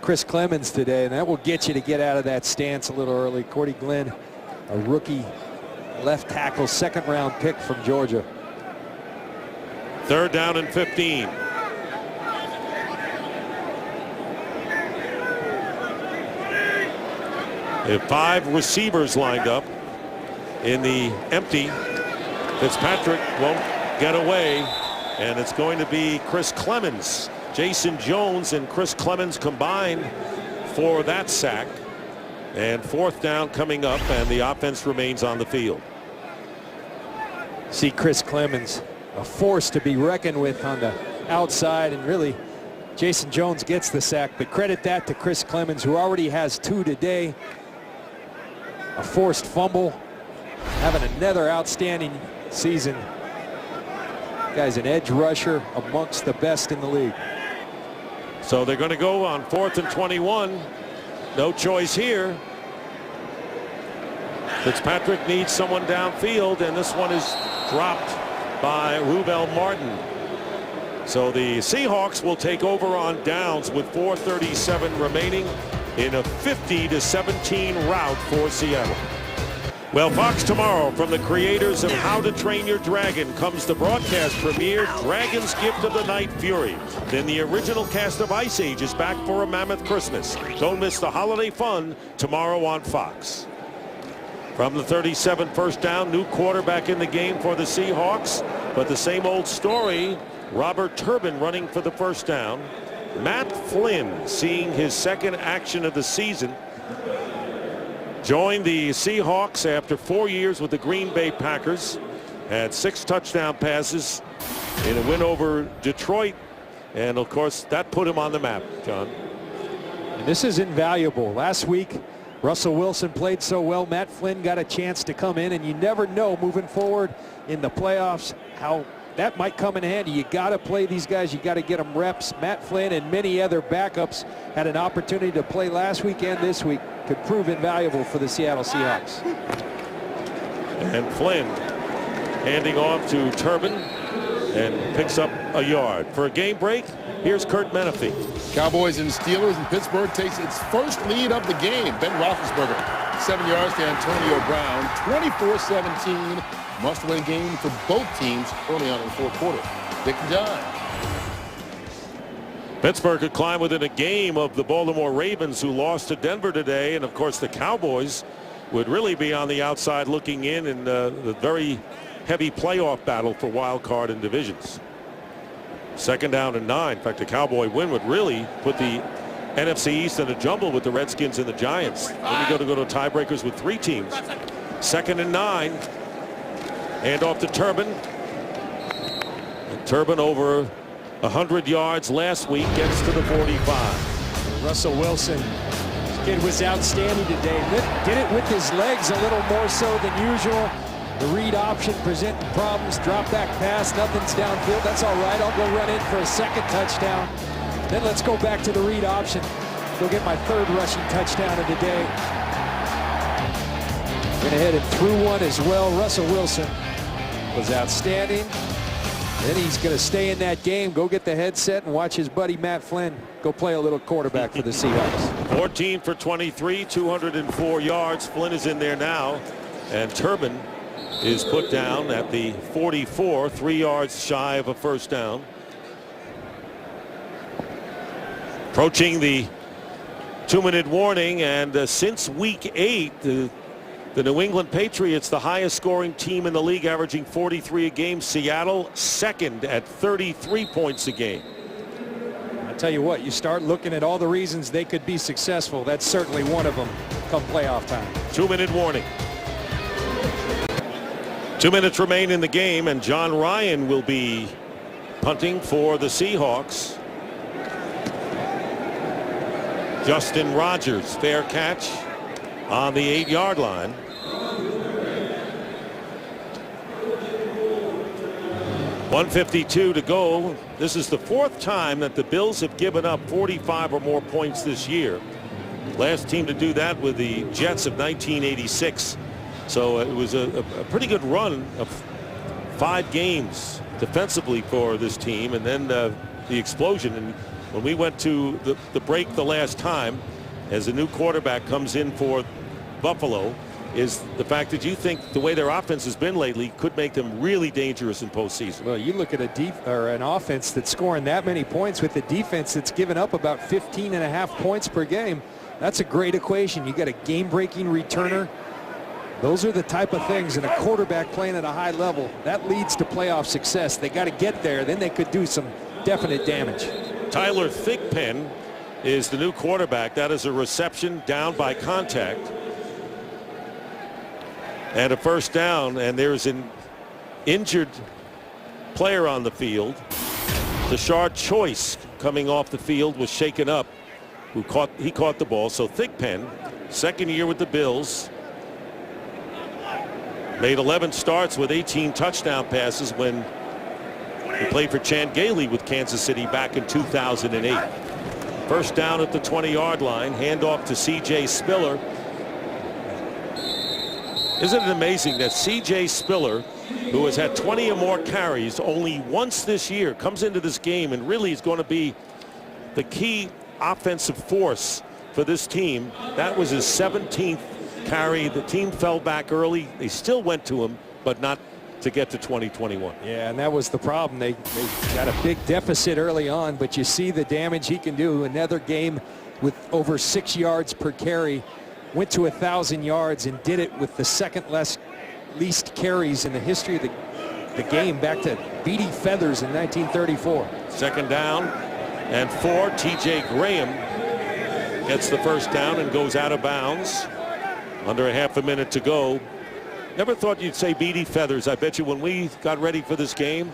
Chris Clemens today, and that will get you to get out of that stance a little early. Cordy Glenn, a rookie left tackle, 2nd round pick from Georgia. 3rd down and 15. They have 5 receivers lined up in the empty. Fitzpatrick won't get away, and it's going to be Chris Clemens. Jason Jones and Chris Clemens combined for that sack. And 4th down coming up, and the offense remains on the field. See Chris Clemens, a force to be reckoned with on the outside, and really Jason Jones gets the sack, but credit that to Chris Clemens, who already has 2 today. A forced fumble, having another outstanding season. Guy's an edge rusher amongst the best in the league. So they're going to go on 4th and 21. No choice here. Fitzpatrick needs someone downfield, and this one is dropped by Rubel Martin. So the Seahawks will take over on downs with 4:37 remaining in a 50-17 rout for Seattle. Well, Fox tomorrow, from the creators of How to Train Your Dragon, comes the broadcast premiere, Dragon's Gift of the Night Fury. Then the original cast of Ice Age is back for a mammoth Christmas. Don't miss the holiday fun tomorrow on Fox. From the 37, 1st down, new quarterback in the game for the Seahawks, but the same old story. Robert Turbin running for the 1st down. Matt Flynn, seeing his 2nd action of the season, joined the Seahawks after 4 years with the Green Bay Packers. Had 6 touchdown passes in a win over Detroit, and of course that put him on the map, John. And this is invaluable. Last week Russell Wilson played so well, Matt Flynn got a chance to come in, and you never know moving forward in the playoffs how that might come in handy. You got to play these guys. You got to get them reps. Matt Flynn and many other backups had an opportunity to play last week and this week. Could prove invaluable for the Seattle Seahawks. And Flynn handing off to Turbin and picks up a yard. For a game break, here's Kurt Menefee. Cowboys and Steelers, and Pittsburgh takes its first lead of the game. Ben Roethlisberger, 7 yards to Antonio Brown, 24-17. Must-win game for both teams early on in the 4th quarter. Dick and John. Pittsburgh could climb within a game of the Baltimore Ravens, who lost to Denver today, and of course the Cowboys would really be on the outside looking in the very heavy playoff battle for wild card and divisions. 2nd down and 9. In fact, a Cowboy win would really put the NFC East in a jumble with the Redskins and the Giants. Then you go to tiebreakers with 3 teams. 2nd and 9. Hand off to Turbin. And Turbin over 100 yards last week, gets to the 45. Russell Wilson, this kid was outstanding today. Did it with his legs a little more so than usual. The read option presenting problems. Drop back pass, nothing's downfield. That's all right. I'll go run in for a 2nd touchdown. Then let's go back to the read option. Go get my 3rd rushing touchdown of the day. Went ahead and threw one as well. Russell Wilson was outstanding. Then he's going to stay in that game, go get the headset, and watch his buddy Matt Flynn go play a little quarterback for the Seahawks. 14 for 23, 204 yards. Flynn is in there now, and Turbin is put down at the 44, 3 yards shy of a 1st down. Approaching the 2-minute warning, and since week 8, the New England Patriots, the highest scoring team in the league, averaging 43 a game. Seattle 2nd at 33 points a game. I tell you what, you start looking at all the reasons they could be successful. That's certainly one of them come playoff time. 2-minute warning. 2 minutes remain in the game, and John Ryan will be punting for the Seahawks. Justin Rogers, fair catch on the 8-yard line. .152 to go. This is the 4th time that the Bills have given up 45 or more points this year. Last team to do that with the Jets of 1986. So it was a pretty good run of 5 games defensively for this team, and then the explosion. And when we went to the break the last time, as a new quarterback comes in for Buffalo, is the fact that you think the way their offense has been lately could make them really dangerous in postseason. Well, you look at an offense that's scoring that many points with a defense that's given up about 15.5 points per game. That's a great equation. You got a game-breaking returner. Those are the type of things, and a quarterback playing at a high level, that leads to playoff success. They got to get there, then they could do some definite damage. Tyler Thigpen is the new quarterback. That is a reception down by contact and a 1st down, and there's an injured player on the field. Tashard Choice, coming off the field, was shaken up. He caught the ball. So Thigpen, 2nd year with the Bills, made 11 starts with 18 touchdown passes when he played for Chan Gailey with Kansas City back in 2008. 1st down at the 20-yard line. Handoff to C.J. Spiller. Isn't it amazing that C.J. Spiller, who has had 20 or more carries only once this year, comes into this game and really is going to be the key offensive force for this team. That was his 17th carry. The team fell back early. They still went to him, but not to get to 2021. Yeah, and that was the problem. They got a big deficit early on, but you see the damage he can do. Another game with over 6 yards per carry. Went to 1,000 yards and did it with the 2nd least carries in the history of the game, back to Beatty Feathers in 1934. 2nd down and 4. T.J. Graham gets the 1st down and goes out of bounds. Under a half a minute to go. Never thought you'd say Beatty Feathers. I bet you when we got ready for this game,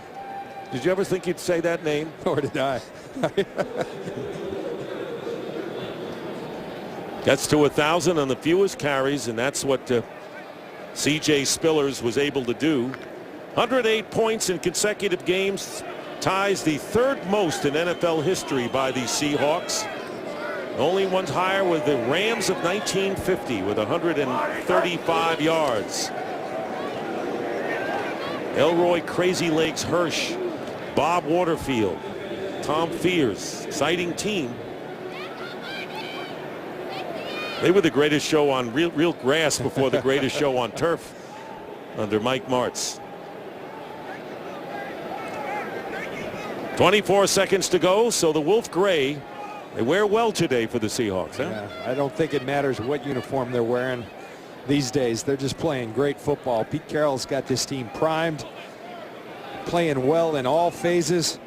did you ever think you'd say that name? Or did I? Gets to 1,000 on the fewest carries, and that's what C.J. Spillers was able to do. 108 points in consecutive games, ties the 3rd most in NFL history by the Seahawks. Only ones higher with the Rams of 1950 with 135 yards. Elroy Crazy Legs Hirsch, Bob Waterfield, Tom Fears, exciting team. They were the greatest show on real grass before the greatest show on turf under Mike Martz. 24 seconds to go, so the Wolf Gray, they wear well today for the Seahawks. Huh? Yeah, I don't think it matters what uniform they're wearing. these days. They're just playing great football. Pete Carroll's got this team primed, playing well in all phases.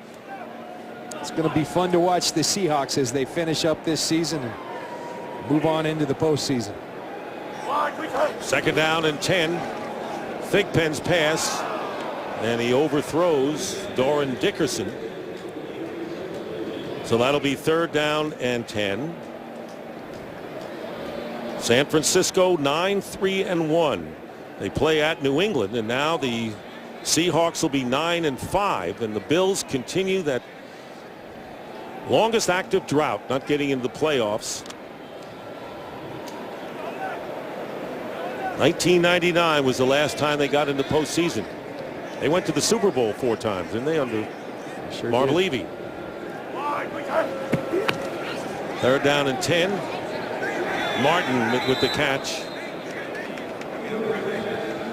It's going to be fun to watch the Seahawks as they finish up this season and move on into the postseason. 2nd down and 10. Thigpen's pass, and he overthrows Doran Dickerson. So that'll be 3rd down and 10. San Francisco 9-3-1. They play at New England, and now the Seahawks will be 9-5, and the Bills continue that longest active drought, not getting into the playoffs. 1999 was the last time they got into postseason. They went to the Super Bowl 4 times, didn't they, under Marv Levy? 3rd down and 10. Martin with the catch.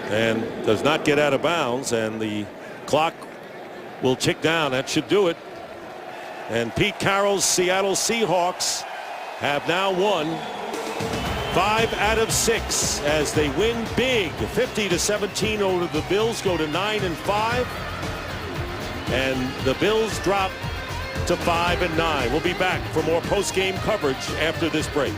And does not get out of bounds, and the clock will tick down. That should do it. And Pete Carroll's Seattle Seahawks have now won 5 out of 6 as they win big, 50-17 over the Bills, go to 9-5, and the Bills drop to 5-9. We'll be back for more post-game coverage after this break.